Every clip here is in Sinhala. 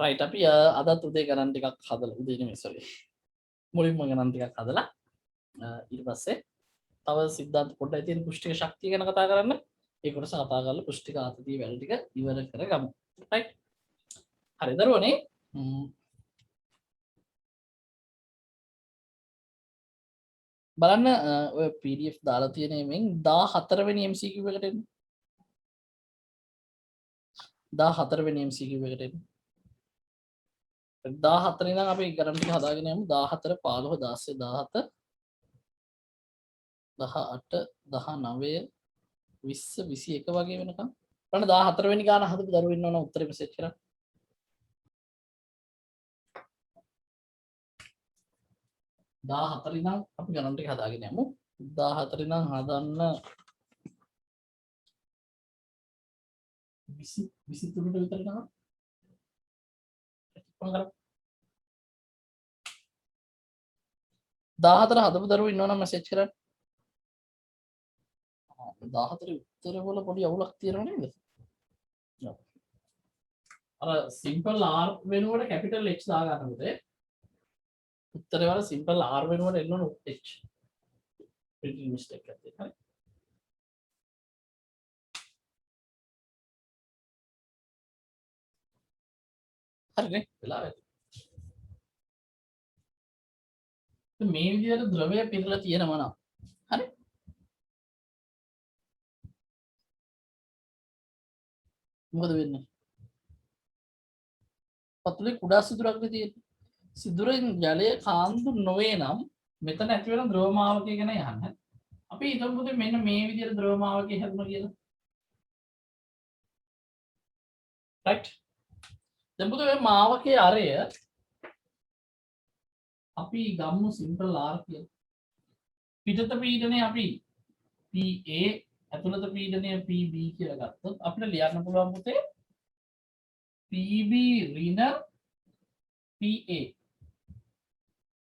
රයිට් අපි අදත් උදේ ගණන් ටිකක් හදලා උදේ නෙමෙයි සෝරි මුලින්ම ගණන් ටිකක් හදලා ඊට පස්සේ තව සිද්ධාන්ත පොඩ්ඩක් තියෙන පුෂ්ටික ශක්තිය ගැන කතා කරන්න ඒ කොටස කතා කරලා පුෂ්ටික ආතතිය වැඩ ටික ඉවර කරගමු රයිට් හරි දරුවනේ බලන්න ඔය PDF දාලා තියෙන මේන් 14 වෙනි MCQ එකට එන්න 14 වෙනි MCQ එකට එන්න 14 ඉඳන් අපි ගණන් ටික හදාගෙන යමු 14 15 16 17 18 19 20 21 වගේ වෙනකම් බලන්න 14 වෙනි ගාන හදපු දරුවෝ ඉන්නවනම් උත්තරේ මෙසේජ් කරන්න 14 ඉඳන් අපි ගණන් ටික හදාගෙන යමු 14 ඉඳන් හදන්න 20 23ට විතර ගන්න කොහොමද 14 හදපු දරුවෝ ඉන්නවනම් මෙසේජ් කරන්න 14 උත්තර වල පොඩි අවුලක් තියෙනව නේද? අර සිම්පල් R වෙනුවට කැපිටල් H දා ගන්න පුතේ. උත්තරේ වල සිම්පල් R වෙනුවට එන්න ඕන H. printing mistake එකක් තියෙනවා. හරිනේ වෙලාවට. මේ විදිහට ද්‍රවය පිරලා තියෙනවා නම් හරි මොකද වෙන්නේ? පතුලේ කුඩා සිදුරක් තියෙන්නේ. සිදුරෙන් ජලය කාන්දු නොවේ නම් මෙතන ඇති වෙන ද්‍රව මාවකය ගැන යන්න. අපි හිතමු පුතේ මෙන්න මේ විදිහට ද්‍රව මාවකය හැදුණා කියලා. රයිට්. දැන් පුතේ මේ මාවකයේ අරය අපි ගම්මු සිම්පල් R කියලා. පිටත පීඩනය අපි PA ඇතුළත පීඩනය PB කියලා ගත්තොත් අපිට ලියන්න පුළුවන් පුතේ PB ඍණ PA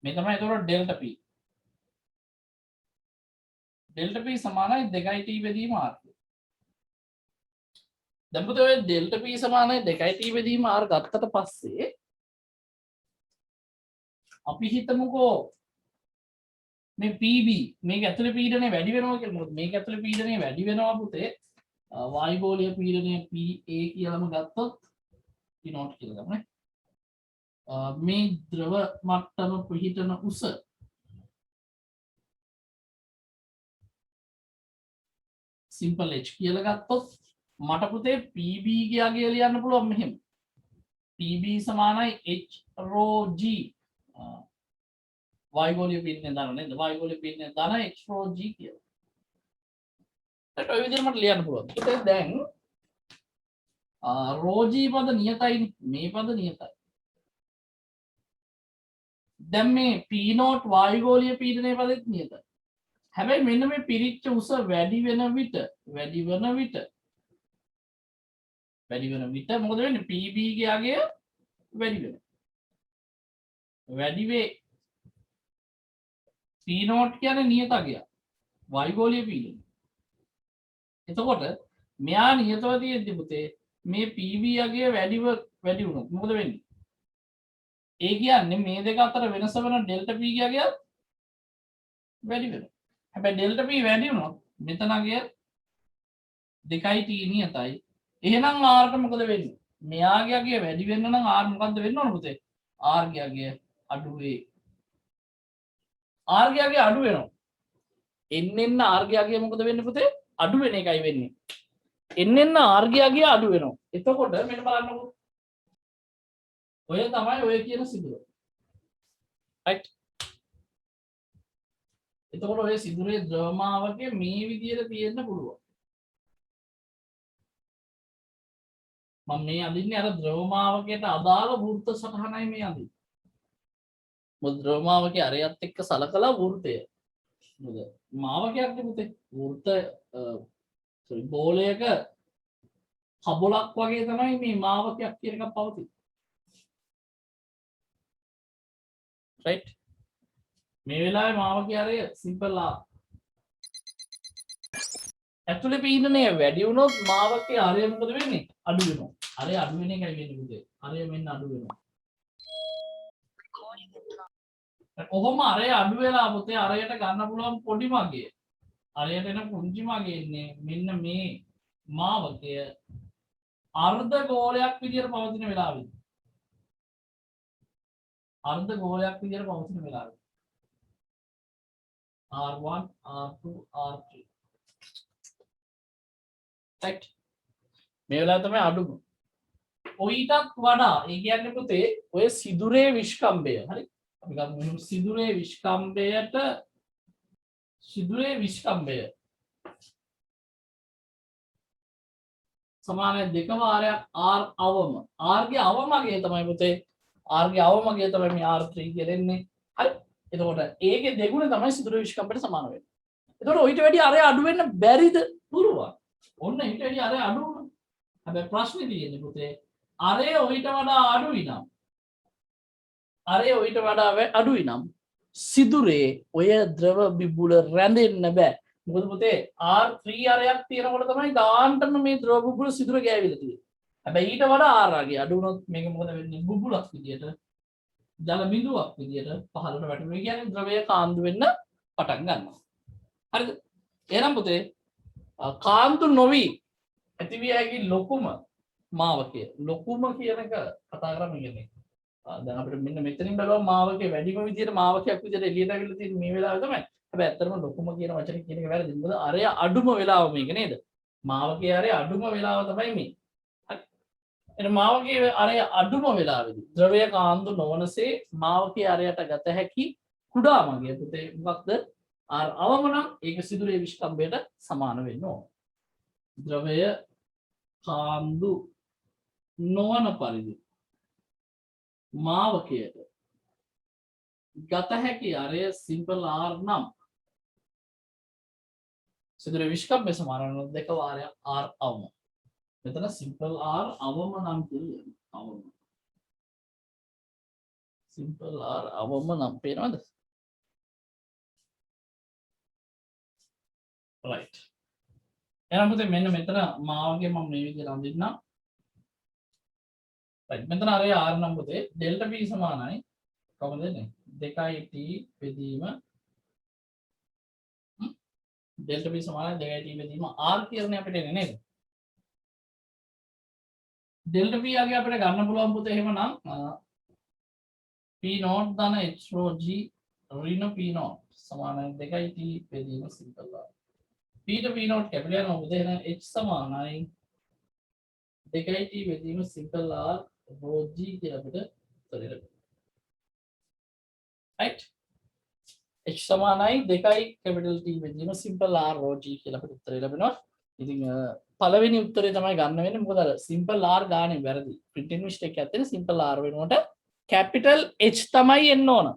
මේ තමයි ඒතකොට ඩෙල්ටා P ඩෙල්ටා P සමානයි 2t බෙදීම R දැන් පුතේ ඔය ඩෙල්ටා P සමානයි 2t බෙදීම R ගත්තට පස්සේ අපි හිතමුකෝ මේ PB මේක ඇතුලේ පීඩනය වැඩි වෙනවා කියලා. මොකද මේක ඇතුලේ පීඩනය වැඩි වෙනවා පුතේ. වායුගෝලීය පීඩනය PA කියලාම ගත්තොත් P not කියලා ගමු නේ. මේ ද්‍රව මට්ටම පිහිටන උස සිම්පල් H කියලා ගත්තොත් මට පුතේ PB ගියාගේ ලියන්න පුළුවන් මෙහෙම. PB සමානයි H rho G වායුගෝලීය පීඩනය දාන නේද? වායුගෝලීය පීඩනය දාන H rho G කියලා. ඒත් ඔය විදිහට මට ලියන්න පුළුවන්. ඒත් දැන් rho G පද නියතයි මේ පද නියතයි. දැන් මේ P not වායුගෝලීය පීඩනයේ පදෙත් නියතයි. හැබැයි මෙන්න මේ පිරිච්ච උස වැඩි වෙන විට මොකද වෙන්නේ? PB ගේ අගය වැඩි වෙනවා. වැඩි වේ P not කියන්නේ නියත අගයක්. වායුගෝලීය පීඩනය. එතකොට මෙයා නියතව තියෙද්දි පුතේ මේ PB අගය වැඩි වුණොත් මොකද වෙන්නේ? ඒ කියන්නේ මේ දෙක අතර වෙනස වෙන ඩෙල්ටා P ගේ අගය වැඩි වෙනවා. හැබැයි ඩෙල්ටා P වැඩි වුණොත් මෙතන අගය 2t නියතයි. එහෙනම් R ට මොකද වෙන්නේ? මෙයාගේ අගය වැඩි වෙන්න නම් R මොකද්ද වෙන්න ඕන පුතේ? R ගේ අගය අඩු වේ. R ගේ අගය අඩු වෙනවා. එන්න R ගේ අගය මොකද වෙන්නේ පුතේ? අඩු වෙන එකයි වෙන්නේ. එන්න R ගේ අගය අඩු වෙනවා. එතකොට මෙන්න බලන්නකෝ. ඔය තමයි ඔය කියන සිදුර. රයිට්. එතකොට ඔය සිදුරේ ද්‍රවමාවකයේ මේ විදිහට තියෙන්න පුළුවන්. මම මේ අඳින්නේ අර ද්‍රවමාවකයට අදාළ වෘත්ත සටහනයි මේ අඳින්නේ. මොකද ද්‍රවමාවකයේ අරයත් එක්ක සලකලා වෘත්තය. මොකද මාවකයක් නෙමෙයි වෘත්ත බෝලයක හබලක් වගේ තමයි මේ මාවකයක් කියන එකක් පවතින්නේ. රයිට්. මේ වෙලාවේ මාවකයේ අරය සිම්පල් R. ඇතුලේ පීඩනය වැඩි වුණොත් මාවකයේ අරය මොකද වෙන්නේ? අඩු වෙනවා. අරය අඩු වෙන එකයි වෙන්නේ පුතේ. අරය මෙන්න අඩු වෙනවා. කොහොම අරය අඩු වෙලා පුතේ අරයට ගන්න පුළුවන් පොඩි මගය. අරයට එන පුංචි මගය ඉන්නේ මෙන්න මේ මාවකය අර්ධ ගෝලයක් විදියට පවතින වෙලාවෙදී. අර්ධ ගෝලයක් විදියට පවතින වෙලාවෙදී. R1 R2 R3 right මේ වෙලාව තමයි අඩුම. ඔයිටත් වඩා ඒ කියන්නේ පුතේ ඔය සිදුරේ විශ්කම්භය හරි අපි ගමු සිදුරේ විශ්කම්භය සමානයි දෙක වාරයක් R අවම R ගේ අවමගය තමයි පුතේ R ගේ අවමගය තමයි මේ R3 කියලෙන්නේ හරි එතකොට ඒකේ දෙගුණ තමයි සිදුරේ විශ්කම්භයට සමාන වෙන්නේ. එතකොට ඔයිට වැඩි අරය අඩු වෙන්න බැරිද? පුළුවන්. ඔන්න ඊට වැඩි අරය අඩු වුණා. හැබැයි ප්‍රශ්නේ තියෙන්නේ පුතේ අරය ඔයිට වඩා අඩුයි නම් සිදුරේ ඔය ද්‍රව බිබුල රැඳෙන්න බෑ. මොකද පුතේ R3 අරයක් තියෙනකොට තමයි ගාන්ටම මේ ද්‍රව බිබුල සිදුර ගෑවිලා තියෙන්නේ. හැබැයි ඊට වඩා R ආගේ අඩු වුණොත් මේක මොකද වෙන්නේ? බුබුලක් විදියට ජල බිඳුවක් විදියට පහළට වැටෙනවා. ඒ කියන්නේ ද්‍රවය කාන්දු වෙන්න පටන් ගන්නවා. හරිද? එහෙනම් පුතේ කාන්තු නොවි ඇතිවිය හැකි ලොකුම මාවකය ලොකුම කියන එක කතා කරන්නේ කියන්නේ. දැන් අපිට මෙන්න මෙතනින් බලුවම මාවකයේ වැඩිම විදියට මාවකයක් විදියට එළියට ඇවිල්ලා තියෙන මේ වෙලාවේ තමයි. හැබැයි ඇත්තටම ලොකුම කියන වචනේ කියන එක වැරදි. මොකද අරය අඩුම වෙලාව මේක නේද? මාවකයේ අරය අඩුම වෙලාව තමයි මේ. හරි. එන මාවකයේ අරය අඩුම වෙලාවේදී ද්‍රවය කාන්දු නොවනසේ මාවකයේ අරයට ගත හැකි කුඩා මගිය පුතේ මොකක්ද? R අවම නම් ඒක සිදුරේ විශ්කම්භයට සමාන වෙන්න ඕන. ද්‍රවය කාන්දු නොවන පරිදි මාවකයට ගත හැකි අරය සිම්පල් R නම් සිදුරේ විශ්කම්භය සමාන වෙන දෙක වාරයක් R අවම. මෙතන සිම්පල් R අවම නම් කියන්නේ අවම. සිම්පල් R අවම නම් පේනවද? right එහෙනම් පුතේ මෙන්න මෙතන මාවගේ මම මේ විදිහට අඳින්නම් right මෙතන අරේ R නම් පුතේ ඩෙල්ටා P සමානයි කොහොමද එන්නේ 2t බෙදීම ඩෙල්ටා P සමානයි 2t බෙදීම R කියලානේ අපිට එන්නේ නේද ඩෙල්ටා P ආගේ අපිට ගන්න පුළුවන් පුතේ එහෙමනම් P not ධන h rho g ඍණ P not සමානයි 2t බෙදීම simple R P to P not capital R මොකද එහෙනම් h සමානයි 2t බෙදීම simple R rho g කියලා අපිට උත්තරය ලැබෙනවා. right h සමානයි 2යි capital T බෙදීම simple R rho g කියලා අපිට උත්තරය ලැබෙනවා. ඉතින් පළවෙනි උත්තරේ තමයි ගන්න වෙන්නේ මොකද අර simple R ගානේ වැරදි. printing mistake එකක් තියෙන simple R වෙනුවට capital H තමයි එන්න ඕන.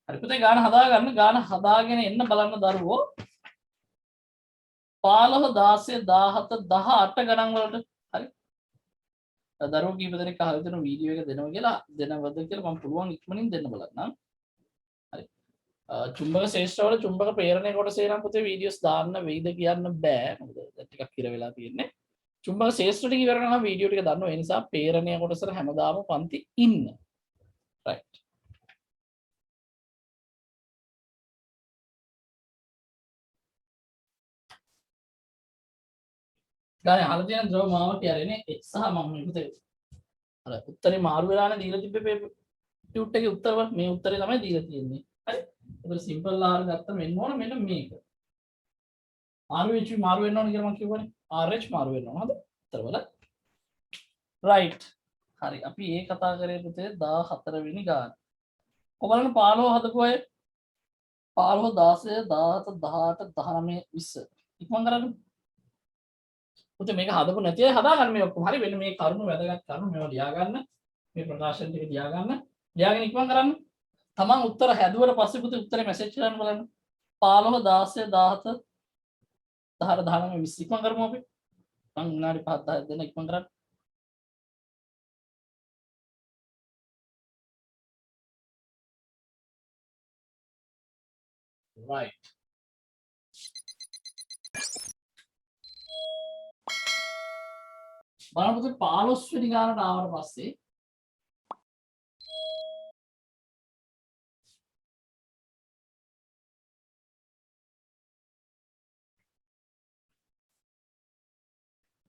හරි පුතේ ගාන හදාගෙන එන්න බලන්න දරුවෝ 15 16 17 18 ගණන් වලට හරි දරුවෝ කීප දෙනෙක් අහලා දෙන වීඩියෝ එක දෙනවා කියලා දෙනවද කියලා මම පුළුවන් ඉක්මනින් දෙන්න බලන්නම් හරි චුම්බක ශේෂ්ත්‍රවල චුම්බක ප්‍රේරණය කොටසේ නම් පුතේ වීඩියෝස් දාන්න වෙයිද කියන්න බෑ මොකද ටිකක් ඉර වෙලා තියෙන්නේ චුම්බක ශේෂ්ත්‍ර ටික ඉවර කරනවා වීඩියෝ ටික දාන්න ඒ නිසා ප්‍රේරණය කොටසට හැමදාම පන්ති ඉන්න right ගානේ අහලා තියෙන ද්‍රව මාවක යරනේ h සහ මම මේකට අර උත්තරේ මාරු වෙලානේ දීලා තිබ්බේ ටියුට් එකේ උත්තරවල මේ උත්තරේ තමයි දීලා තියෙන්නේ හරි ඒතර සිම්පල් R ගත්ත මෙන්න ඕන මෙන්න මේක RH මාරු වෙන්න ඕන කියලා මම කියවනේ RH මාරු වෙන්න ඕන හරිද උත්තරවල right හරි අපි ඒ කතා කරේ පුතේ 14 වෙනි ගාන ඔයගොල්ලෝ 15 හදපු අය 15 16 17 18 19 20 ඉක්මන් කරන්න පුතේ මේක හදපු නැති අය හදාගන්න මේ ඔක්කොම හරි වෙන මේ කරුණු වැදගත් කරුණු මේවා ලියා ගන්න මේ ප්‍රකාශන ටික ලියා ගන්න ලියාගෙන ඉක්මන් කරන්න තමන් උත්තර හැදුවට පස්සේ පුතේ උත්තරේ මැසේජ් කරන්න බලන්න 15 16 17 18 19 20 ඉක්මන් කරමු අපි මම විනාඩි 5 10 දෙන්න ඉක්මන් කරන්න right බලන්න පුතේ 15 වෙනි ගානට ආවට පස්සේ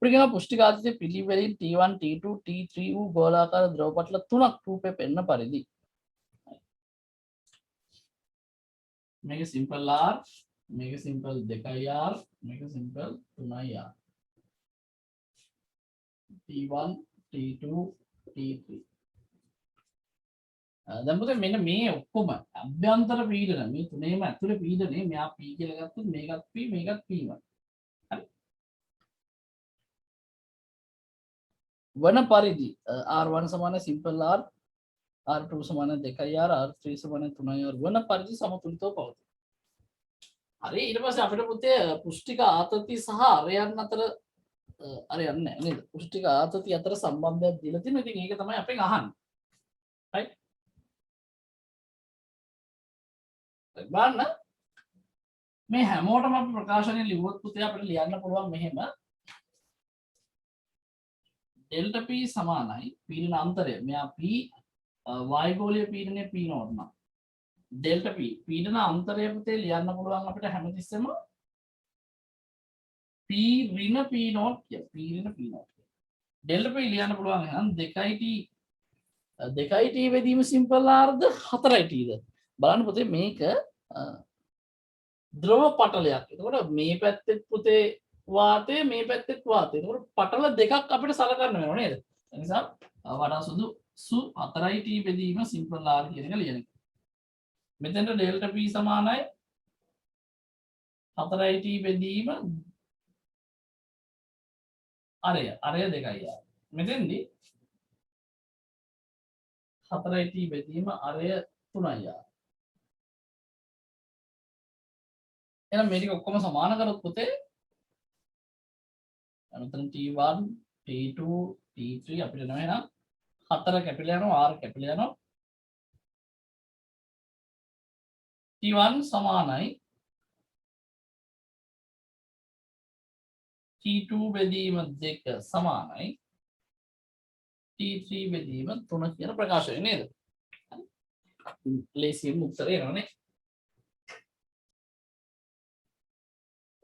අපිට පුෂ්ටික ආදිතයේ පිළිවෙලින් T1 T2 T3 වූ ගෝලාකාර ද්‍රව පටල තුනක් රූපේ පෙන්න පරිදි මේක සිම්පල් R මේක සිම්පල් 2R මේක simple 3R T1 T2 T3 දැන් පුතේ මෙන්න මේ ඔක්කොම අභ්‍යන්තර පීඩන මේ තුනේම ඇතුලේ පීඩනේ මෙයා P කියලා ගත්තොත් මේකත් P මේකත් P1 හරි වන පරිදි R1 සමාන සිම්පල් R R2 සමාන 2R R3 සමාන 3R වන පරිදි සමතුලිතව පවතී. හරි ඊට පස්සේ අපිට පුතේ පුෂ්ටික ආතති සහ අරයන් අතර අරයන් නැහැ නේද? පුෂ්ටික ආතති අතර සම්බන්ධයක් දීලා තියෙනවා. ඉතින් ඒක තමයි අපෙන් අහන්නේ. right? බලන්න මේ හැමෝටම අපි ප්‍රකාශනයේ ලිව්වොත් පුතේ අපිට ලියන්න පුළුවන් මෙහෙම ඩෙල්ටා P සමානයි පීඩන අන්තරය. මෙයා P වායුගෝලීය පීඩනය P නෝට් නම් ඩෙල්ටා P පීඩන අන්තරය පුතේ ලියන්න පුළුවන් අපිට හැමතිස්සෙම P ඍණ P නෝට් කිය. P ඍණ P නෝට්. ඩෙල්ටා P ලියන්න පුළුවන් එහෙනම් 2t වෙදීම සිම්පල් ආර්ද 4t ද බලන්න පුතේ මේක ද්‍රව පටලයක්. එතකොට මේ පැත්තේ පුතේ වාතය මේ පැත්තෙත් වාතය. එතකොට පටල දෙකක් අපිට සලකන්න වෙනවා නේද? ඒ නිසා වඩා සුදුසු 4t බෙදීම සිම්පල් r කියන එක ලියන එක. මෙතෙන්ට ඩෙල්ටා p සමානයි 4t බෙදීම අරය 2යි. මෙතෙන්දී 4t බෙදීම අරය 3යි. එහෙනම් මේ ටික ඔක්කොම සමාන කරොත් පුතේ අනතර T1 T2 T3 අපිට නෑ නම් 4 කැපිලා යනවා R කැපිලා යනවා T1 සමානයි T2 බෙදීම 2 සමානයි T3 බෙදීම 3 කියන ප්‍රකාශය නේද? ලේසියෙන් උත්තරේ එනවනේ.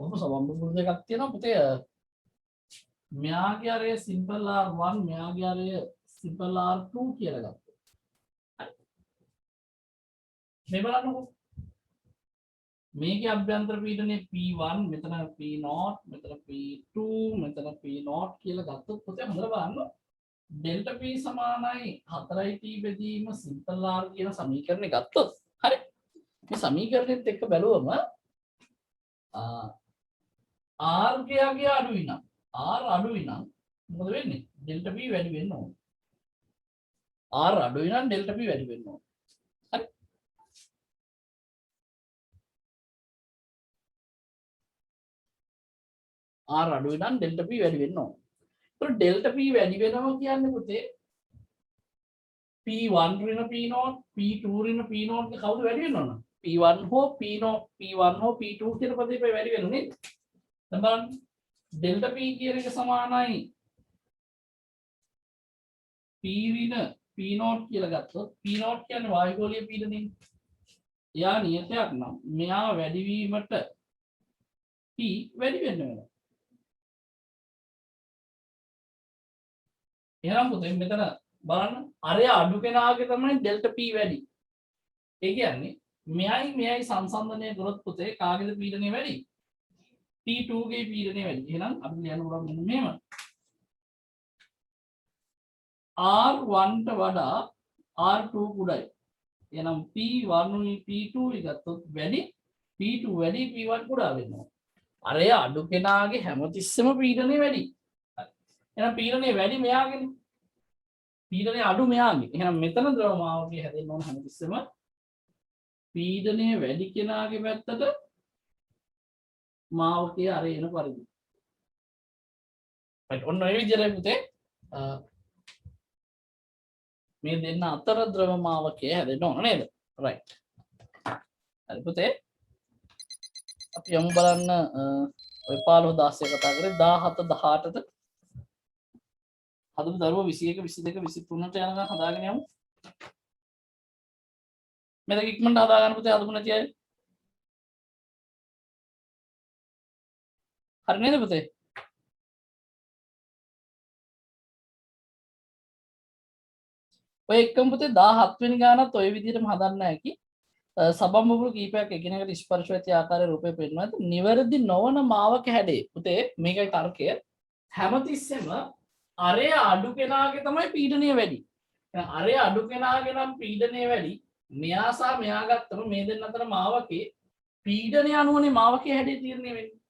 ඔබ සමම්බුරු දෙකක් තියෙනවා පුතේ. මෙයාගේ අරය සිම්පල් R1 මෙයාගේ අරය සිම්පල් R2 කියලා ගත්තා. හරි. මේ බලන්නකො. මේකේ අභ්‍යන්තර පීඩනය P1 මෙතන P0 මෙතන P2 මෙතන P0 කියලා ගත්තොත් පුතේ හොඳට බලන්න. ඩෙල්ටා P සමානයි 4t බෙදීම සිම්පල් R කියන සමීකරණය ගත්තොත් හරි. මේ සමීකරණෙත් එක්ක බැලුවම R ගියාගේ අඩුයි නම් R අඩුයි නම් මොකද වෙන්නේ? ඩෙල්ටා P වැඩි වෙන්න ඕන. R අඩුයි නම් ඩෙල්ටා P වැඩි වෙන්න ඕන. හරි. R අඩුයි නම් ඩෙල්ටා P වැඩි වෙන්න ඕන. ඒතකොට ඩෙල්ටා P වැඩි වෙනවා කියන්නේ පුතේ P1 ඍණ P0 P2 ඍණ P0 ගේ කවුද වැඩි වෙන්න ඕන? P1 හෝ P0 P1 හෝ P2 කියන ප්‍රතිපය වැඩි වෙනවා නේද? දැන් බලන්න ඩෙල්ටා P කියන එක සමානයි P ඍණ P0 කියලා ගත්තොත් P0 කියන්නේ වායුගෝලීය පීඩනය. එයා නියතයක් නම් මෙයා වැඩි වීමට P වැඩි වෙන්න වෙනවා. එහෙනම් පුතේ මෙතන බලන්න අරය අඩු කෙනාගේ තමයි ඩෙල්ටා P වැඩි. ඒ කියන්නේ මෙයයි සංසන්දනය කරොත් පුතේ කාගේද පීඩනය වැඩි? T2 ගේ පීඩනය වැඩි. එහෙනම් අපි ලියන්න පුළුවන් මෙන්න මෙහෙම. R1 ට වඩා R2 කුඩයි. එහෙනම් P1 උයි P2 උයි ගත්තොත් වැඩි P2 වැඩි P1 කුඩා වෙනවා. අරය අඩු කෙනාගේ හැමතිස්සෙම පීඩනය වැඩි. හරි. එහෙනම් පීඩනය වැඩි මෙයාගේනේ. පීඩනය අඩු මෙයාගේ. එහෙනම් මෙතන ද්‍රව මාවකයේ හැදෙන්න ඕන හැමතිස්සෙම පීඩනය වැඩි කෙනාගේ පැත්තට මාවකයේ අර එන පරිදි. right ඔන්න ඔය විදිහට පුතේ මේ දෙන්න අතර ද්‍රව මාවකයේ හැදෙන්න ඕන නේද? right. හරි පුතේ අපි යමු බලන්න ඔය 15 16 කතා කරේ 17 18ට හදමු දරුවෝ 21 22 23ට යනකම් හදාගෙන යමු. මෙතක ඉක්මනට හදා ගන්න පුතේ හදමු නැති අය. හරි නේද පුතේ? ඔය එක්කම පුතේ 17 වෙනි ගානත් ඔය විදිහටම හදන්න හැකි. සබම් බබළු කීපයක් එකිනෙකට ස්පර්ශ වෙච්ච ආකාරයේ රූපේ පෙන්වනවා. නිවැරදි නොවන මාවක හැඩේ පුතේ මේකයි තර්කය. හැමතිස්සෙම අරය අඩු කෙනාගේ තමයි පීඩනය වැඩි. එහෙනම් අරය අඩු කෙනාගේ නම් පීඩනය වැඩි. මෙයා සහ මෙයා ගත්තම මේ දෙන්න අතර මාවකේ පීඩනය අනුවනේ මාවකේ හැඩේ තීරණය වෙන්නේ.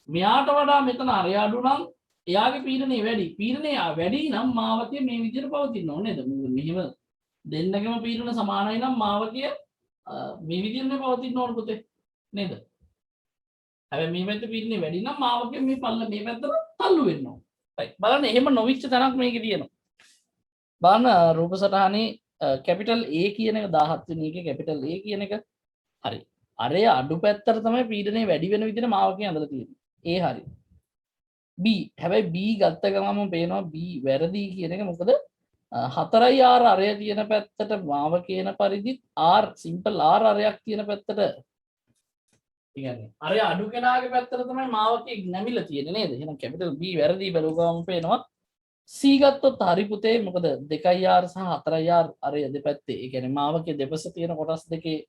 මෙයාට වඩා මෙතන අරය අඩු නම් එයාගේ පීඩනය වැඩි. පීඩනය වැඩි නම් මාවකය මේ විදිහට පවතින්න ඕනේ නේද? මෙහෙම දෙන්නගේම පීඩන සමානයි නම් මාවකය මේ විදිහටනේ පවතින්න ඕන පුතේ නේද? හැබැයි මේ පැත්තේ පීඩනය වැඩි නම් මාවකය මේ පල්ල මේ පැත්තට තල්ලු වෙන්න ඕන. right බලන්න එහෙම නොවිච්ච තැනක් මේකේ තියෙනවා. බලන්න රූප සටහනේ කැපිටල් A කියන එක 17 වෙනි එකේ කැපිටල් A කියන එක හරි. අරය අඩු පැත්තට තමයි පීඩනය වැඩි වෙන විදිහට මාවකය ඇඳලා තියෙන්නේ. A හරි. B හැබැයි B ගත්ත ගමන් පේනවා B වැරදි කියන එක මොකද 4R අරය තියෙන පැත්තට මාව කියන පරිදි R සිම්පල් R අරයක් තියෙන පැත්තට කියන්නේ අරය අඩු කෙනාගේ පැත්තට තමයි මාවකේ නැමිලා තියෙන්නේ නේද? එහෙනම් කැපිටල් B වැරදි බැලුවම පේනවා C ගත්තොත් හරි පුතේ මොකද 2R සහ 4R අරය දෙපැත්තේ ඒ කියන්නේ මාවකේ දෙපස තියෙන කොටස් දෙකේ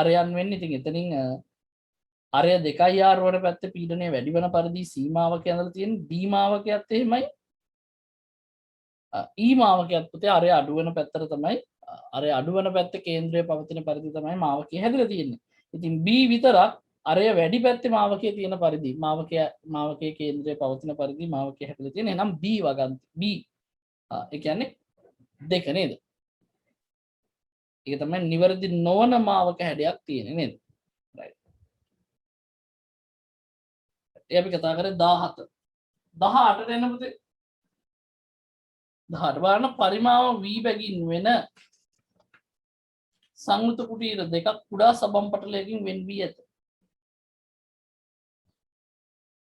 අරයන් වෙන්නේ. ඉතින් එතනින් අරය 2R වල පැත්තේ පීඩනය වැඩි වෙන පරිදි C මාවකේ ඇඳලා තියෙන D මාවකයත් එහෙමයි E මාවකයත් පුතේ අරය අඩු වෙන පැත්තට තමයි අරය අඩු වෙන පැත්තේ කේන්ද්‍රය පවතින පරිදි තමයි මාවකය හැදලා තියෙන්නේ. ඉතින් B විතරක් අරය වැඩි පැත්තේ මාවකයේ තියෙන පරිදි මාවකයේ කේන්ද්‍රය පවතින පරිදි මාවකය හැදලා තියෙන. එහෙනම් B වගන්ති B ඒ කියන්නේ දෙක නේද? ඒක තමයි නිවැරදි නොවන මාවක හැඩයක් තියෙන්නේ නේද? right. ඒ අපි කතා කරේ 17. 18ට එන්න පුතේ. 18 බලන්න පරිමාව V බැගින් වෙන සංයුත කුටීර දෙකක් කුඩා සබම් පටලයකින් වෙන් වී ඇත.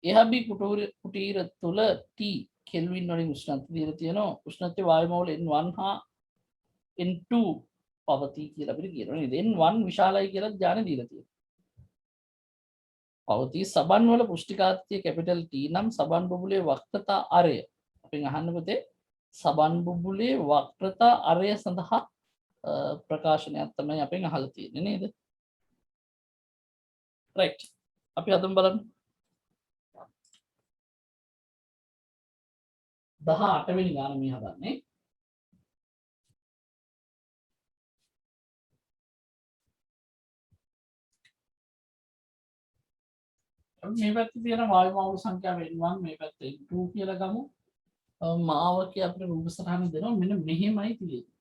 එහබි කුටීර තුළ T කෙල්වින් වලින් උෂ්ණත්වය දීලා තියෙනවා. උෂ්ණත්වය වායු මෝල් N1 හා N2 පවතී කියලා අපිට කියනවා නේද? N1 විශාලයි කියලා ඥානෙ දීලා තියෙනවා. පවතී සබන් වල පුෂ්ටිකාර්ථය කැපිටල් T නම් සබන් බුබුලේ වක්‍රතා අරය. අපෙන් අහන්න පුතේ සබන් බුබුලේ වක්‍රතා අරය සඳහා ප්‍රකාශනයක් තමයි අපෙන් අහලා තියෙන්නේ නේද? right. අපි අදම බලමු. 18 වෙනි ගාන මේ හදන්නේ. මේ පැත්තේ තියෙන වායු මෝල් සංඛ්‍යාව N1 මේ පැත්තේ N2 කියලා ගමු. මාවකයේ අපිට රූප සටහන දෙනවා මෙන්න මෙහෙමයි තියෙන්නේ.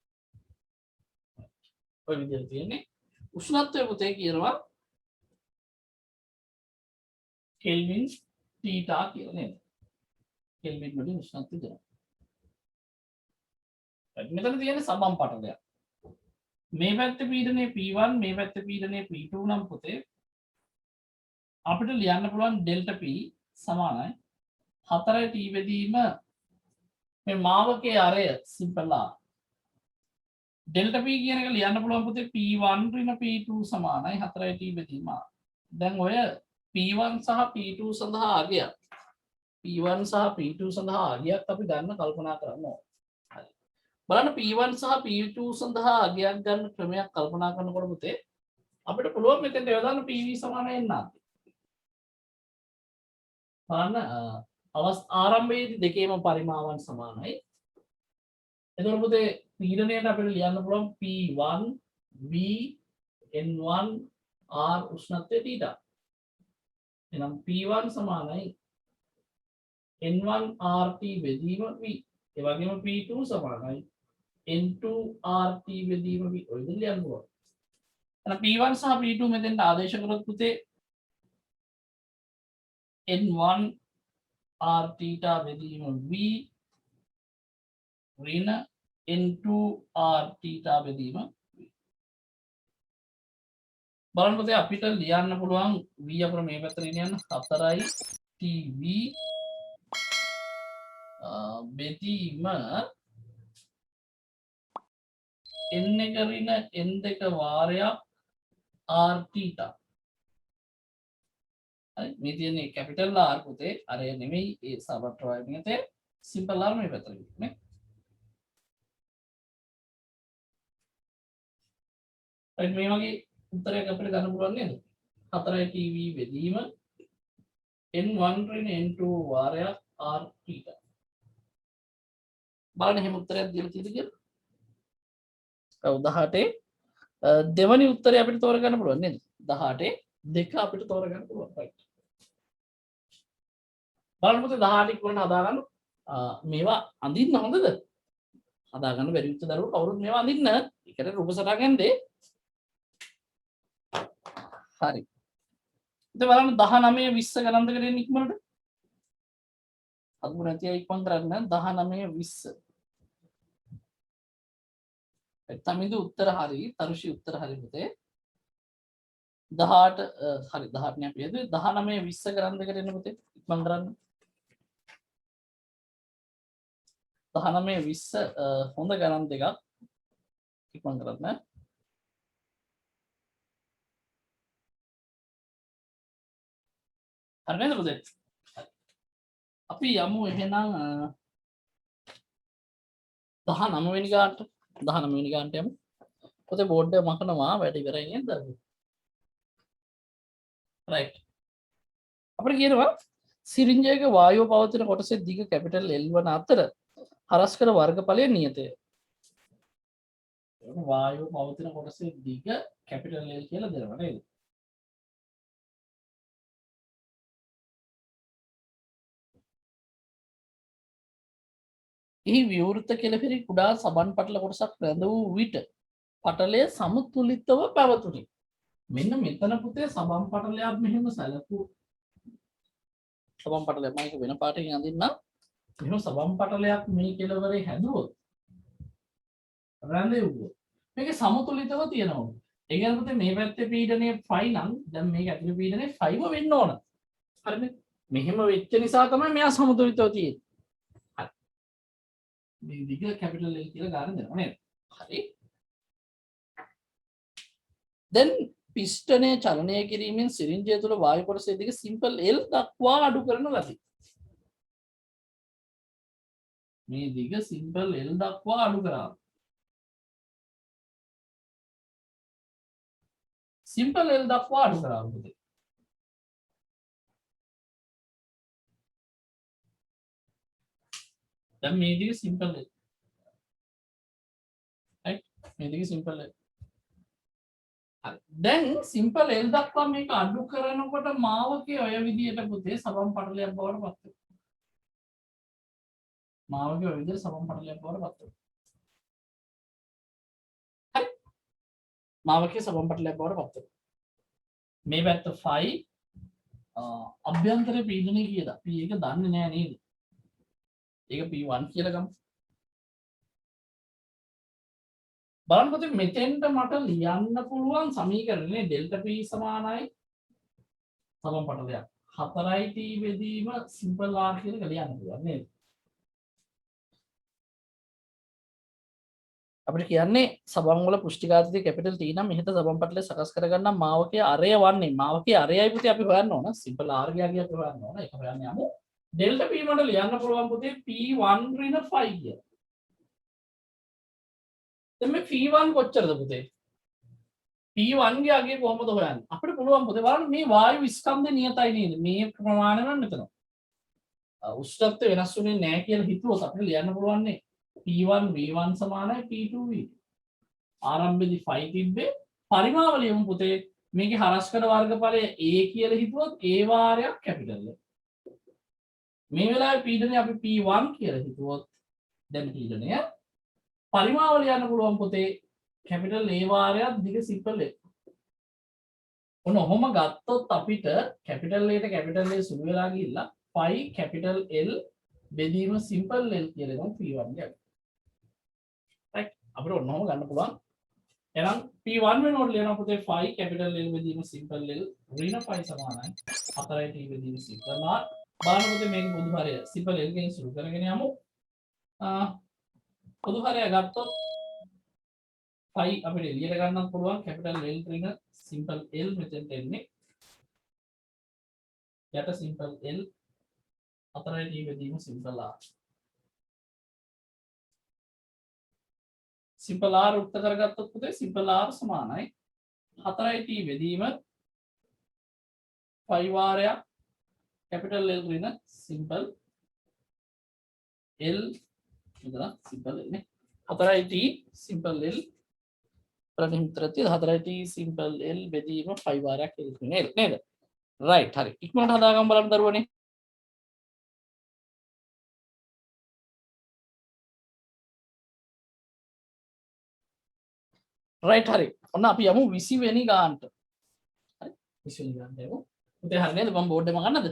ඔය විදිහට තියෙන්නේ. උෂ්ණත්වය පුතේ කියනවා කෙල්වින් තීටා කියලා නේද? කෙල්වින් වලින් උෂ්ණත්වය දෙනවා. මෙතන තියෙන්නේ සබම් පටලයක්. මේ පැත්තේ පීඩනය P1 මේ පැත්තේ පීඩනය P2 නම් පුතේ අපිට ලියන්න පුළුවන් ඩෙල්ටා P සමානයි 4T බෙදීම මේ මාවකයේ අරය සිම්පල් R. ඩෙල්ටා P කියන එක ලියන්න පුළුවන් පුතේ P1 ඍණ P2 සමානයි 4T බෙදීම R. දැන් ඔය P1 සහ P2 සඳහා අගයක් P1 සහ P2 සඳහා අගයක් අපි ගන්න කල්පනා කරන්න ඕනේ. හරි. බලන්න P1 සහ P2 සඳහා අගයක් ගන්න ක්‍රමයක් කල්පනා කරනකොට පුතේ අපිට පුළුවන් මෙතෙන්ට යොදන්න PV සමානයි NR. බලන්න ආරම්භයේදී දෙකේම පරිමාවන් සමානයි. එතකොට පුතේ පීඩනයට අපිට ලියන්න පුළුවන් P1 V N1 R උෂ්ණත්වය θ. එහෙනම් P1 සමානයි N1 RT බෙදීම V. ඒ වගේම P2 සමානයි N2 RT බෙදීම V. ඔය විදිහට ලියන්න පුළුවන්. එහෙනම් P1 සහ P2 මෙතෙන්ට ආදේශ කරොත් පුතේ N1 R theta බෙදීම V ඍණ N2 R theta බෙදීම V. බලන්න පුතේ අපිට ලියන්න පුළුවන් V අපර මේ පැත්තට ගෙනියන්න 4යි TV බෙදීම n එක ඍණ n දෙක වාරයක් r θ. හරි මේ තියෙන්නේ කැපිටල් R පුතේ අර නෙමෙයි ඒ සබට්‍රායිඩ් එකේ සිම්පල් R මේ පැත්තට නේ. right මේ වගේ උත්තරයක් අපිට ගන්න පුළුවන් නේද? 4යි TV බෙදීම n1 ඍණ n2 වාරයක් r θ. බලන්න එහෙම උත්තරයක් දීලා තියෙද කියලා. ඔව් 18 දෙවනි උත්තරය අපිට තෝරගන්න පුළුවන් නේද? 18 දෙක අපිට තෝරගන්න පුළුවන්. right. බලන්න පුතේ 18 ඉක්මනට හදාගන්න. මේවා අඳින්න හොඳද? හදාගන්න බැරි උත්තර දරුවෝ කවුරුත් මේවා අඳින්න. ඒකට රූප සටහන් දෙන්න. හරි. ඉතින් බලන්න 19 20 ගණන් දෙකට එන්න ඉක්මනට. අදුම නැති අය ඉක්මන් කරන්න 19 20. තමින්ද උත්තර හරි, තරුෂි උත්තර හරි පුතේ. 18 හරි 18 නේ අපි හදුවේ 19 20 ගණන් දෙකට එන්න පුතේ. ඉක්මන් කරන්න. 19 20 හොඳ ගණන් දෙකක් ඉක්මන් කරන්න. හරි නේද පුතේ? අපි යමු එහෙනම් 19 වෙනි ගානට 19 වෙනි ගානට යමු. පුතේ බෝඩ් එක මකනවා වැඩ ඉවරයි නේද? right. අපිට කියනවා සිරින්ජයක වායුව පවතින කොටසේ දිග කැපිටල් L වන අතර හරස්කර වර්ගඵලය නියතය. වායුව පවතින කොටසේ දිග කැපිටල් L කියලා දෙනවා නේද? එහි විවෘත කෙළවරේ කුඩා සබන් පටල කොටසක් රැඳ වූ විට පටලය සමතුලිතව පැවතුණි. මෙන්න මෙතන පුතේ සබන් පටලයක් මෙහෙම සැලකු සබන් පටලයක් මම වෙන පාටකින් අඳින්නම්. මෙහෙම සබන් පටලයක් මේ කෙළවරේ හැදුවොත් රැඳෙව්වොත් මේකේ සමතුලිතව තියෙනවා. ඒ කියන්නේ පුතේ මේ පැත්තේ පීඩනය 5 නම් දැන් මේක ඇතුලේ පීඩනය 5 වෙන්න ඕන. හරිනේ? මෙහෙම වෙච්ච නිසා තමයි මෙයා සමතුලිතව තියෙන්නේ. මේ දිග කැපිටල් L කියලා ගන්න දෙනවා නේද? හරි. දැන් පිස්ටනය චලනය කිරීමෙන් සිරින්ජය තුළ වායු කොටසේ දිග සිම්පල් L දක්වා අඩු කරන ලදී. මේ දිග සිම්පල් L දක්වා අඩු කරා. සිම්පල් L දක්වා අඩු කරා පුතේ. දැන් මේ දිග සිම්පල් L. right මේ දිග සිම්පල් L. හරි. දැන් සිම්පල් L දක්වා මේක අඩු කරනකොට මාවකේ ඔය විදියට පුතේ සබම් පටලයක් බවට පත් වෙනවා. මාවකේ ඔය විදියට සබම් පටලයක් බවට පත් වෙනවා. හරි. මාවකේ සබම් පටලයක් බවට පත් වෙනවා. මේ පැත්ත 5 අභ්‍යන්තර පීඩනය කීයද? අපි ඒක දන්නේ නැහැ නේද? ඒක P1 කියලා ගමු. බලන්න පුතේ මෙතෙන්ට මට ලියන්න පුළුවන් සමීකරණේ ඩෙල්ටා P සමානයි සබම් පටලයක් 4යි T බෙදීම සිම්පල් R කියලා ලියන්න පුළුවන් නේද? අපිට කියන්නේ සබම් වල පුෂ්ටිඝාතයේ කැපිටල් T නම් මෙහෙත සබම් පටලය සකස් කරගන්න මාවකයේ අරය වන්නේ මාවකයේ අරයයි පුතේ අපි හොයන්න ඕන සිම්පල් R ගියා අපි හොයන්න ඕන ඒක හොයන්න යමු. ඩෙල්ටා P මට ලියන්න පුළුවන් පුතේ P1 ඍණ 5 කියලා. දැන් මේ P1 කොච්චරද පුතේ? P1 ගේ අගය කොහොමද හොයන්නේ? අපිට පුළුවන් පුතේ බලන්න මේ වායු ස්කන්ධේ නියතයි නේද? මේ ප්‍රමාණය නම් මෙතන. උෂ්ණත්වය වෙනස් වෙන්නේ නැහැ කියලා හිතුවොත් අපිට ලියන්න පුළුවන් නේ P1 V1 සමානයි P2 V2. ආරම්භයේදී 5 තිබ්බේ පරිමාවලියම පුතේ මේකේ හරස්කඩ වර්ගඵලය A කියලා හිතුවොත් A වාරයක් කැපිටල් එක. මේ වෙලාවේ පීඩනය අපි P1 කියලා හිතුවොත් දැන් පීඩනය පරිමාවල යන්න පුළුවන් පුතේ කැපිටල් A වාරයක් දිග සිම්පල් L. ඔන්න ඔහොම ගත්තොත් අපිට කැපිටල් A ට කැපිටල් A සුළු වෙලා ගිහිල්ලා 5 කැපිටල් L බෙදීම සිම්පල් L කියලා නම් P1 ගන්න. right අපිට ඔන්න ඔහොම ගන්න පුළුවන්. එහෙනම් P1 වෙනකොට ලියනවා පුතේ 5 කැපිටල් L බෙදීම සිම්පල් L ඍණ 5 සමානයි 4යි T බෙදීම සිම්පල් R බලන්න පුතේ මේක පොදු හරය සිම්පල් L ගෙන් සුළු කරගෙන යමු. පොදු හරය ගත්තොත් phi අපිට එළියට ගන්නත් පුළුවන් capital L රින simple L මෙතෙන්ට එන්නේ. යට simple L අතරයි t බෙදීම simple R. simple R උක්ත කරගත්තොත් පුතේ simple R සමානයි 4යි t බෙදීම phi වාරයක් capital L රින simple L මෙතන simple L නේ 4යි t simple L ප්‍රතිහිතරති 4යි t simple L බෙදීම phi වාරයක් L රින L නේද right හරි ඉක්මනට හදාගමු බලන්න දරුවනේ right හරි ඔන්න අපි යමු 20 වෙනි ගානට හරි 20 වෙනි ගානට යමු පුතේ හරි නේද මම බෝඩ් එක ගන්නද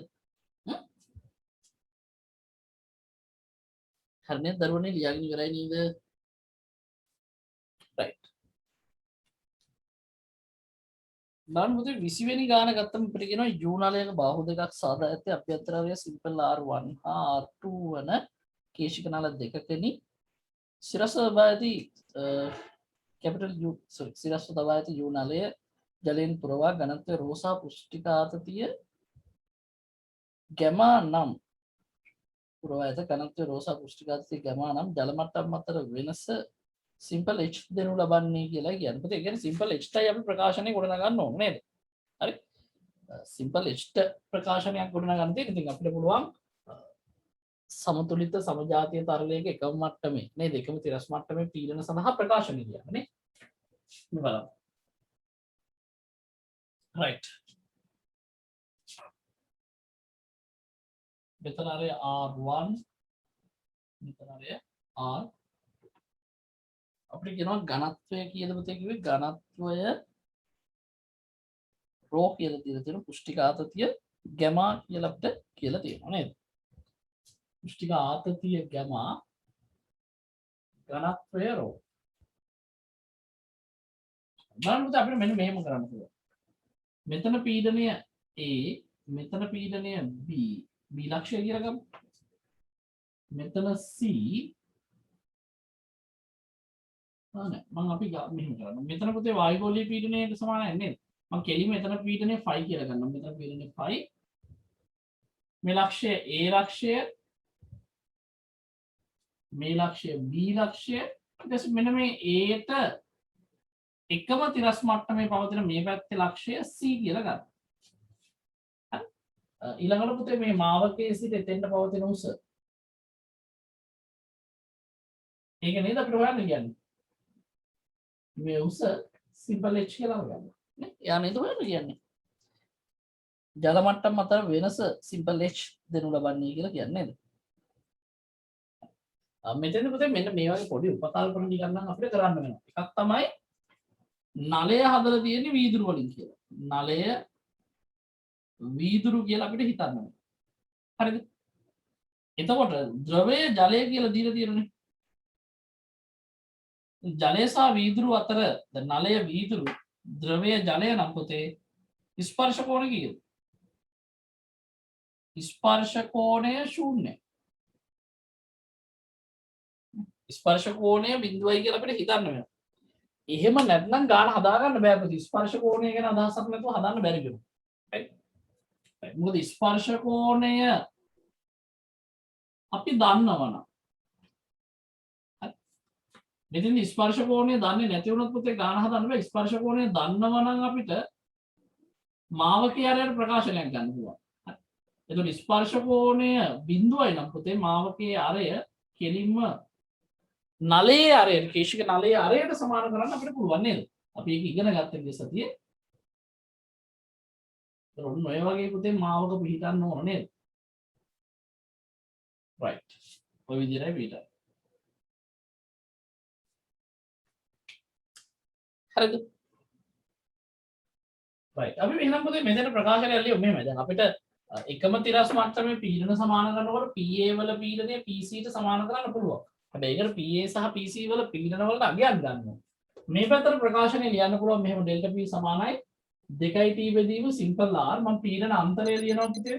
හරි නේද දරුවනේ ලියාගෙන ඉවරයි නේද right බලන්න පුතේ 20 වෙනි ගාන ගත්තම අපිට කියනවා u නලයක බාහුව දෙකක් සාදා ඇත්තේ අභ්‍යන්තරාවය simple r1 හා r2 වන කේශික නල දෙකකෙනි සිරස බාදී capital U sorry සිරස්ව තබා ඇති U නලය ජලයෙන් පුරවා ඝනත්වය ρ සහ පුෂ්ටික ආතතිය ගැමා නම් පුරවා ඇත ඝනත්වය ρ සහ පුෂ්ටික ආතතිය ගැමා නම් ජල මට්ටම් අතර වෙනස simple h දෙනු ලබන්නේ කියලා කියන්නේ. පුතේ ඒ කියන්නේ simple h ටයි අපි ප්‍රකාශනය ගොඩනගන්න ඕනේ නේද? හරි. simple h ට ප්‍රකාශනයක් ගොඩනගන්න තියෙන ඉතින් අපිට පුළුවන් සමතුලිත සමජාතීය තරලයක එකම මට්ටමේ නේද එකම තිරස් මට්ටමේ පීඩන සඳහා ප්‍රකාශනය කියන්නේ නේ මේ බලන්න right මෙතන ආරය r1 මෙතන ආරය r අපිට කියනවා ඝනත්වය කියලා පුතේ කිව්වේ ඝනත්වය ρ කියලා දීලා තියෙන පුෂ්ටික ආතතිය ගැමා කියලා අපිට කියලා තියෙනවා නේද පුෂ්ටික ආතතිය ගැමා ඝනත්වය ρ බලන්න අපිට මෙන්න මෙහෙම කරන්න පුළුවන් මෙතන පීඩනය A මෙතන පීඩනය B B ලක්ෂය කියලා ගමු මෙතන C නෑ මම අපි මෙහෙම කරනවා මෙතන පුතේ වායුගෝලීය පීඩනයට සමානයි නේද මම කෙලින්ම මෙතන පීඩනය phi කියලා ගන්නවා මෙතන පීඩනය phi මේ ලක්ෂය A ලක්ෂය මේ ලක්ෂය B ලක්ෂය ඊට පස්සේ මෙන්න මේ A ට එකම තිරස් මට්ටමේ පවතින මේ පැත්තේ ලක්ෂය C කියලා ගන්න. හරි. ඊළඟට පුතේ මේ මාවකයේ සිට එතෙන්ට පවතින උස. ඒක නේද අපිට හොයන්න කියන්නේ. මේ උස simple h කියලා ගන්න. නේ? යා නේද හොයන්න කියන්නේ. ජල මට්ටම් අතර වෙනස simple h දෙනු ලබන්නේ කියලා කියන්නේ නේද? මෙතන පුතේ මෙන්න මේ වගේ පොඩි උපකල්පන ටිකක් නම් අපිට කරන්න වෙනවා. එකක් තමයි නලය හදලා තියෙන්නේ වීදුරු වලින් කියලා. නලය වීදුරු කියලා අපිට හිතන්න ඕනේ. හරිද? එතකොට ද්‍රවය ජලය කියලා දීලා තියෙනනේ. ජලය සහ වීදුරු අතර නලය වීදුරු ද්‍රවය ජලය නම් පුතේ ස්පර්ශ කෝණය කීයද? ස්පර්ශ කෝණය 0. ස්පර්ශ කෝණය බිඳුවයි කියලා අපිට හිතන්න වෙනවා. එහෙම නැත්නම් ගාන හදා ගන්න බෑ පුතේ. ස්පර්ශ කෝණය ගැන අදහසක් නැතුව හදන්න බැරි වෙනවා. right? මොකද ස්පර්ශ කෝණය අපි දන්නවනම් හරි. මෙතන ස්පර්ශ කෝණය දන්නේ නැති වුණොත් පුතේ ගාන හදන්න බෑ. ස්පර්ශ කෝණය දන්නවනම් අපිට මාවකයේ ආරයට ප්‍රකාශනයක් ගන්න පුළුවන්. හරි. එතකොට ස්පර්ශ කෝණය බිඳුවයි නම් පුතේ මාවකයේ ආරය කෙලින්ම නලයේ ආරයට කේශික නලයේ ආරයට සමාන කරන්න අපිට පුළුවන් නේද? අපි ඒක ඉගෙන ගත්ත මේ සතියේ. ඔන්න ඔය වගේ පුතේ මාවක පිළිගන්න ඕන නේද? right. ඔය විදිහටයි පිළිගන්න. හරිද? right. අපි එහෙනම් පුතේ මෙතන ප්‍රකාශනය ඇල්ලියෝ මෙහෙමයි. දැන් අපිට එකම තිරස් මට්ටමේ පීඩන සමාන කරනකොට PA වල පීඩනය PC ට සමාන කරන්න පුළුවන්. හැබැයි ඒකට PA සහ PC වල පීඩන වලට අගයක් ගන්නවා. මේ පැත්තට ප්‍රකාශනය ලියන්න පුළුවන් මෙහෙම ඩෙල්ටා P සමානයි 2t බෙදීම simple r මම පීඩන අන්තරය ලියනවා පුතේ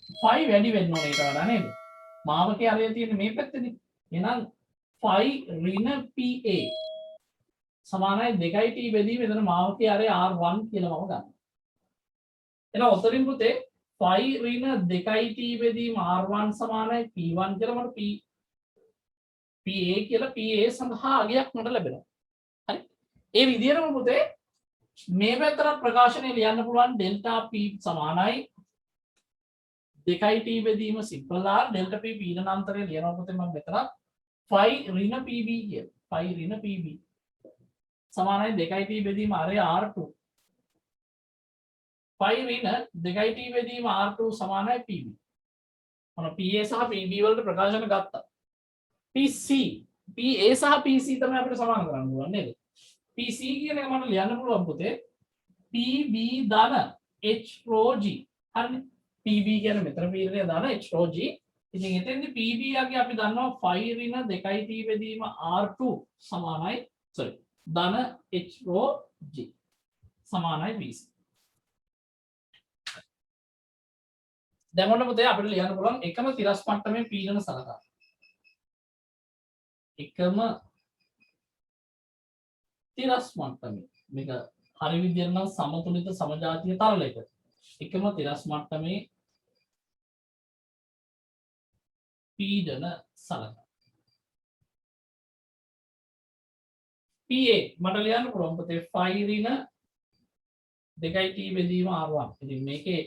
phi වැඩි වෙන්න ඕනේ ඊට වඩා නේද? මාවකයේ අරය තියෙන්නේ මේ පැත්තේනේ. එහෙනම් phi ඍණ PA සමානයි 2t බෙදීම මෙතන මාවකයේ අරය R1 කියලා මම ගන්නවා. එහෙනම් ඔතනින් පුතේ phi ඍණ 2t බෙදීම R1 සමානයි P1 කියලා මට PA කියලා PA සඳහා අගයක් මට ලැබෙනවා. හරි. ඒ විදිහටම පුතේ මේ පැත්තට ප්‍රකාශනය ලියන්න පුළුවන් ඩෙල්ටා P සමානයි 2t බෙදීම සිම්පල් R ඩෙල්ටා P පීඩනාන්තරය ලියනවා පුතේ මම මෙතන phi ඍණ PB කියලා. phi ඍණ PB සමානයි 2t බෙදීම අරය R2. phi ඍණ 2t බෙදීම R2 සමානයි PB. මොන PA සහ PB වලට ප්‍රකාශන ගත්තා. PC PA සහ PC තමයි අපිට සමාන කරන්න පුළුවන් නේද? PC කියන එක මට ලියන්න පුළුවන් පුතේ PB ධන H rho G. හරිනේ. PB කියන්නේ මෙතන පීඩනය ධන H rho G. ඉතින් එතෙන්දී PB යගේ අපි දන්නවා phi ඍණ 2t බෙදීම R2 සමානයි ධන H rho G සමානයි PC. දැන් මොන පුතේ අපිට ලියන්න පුළුවන් එකම තිරස් මට්ටමේ පීඩන සලකා. එකම තිරස් මට්ටමේ මේක හරි විදියට නම් සමතුලිත සමජාතීය තරලයක එකම තිරස් මට්ටමේ පීඩන සලකා. PA මට ලියන්න පුළුවන් පුතේ phi ඍණ 2t බෙදීම R1. ඉතින් මේකේ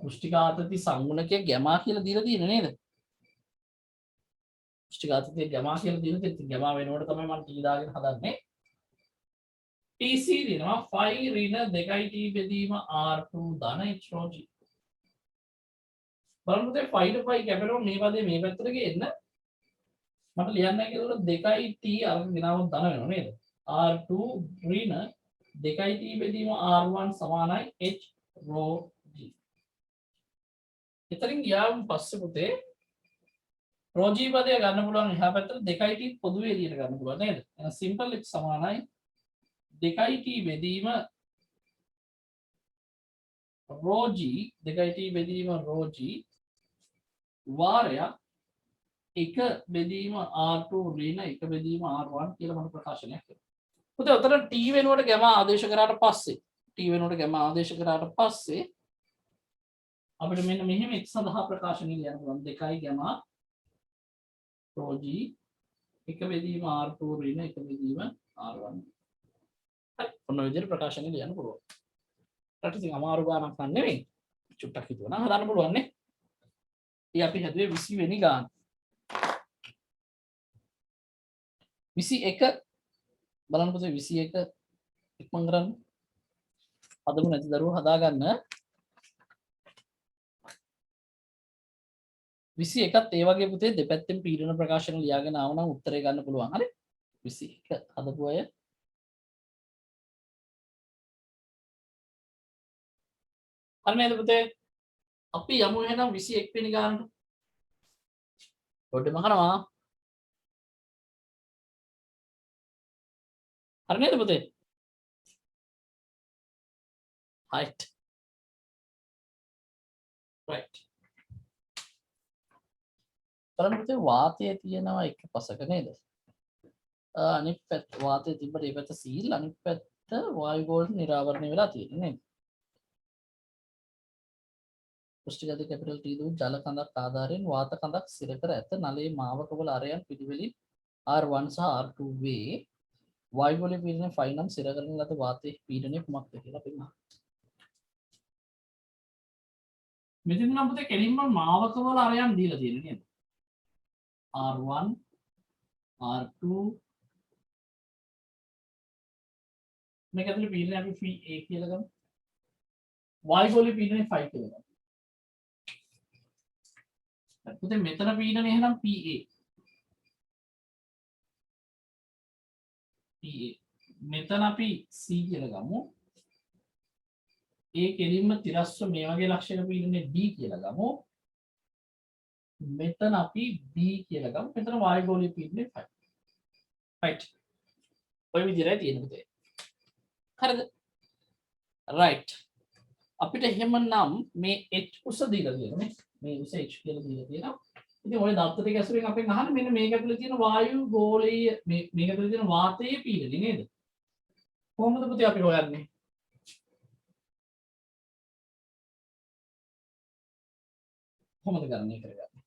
පුෂ්ටිඝාතති සංගුණකයේ ගැමා කියලා දීලා තියෙන නේද? පුෂ්ටිඝාතතිය ගැමා කියලා දීලා තියෙන. ගැමා වෙනකොට තමයි මම T දාගෙන හදන්නේ. PC දෙනවා phi ඍණ 2t බෙදීම R2 ධන H rho G. බලන්න පුතේ phi to phi කැපෙනකොට මේ පදේ මේ පැත්තට ගේන්න මට ලියන්න කියලා 2t අරගෙන ගෙනාවොත් ධන වෙනව නේද? R2 ඍණ 2t බෙදීම R1 සමානයි H rho G. ඉතින් ගියාම පස්සේ පුතේ rho G පදය ගන්න පුළුවන් එහා පැත්තට 2t පොදුවේ එළියට ගන්න පුළුවන් නේද? එහෙනම් සිම්පල් H සමානයි 2t බෙදීම rho G 2t බෙදීම rho G වාරයක් 1 බෙදීම R2 ඍණ 1 බෙදීම R1 කියලා මම ප්‍රකාශනයක් කරනවා. පුතේ උතන t වෙනුවට ගැමා ආදේශ කරාට පස්සේ අපිට මෙන්න මෙහෙම x සඳහා ප්‍රකාශනය ලියන්න පුළුවන් 2 ගැමා rho G 1 බෙදීම R2 ඍණ 1 බෙදීම R1. හරි. ඔන්න ඔය විදිහට ප්‍රකාශනය ලියන්න පුළුවන්. රට ඉතින් අමාරු ගානක් නෙවෙයි. චුට්ටක් හිතුවා නම් හදන්න පුළුවන් නේ. ඊ අපි හැදුවේ 20 වෙනි ගාන. 21 බලන්න පුතේ 21 ඉක්මන් කරන්න. හදමු නැති දරුවෝ හදාගන්න. 21ත් ඒ වගේ පුතේ දෙපැත්තෙන් පීඩන ප්‍රකාශන ලියාගෙන ආව නම් උත්තරේ ගන්න පුළුවන්. හරි. 21 හදපු අය හරි නේද පුතේ? අපි යමු එහෙනම් 21 වෙනි ගානට. පොඩ්ඩක් මහනවා. හරි නේද පුතේ? right බලන්න පුතේ වාතයේ තියෙනවා එක පසක නේද? අනිත් පැත්ත වාතයේ තිබ්බට ඒ පැත්ත සීල් අනිත් පැත්ත වායු ගෝලයට නිරාවරණය වෙලා තියෙන්නේ නේද? පුෂ්ටිගත කැපිටල් T දූ ජල කඳක් ආධාරයෙන් වාත කඳක් සිර කර ඇත නලයේ මාවකවල අරයන් පිළිවෙලින් R1 සහ R2 වේ වායු ගෝලයේ පීඩනය ϕ නම් සිර කරන ලද වාතයේ පීඩනය කුමක්ද කියලා අපි අහනවා. මෙතන නම් පුතේ කෙලින්ම මාවකවල අරයන් දීලා තියෙන්නේ නේද? R1 R2 මේක ඇතුලේ පීඩනය අපි phi a කියලා ගමු. වායු ගෝලයේ පීඩනය phi කියලා ගමු. පුතේ මෙතන පීඩනය එහෙනම් PA. මෙතන අපි C කියලා ගමු. ඒ කෙලින්ම තිරස්ව මේ වගේ ලක්ෂණ පීඩනය D කියලා ගමු. මෙතන අපි B කියලා ගමු. මෙතන වායු ගෝලීය පීඩනය 5. right. ඔය විදිහටයි තියෙන්නේ පුතේ. හරිද? right. අපිට එහෙමනම් මේ H උස දීලා තියෙනවා නේ. මේ උස h කියලා දීලා තියෙනවා. ඉතින් ওই දත්ත ටික ඇසුරෙන් අපෙන් අහන්නේ මෙන්න මේක ඇතුලේ තියෙන වායු ගෝලීය මේක ඇතුලේ තියෙන වාතයේ පීඩනය නේද? කොහොමද පුතේ අපි හොයන්නේ? කොහොමද ගණනය කරගන්නේ?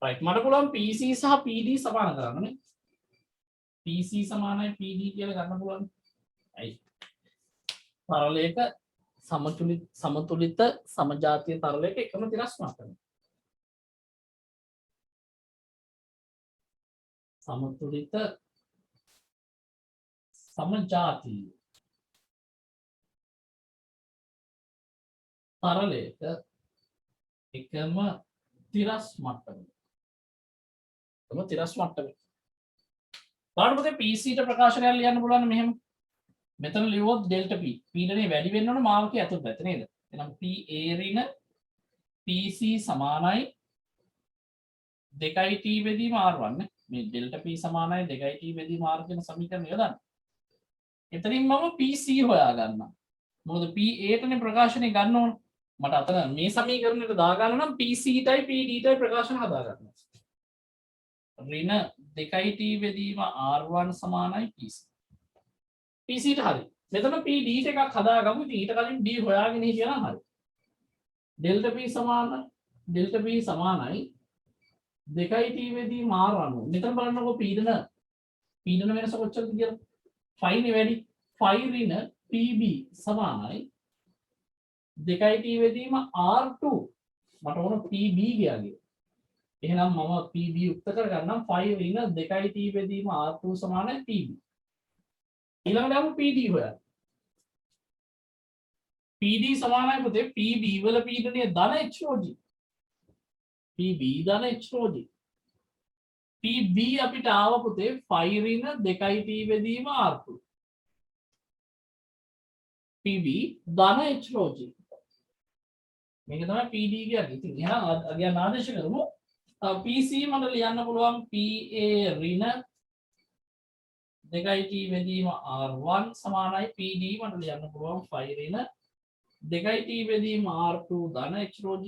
right මට පුළුවන් PC සහ PD සමාන කරන්න නේ. PC සමානයි PD කියලා ගන්න පුළුවන්. right. තරලයක සමතුලිත සමජාතීය තරලයක එකම තිරස් මට්ටම. සමතුලිත සමජාතීය තරලයක එකම තිරස් මට්ටම. එකම තිරස් මට්ටම. බලන්න පුතේ PC ට ප්‍රකාශනයක් ලියන්න පුළුවන් මෙහෙම. මෙතන ලියුවොත් ඩෙල්ටා P පීඩනය වැඩි වෙන්න ඕන මාවකයේ අතුරු පැත්ත නේද? එහෙනම් PA ඍණ PC සමානයි 2t බෙදීම R1 නේ. මේ ඩෙල්ටා P සමානයි 2t බෙදීම R කියන සමීකරණය යොදන්න. එතනින් මම PC හොයා ගන්නවා. මොකද PA ටනේ ප්‍රකාශනය ගන්න ඕන. මට අතන මේ සමීකරණයට දාගන්න නම් PCටයි PDටයි ප්‍රකාශන හදා ගන්න. ඍණ 2t බෙදීම R1 සමානයි PC. PC ට හරි. මෙතන PD ට එකක් හදාගමු. ඉතින් ඊට කලින් D හොයාගෙන හිටියනම් හරි. ඩෙල්ටා P සමානයි 2t බෙදීම R1. මෙතන බලන්නකො පීඩන වෙනස කොච්චරද කියලා. 5 නේ වැඩි. 5 ඍණ PB සමානයි 2t බෙදීම R2. මට ඕන PB ගියාගේ. එහෙනම් මම PB යුක්ත කරගන්නම් 5 ඍණ 2t බෙදීම R2 සමානයි PB. ඊළඟට අපි PD හොයන්න. PD සමානයි පුතේ PB වල පීඩනය ධන HOG. PB ධන HOG. PB අපිට ආව පුතේ 5 ඍණ 2t බෙදීම R2. PB ධන HOG. මේක තමයි PD කියන්නේ. ඉතින් එහෙනම් අගයන් ආදේශ කරමු. PC මට ලියන්න පුළුවන් PA ඍණ 2t බෙදීම R1 සමානයි PD මට ලියන්න පුළුවන් 5 ඍණ 2t බෙදීම R2 ධන HOG.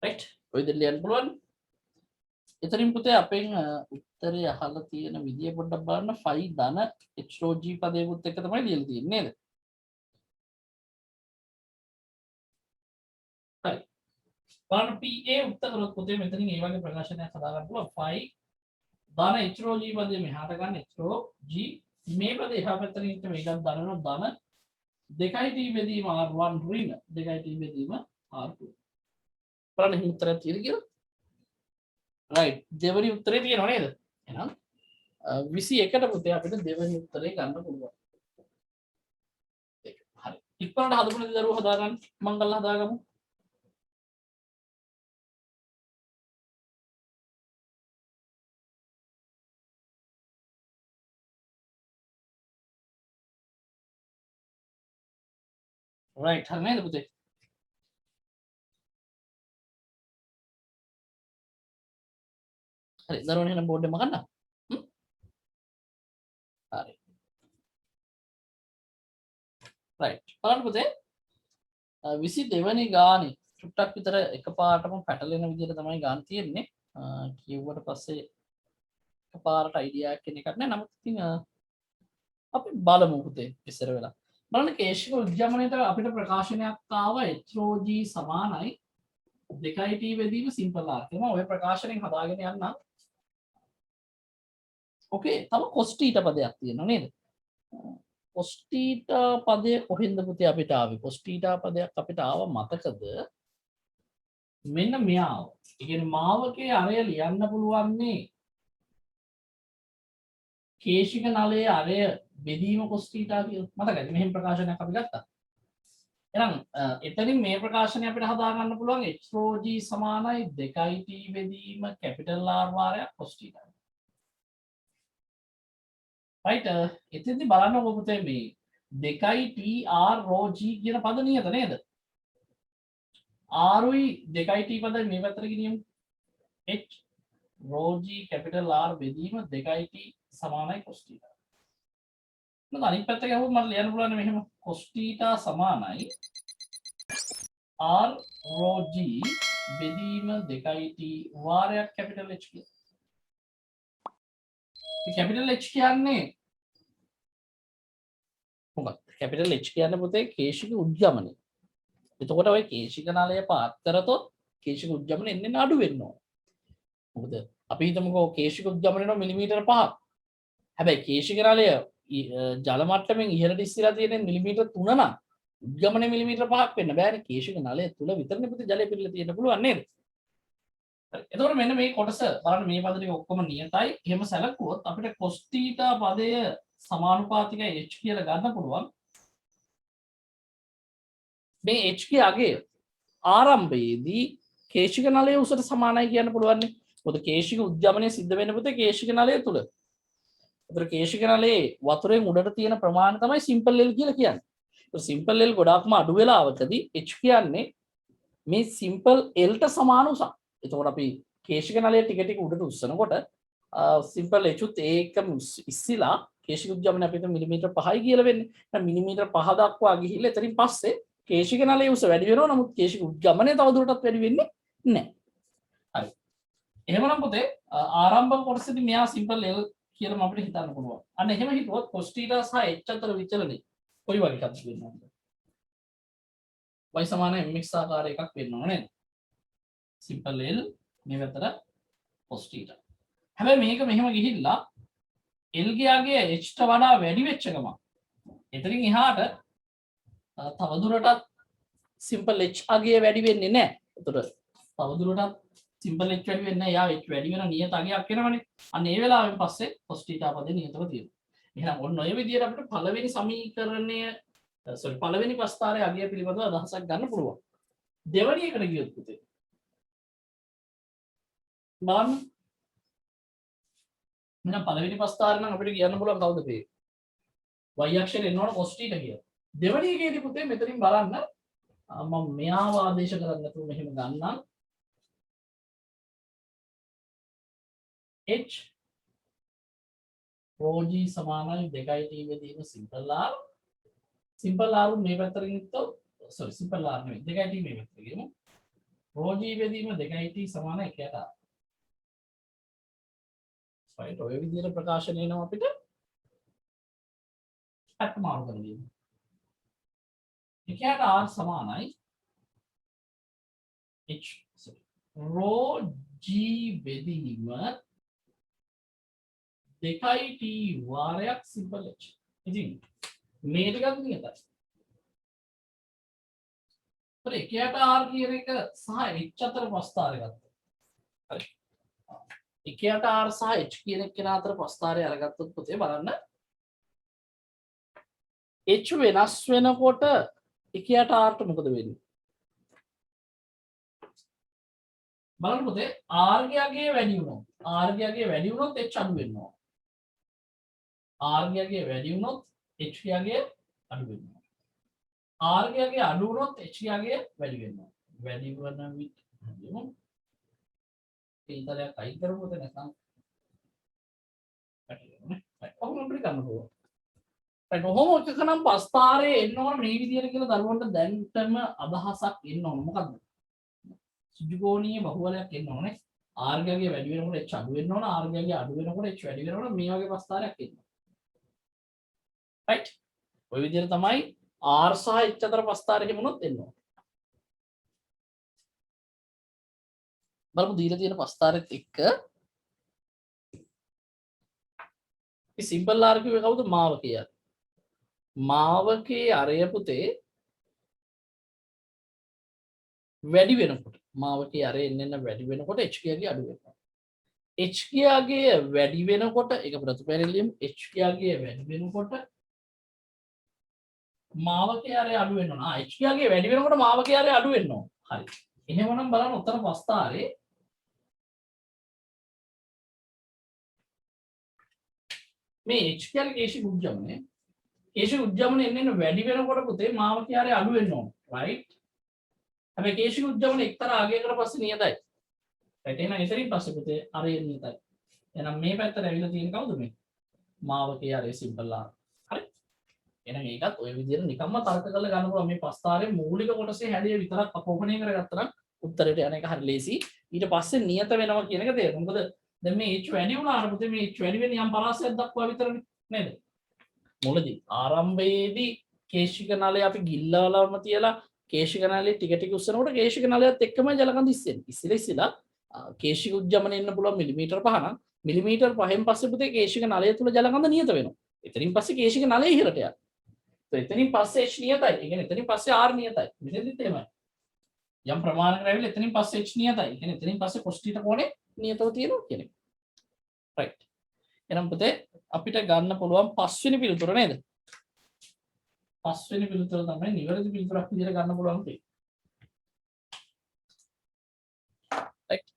right ඔය දෙක ලියන්න පුළුවන්. එතනින් පුතේ අපෙන් උත්තරය අහලා තියෙන විදිය පොඩ්ඩක් බලන්න 5 ධන HOG පදයකට එක තමයි ලියලා තියෙන්නේ නේද? හරි. බලන්න PA උත්තර කරොත් පුතේ මෙතනින් මේ වගේ ප්‍රකාශනයක් හදා ගන්න පුළුවන් 5 ධන HOG පදේ මෙහාට ගන්න HOG මේ පදේ එහා පැත්තට ඉන්න මේකත් ධනන ධන 2t බෙදීම R1 ඍණ 2t බෙදීම R2. බලන්න මේ උත්තරය තියෙද කියලා. right දෙවෙනි උත්තරේ තියෙනව නේද? එහෙනම් 21ට පුතේ අපිට දෙවෙනි උත්තරේ ගන්න පුළුවන්. ඒක හරි. ඉක්මනට හදපු නේද දරුවෝ හදාගන්න. මංගල හදාගමු. right හරි නේද පුතේ? හරි දරුවෝ එහෙනම් බෝඩ් එක මකන්න. හරි. right බලන්න පුතේ 22 වෙනි ගානේ චුට්ටක් විතර එකපාරටම පැටලෙන විදිහට තමයි ගාන තියෙන්නේ. කියුවට පස්සේ එකපාරට අයිඩියා එකක් එකක් නෑ. නමුත් ඉතින් අපි බලමු පුතේ ඉස්සර වෙලා. බලන්න කේශික උද්‍යමනයේට අපිට ප්‍රකාශනයක් ආව HOG සමානයි 2t බෙදීම සිම්පල් R. මම ඔය ප්‍රකාශනයෙන් හදාගෙන යන්නම්. ඕකේ තව cos θ පදයක් තියෙනවා නේද? cos θ පදය කොහෙන්ද පුතේ අපිට ආවේ? cos θ පදයක් අපිට ආව මතකද? මෙන්න මෙයාව. ඒ කියන්නේ මාවකේ අරය ලියන්න පුළුවන්නේ කේශික නලයේ අරය බෙදීම cos θ කියලා. මතකද? මෙහෙම ප්‍රකාශනයක් අපි ගත්තා. එහෙනම් එතනින් මේ ප්‍රකාශනය අපිට හදා ගන්න පුළුවන් HOG සමානයි 2t බෙදීම කැපිටල් R වාරයක් cos θ. right එතෙන්දී බලන්නකො පුතේ මේ 2t R rho g කියන පද නියත නේද? R උයි 2t පද මේ පැත්තට ගෙනියමු. h rho g capital R බෙදීම 2t සමානයි cos θ. නේද? අනිත් පැත්ත ගහුවොත් මට ලියන්න පුළුවන් මෙහෙම cos θ සමානයි R rho G බෙදීම 2t වාරයක් capital H කියලා. මේ capital H කියන්නේ මොකක්ද? capital H කියන්නේ පුතේ කේශික උද්ගමනය. එතකොට ඔය කේශික නලය පාත් කරතොත් කේශික උද්ගමනය එන්නේ අඩු වෙන්න ඕන. මොකද අපි හිතමුකෝ කේශික උද්ගමනය නම් මිලිමීටර 5ක්. හැබැයි කේශික නලය ජල මට්ටමින් ඉහළට ඉස්සලා තියෙන මිලිමීටර 3 නම් උද්ගමනය මිලිමීටර 5ක් වෙන්න බෑනේ. කේශික නලය තුල විතරනේ පුතේ ජලය පිරලා තියෙන්න පුළුවන් නේද? එතකොට මෙන්න මේ කොටස බලන්න මේ පද ටික ඔක්කොම නියතයි. එහෙම සැලකුවොත් අපිට cos θ පදය සමානුපාතිකයි h කියලා ගන්න පුළුවන්. මේ h ගේ අගය ආරම්භයේදී කේශික නලය උසට සමානයි කියන්න පුළුවන් නේ. මොකද කේශික උද්ගමනය සිද්ධ වෙන්නේ පුතේ කේශික නලය තුල. ඒතර කේශික නලයේ වතුරෙන් උඩට තියෙන ප්‍රමාණය තමයි සිම්පල් L කියලා කියන්නේ. ඒතර සිම්පල් L ගොඩාක්ම අඩු වෙලාවකදී h කියන්නේ මේ සිම්පල් L ට සමාන උසක්. එතකොට අපි කේශික නලය ටික ටික උඩට උස්සනකොට සිම්පල් h උත් ඒකම ඉස්සිලා කේශික උද්ගමනය අපිට මිලිමීටර 5යි කියලා වෙන්නේ. දැන් මිලිමීටර 5 දක්වා ගිහිල්ලා එතනින් පස්සේ කේශික නලයේ උස වැඩි වෙනවා. නමුත් කේශික උද්ගමනය තවදුරටත් වැඩි වෙන්නේ නැහැ. හරි. එහෙමනම් පුතේ ආරම්භක කොටසේදී මෙයා සිම්පල් L කියලා මම අපිට හිතන්න පුළුවන්. අන්න එහෙම හිතුවොත් cos θ සහ h අතර විචලනය කොයි වගේ එකක්ද වෙනවද? y සමාන mx ආකාර එකක් වෙන්න ඕන නේද? සිම්පල් L මේ පැත්තට cos θ. හැබැයි මේක මෙහෙම ගිහිල්ලා L ගේ අගය h ට වඩා වැඩි වෙච්ච ගමන් එතනින් එහාට තවදුරටත් සිම්පල් h අගය වැඩි වෙන්නේ නැහැ. ඒතර තවදුරටත් සිම්පල් h වැඩි වෙන්නේ නැහැ. යා h වැඩි වෙන නියත අගයක් වෙනවනේ. අන්න ඒ වෙලාවෙන් පස්සේ cos θ පදේ නියතව තියෙනවා. එහෙනම් ඔන්න ඔය විදිහට අපිට පළවෙනි සමීකරණය පළවෙනි ප්‍රස්ථාරයේ අගය පිළිබඳව අදහසක් ගන්න පුළුවන්. දෙවෙනි එකට ගියොත් පුතේ බලන්න. මෙන්න පළවෙනි ප්‍රස්ථාරය නම් අපිට කියන්න පුළුවන් කවුද මේ? y අක්ෂරේ එනවනේ cos θ කියලා. දෙවෙනි එකේදී පුතේ මෙතනින් බලන්න මම මෙයාව ආදේශ කරන්නේ නැතුව මෙහෙම ගන්නම්. h rho g සමානයි 2t බෙදීම සිම්පල් r. සිම්පල් r මේ පැත්තට ගියොත් සිම්පල් r නෙවෙයි 2t මේ පැත්තට ගියමු. rho g බෙදීම 2t සමාන 1ට r. right ඔය විදිහට ප්‍රකාශනය වෙනවා අපිට. අත් මාරු කරගන්න. 1ට r සමානයි h rho g බෙදීම 2t වාරයක් සිම්පල් h. ඉතින් මේ ටිකක් නියතයි. ਪਰ 1ට r කියන එක සහ h අතර ප්‍රස්ථාරය ගත්තා. හරි. 1ට r සහ h කියන එක අතර ප්‍රස්ථාරය අරගත්තොත් පුතේ බලන්න h වෙනස් වෙනකොට 1ට r ට මොකද වෙන්නේ? බලන්න පුතේ r ගේ අගය වැඩි වුණොත් h අඩු වෙනවා. r ගේ අගය වැඩි වුණොත් h ගේ අගය අඩු වෙනවා. r ගේ අගය අඩු වුණොත් h ගේ අගය වැඩි වෙනවා. වැඩි වෙන විට හරියම ඒතරයක් අයින් කරමුද නැත්නම් පැටලෙන්නේ. කොහොමද අපිට ගන්න පුළුවන්? right ඔහොම එකකනම් ප්‍රස්ථාරයේ එන්න ඕන මේ විදියට කියලා දරුවන්ට දැන්ටම අදහසක් එන්න ඕන. මොකද්ද? සුජුගෝණීය බහුවලයක් එන්න ඕනේ. r ගේ අගය වැඩි වෙනකොට h අඩු වෙන්න ඕන. r ගේ අගය අඩු වෙනකොට h වැඩි වෙනකොට මේ වගේ ප්‍රස්ථාරයක් එන්න. right ඔය විදිහට තමයි r සහ h අතර ප්‍රස්ථාරය හිමුනොත් එන්න ඕන. බලමු දීලා තියෙන ප්‍රස්ථාරෙත් එක්ක මේ සිම්පල් r කිව්වේ කවුද? මාවකේ අර. මාවකේ අරය පුතේ වැඩි වෙනකොට මාවකේ අරය එන්න වැඩි වෙනකොට h ගේ අගය අඩු වෙනවා. h ගේ අගය වැඩි වෙනකොට ඒක ප්‍රතිපැරලියම් h ගේ අගය වැඩි වෙනකොට මාවකේ අරය අඩු වෙනවා. h ගේ අගය වැඩි වෙනකොට මාවකේ අරය අඩු වෙනවා. හරි. එහෙමනම් බලන්න උත්තර ප්‍රස්ථාරේ මේ h කියන්නේ කේශික උද්ගමනය. කේශික උද්ගමනය එන්න වැඩි වෙනකොට පුතේ මාවකේ අරය අඩු වෙන්න ඕන. right හැබැයි කේශික උද්ගමනය එක්තරා ආගයකට පස්සේ නියතයි. right එහෙනම් එතනින් පස්සේ පුතේ අරය නියතයි. එහෙනම් මේ පැත්තට ඇවිල්ලා තියෙන කවුද මේ? මාවකේ අරය සිම්පල් r. හරි. එහෙනම් ඒකත් ඔය විදිහට නිකම්ම තර්ක කරලා ගන්න පුළුවන්. මේ පස්තාරේ මූලික කොටසේ හැඩය විතරක් අපෝපණය කරගත්තා නම් උත්තරයට යන එක හරි ලේසි. ඊට පස්සේ නියත වෙනවා කියන එක තේරෙනවා. මොකද දැන් මේ h වැඩි වුණාට පුතේ මේ h වැඩි වෙන්නේ යම් පරාසයක් දක්වා විතරනේ නේද? මුලදී ආරම්භයේදී කේශික නලය අපි ගිල්ලවලම තියලා කේශික නලය ටික ටික උස්සනකොට කේශික නලයත් එක්කම ජල කඳ ඉස්සෙන්නේ. ඉස්සෙල්ලා කේශික උද්ගමනය එන්න පුළුවන් මිලිමීටර් 5 නම් මිලිමීටර් 5න් පස්සේ පුතේ කේශික නලය තුල ජල කඳ නියත වෙනවා. එතනින් පස්සේ කේශික නලය ඉහළට යනවා. එතනින් පස්සේ h නියතයි. ඒ කියන්නේ එතනින් පස්සේ r නියතයි. මෙතනදිත් එහෙමයි. යම් ප්‍රමාණයකට ඇවිල්ලා එතනින් පස්සේ h නියතයි. ඒ කියන්නේ එතනින් පස්සේ cos θ කෝණය නියතව තියෙනවා කියන එක. right. එහෙනම් පුතේ අපිට ගන්න පුළුවන් පස්වෙනි පිළිතුර නේද? පස්වෙනි පිළිතුර තමයි නිවැරදි පිළිතුරක් විදිහට ගන්න පුළුවන් පුතේ. right.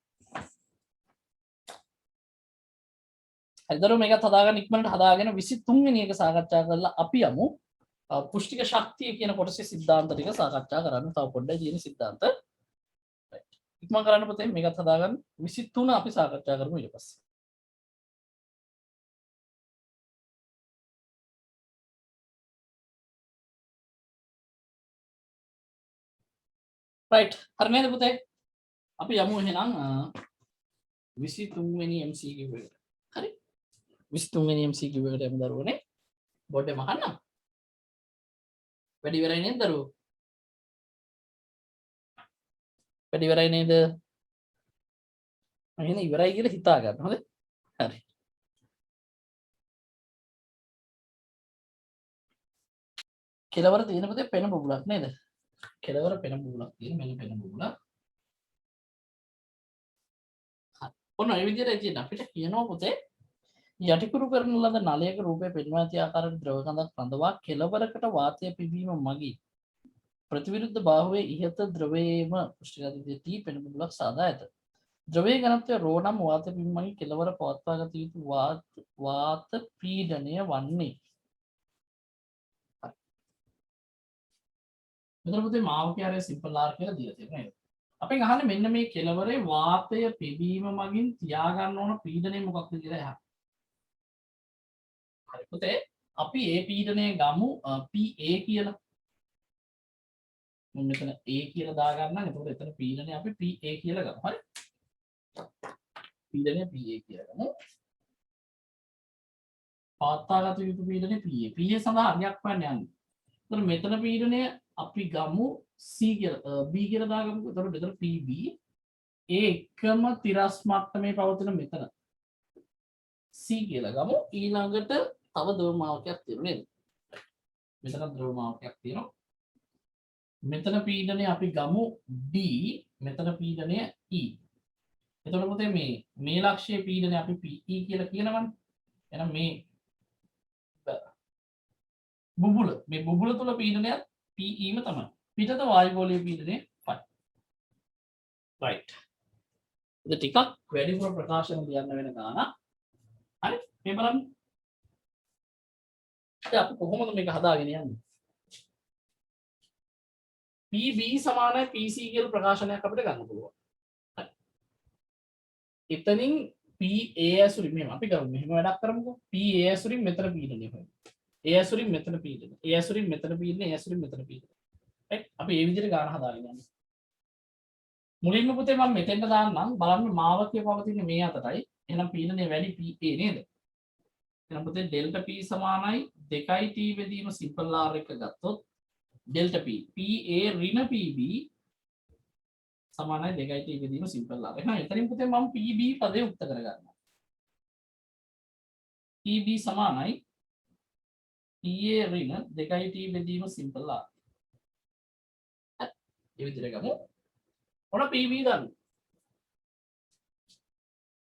හරිදරු මේකත් හදාගන්න ඉක්මනට හදාගෙන 23 වෙනි එක සාකච්ඡා කරලා අපි යමු පුෂ්ටික ශක්තිය කියන කොටසේ සිද්ධාන්ත ටික සාකච්ඡා කරන්න. තව පොඩ්ඩක් තියෙන සිද්ධාන්ත. ඉක්මන් කරන්න පුතේ මේකත් හදාගන්න. 23 අපි සාකච්ඡා කරමු ඊට පස්සේ. right. හරි නේද පුතේ? අපි යමු එහෙනම් 23 වෙනි MCQ එකට. හරි. 23 වෙනි MCQ එකට යමු දරුවනේ. බෝඩ් එක මහන්න. වැඩි ඉවරයි නේද දරුවෝ? වැඩි ඉවරයි නේද? එහෙනම් ඉවරයි කියලා හිතා ගන්න. හොඳයි. හරි. කෙලවර තියෙන පුතේ පෙන බුබුලක් නේද? කෙලවර පෙන බුබුලක් තියෙන මෙන්න පෙන බුබුලක්. ඔන්න ඒ විදිහට තියෙන අපිට කියනවා පුතේ යටිකුරු කරන ලද නලයක රූපය පෙන්වා ඇති ආකාරයට ද්‍රව කඳක් රඳවා කෙළවරකට වාතය පිබීම මගින් ප්‍රතිවිරුද්ධ බාහුවේ ඉහත ද්‍රවයේම පුෂ්ටිගත T පෙන බුබුලක් සාදා ඇත. ද්‍රවයේ ඝනත්වය ρ නම් වාතය පිබීම මගින් කෙළවර පවත්වා ගත යුතු වාත පීඩනය වන්නේ. මෙතන පුතේ මාවක ආරය සිම්පල් R කියලා දීලා තියෙනවා නේද? අපෙන් අහන්නේ මෙන්න මේ කෙළවරේ වාතය පිබීම මගින් තියාගන්න ඕන පීඩනය මොකක්ද කියලා අහන්න. හරි පුතේ අපි ඒ පීඩනය ගමු PA කියලා. මම මෙතන A කියලා දාගන්නම්. එතකොට එතන පීඩනය අපි PA කියලා ගමු. හරි. පීඩනය PA කියලා ගමු. පවත්වාගත යුතු පීඩනය PA. PA සඳහා අගයක් හොයන්න යන්නේ. එතකොට මෙතන පීඩනය අපි ගමු C කියලා B කියලා දාගමුකෝ. එතකොට මෙතන PB ඒ එකම තිරස් මට්ටමේ පවතින මෙතන C කියලා ගමු. ඊළඟට තව ද්‍රවමාවකයක් තියෙනවා නේද? මෙතන ද්‍රවමාවකයක් තියෙනවා. මෙතන පීඩනය අපි ගමු D, මෙතන පීඩනය E. එතකොට පුතේ මේ ලක්ෂයේ පීඩනය අපි PE කියලා කියනවනේ. එහෙනම් මේ බුබුල තුල පීඩනයත් PE ම තමයි. පිටත වායුගෝලීය පීඩනය 5. right. ඉතින් ටිකක් වැඩිපුර ප්‍රකාශන ලියන්න වෙන ගාන. හරි. මේ බලන්න. දැන් අපි කොහොමද මේක හදාගෙන යන්නේ? PB සමානයි PC කියලා ප්‍රකාශනයක් අපිට ගන්න පුළුවන්. හරි. එතනින් PA ඇසුරින් මෙහෙම අපි ගමු. මෙහෙම වැඩක් කරමුකෝ. PA ඇසුරින් මෙතන පීඩනය හොයමු. A ඇසුරින් මෙතන පීඩනය. A ඇසුරින් මෙතන පීඩනය. A ඇසුරින් මෙතන පීඩනය. right. අපි මේ විදිහට ගාන හදාගෙන යන්නේ. මුලින්ම පුතේ මම මෙතෙන්ට දාන්නම්. බලන්න මාවකයේ පවතින මේ අතටයි. එහෙනම් පීඩනය වැඩි PA නේද? එහෙනම් පුතේ ඩෙල්ටා P සමානයි 2t බෙදීම සිම්පල් R එක ගත්තොත් ඩෙල්ටා P PA ඍණ PB සමානයි 2t බෙදීම සිම්පල් R. එහෙනම් එතනින් පුතේ මම PB පදේ උක්ත කරගන්නවා. PB සමානයි PA ඍණ 2t බෙදීම සිම්පල් R. ඒ විදිහට ගමු. ඔන්න PB ගන්න.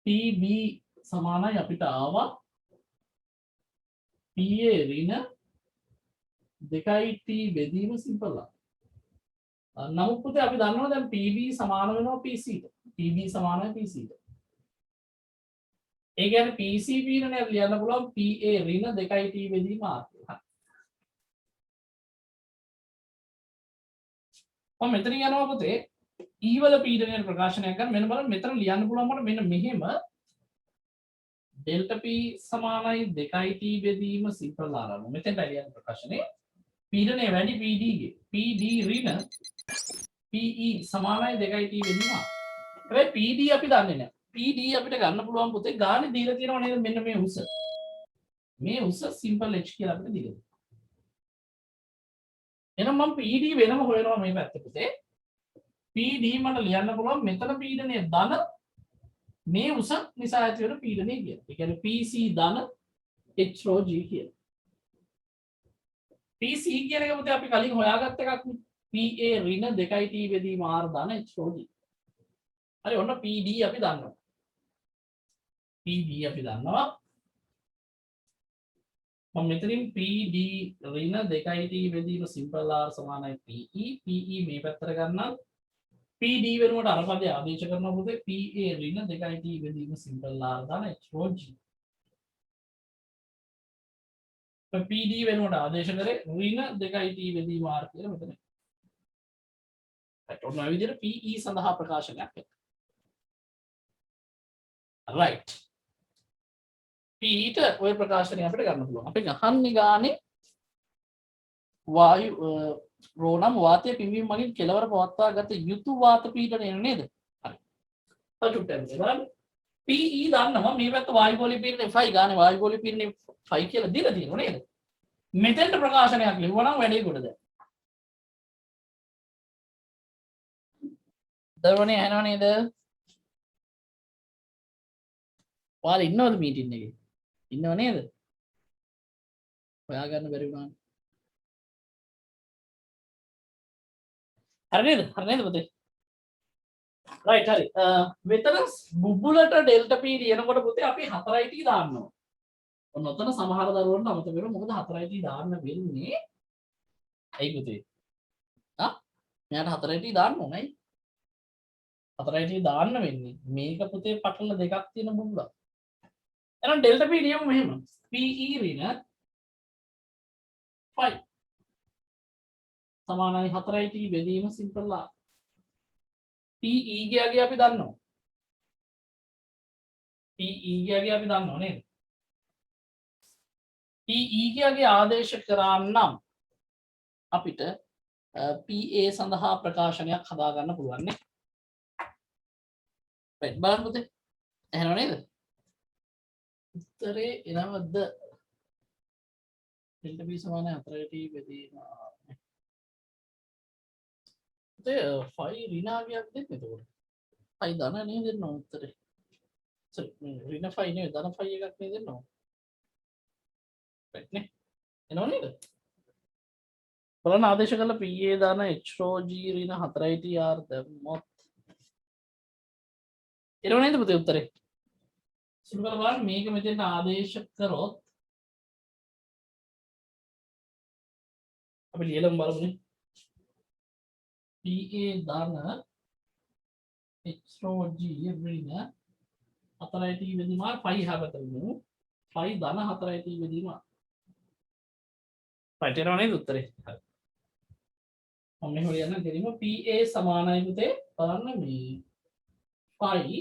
PB සමානයි අපිට ආවා PA ඍණ 2t බෙදීම සිම්පල් R. නමුත් පුතේ අපි දන්නවා දැන් PB සමාන වෙනවා PC ට. PB සමානයි PC ට. ඒ කියන්නේ PC පීඩනය ලියන්න පුළුවන් PA ඍණ 2t බෙදීම R කියලා. මම මෙතන යනවා පුතේ E වල පීඩනය ප්‍රකාශනය කරන මෙන්න බලන්න මෙතන ලියන්න පුළුවන් මට මෙන්න මෙහෙම ඩෙල්ටා p සමානයි 2t බෙදීම සිම්පල් r අනුව. මෙතෙන් ඇලියන ප්‍රකාශනයේ පීඩනය වැඩි PD ගේ. PD ඍණ PE සමානයි 2t බෙදීම r. හැබැයි PD අපි දන්නේ නැහැ. PD අපිට ගන්න පුළුවන් පුතේ ගානේ දීලා තියෙනව නේද මෙන්න මේ උස. මේ උස සිම්පල් h කියලා අපිට දීලා. එහෙනම් මම PD වෙනම හොයනවා මේ පැත්තේ පුතේ. PD මට ලියන්න පුළුවන් මෙතන පීඩනය ධන මේ උස නිසා ඇති වෙන පීඩනය කියලා. ඒ කියන්නේ PC ධන h rho g කියලා. PC කියන එක පුතේ අපි කලින් හොයාගත්ත එකක් නේ. PA ඍණ 2t බෙදීම r ධන h rho g. හරි ඔන්න PD අපි දන්නවා. PD අපි දන්නවා. මම මෙතනින් PD ඍණ 2t බෙදීම සිම්පල් r සමානයි PE. PE මේ පැත්තට ගන්නම්. PD වෙනුවට අර පදේ ආදේශ කරනවා පුතේ PA ඍණ 2t බෙදීම සිම්පල් r ධන h rho g. PD වෙනුවට ආදේශ කරේ ඍණ 2t බෙදීම r කියලා මෙතන. right ඔන්න ඔය විදිහට PE සඳහා ප්‍රකාශනයක් එක්ක. right ඊට ඔය ප්‍රකාශනය අපිට ගන්න පුළුවන්. අපි ගහන්නේ ගානේ වායු රෝනම් වාතය පිම්වීම මගින් කෙලවර පවත්වා ගත යුතු වාත පීඩනය නේද? හරි. පසුට්ටම් බලන්න. PE දන්නවා මේ පැත්ත වායු ගෝලීය පීඩනය Fi ගානේ වායු ගෝලීය පීඩනය Fi කියලා දීලා තියෙනවා නේද? මෙතෙන්ට ප්‍රකාශනයක් ලිව්වනම් වැඩේ ගොඩ දැන්. දරුවනේ ඇහෙනව නේද? ඔයාලා ඉන්නවද මීටින් එකේ? ඉන්නව නේද? හොයාගන්න බැරි වුණා. හරි නේද පුතේ? right හරි. මෙතන බුබුලට ඩෙල්ටා p ලියනකොට පුතේ අපි 4t දාන්න ඕන. ඔන්න ඔතන සමහර දරුවන්ට අමතක වෙනවා මොකද 4t දාන්න වෙන්නේ. ඇයි පුතේ? මෙයාට 4t දාන්න ඕනයි. 4t දාන්න වෙන්නේ. මේක පුතේ පටල දෙකක් තියෙන බුබුලක්. එහෙනම් ඩෙල්ටා p ලියමු මෙහෙම. PE ඍණ 5 සමානයි 4t බෙදීම සිම්පල් r. PE ගියාගේ අපි දන්නවා. PE ගියාගේ අපි දන්නවා නේද? PE ගියාගේ ආදේශ කරානම් අපිට PA සඳහා ප්‍රකාශනයක් හදා ගන්න පුළුවන් නේ. right බලන්න පුතේ. එහෙනව නේද? උත්තරේ එනවද? ඩෙල්ටා p සමානයි 4t බෙදීම ෆයි රිනාගයක් දෙන්න එතකොට ෆයි ධන නේ දෙන්න උත්තරේ රින ෆයි නේ ධන ෆයි එකක් නේ දෙන්න right නේ එනව නේද බලන්න ආදේශ කළ PA ධන h rho g රින 4t r දැම්මොත් එනව නේද පුතේ උත්තරේ සුළු කරලා බලන්න මේක මෙතෙන් ආදේශ කරොත් අපි ලියලමු බලමුනේ PA ධන h rho g ඍණ 4t බෙදීම r pi හැබතරිමු pi ධන 4t බෙදීම right එනවා නේද උත්තරේ හරි මම මෙහෙම ලියන්න දෙලිම PA සමානයි පුතේ බලන්න මේ pi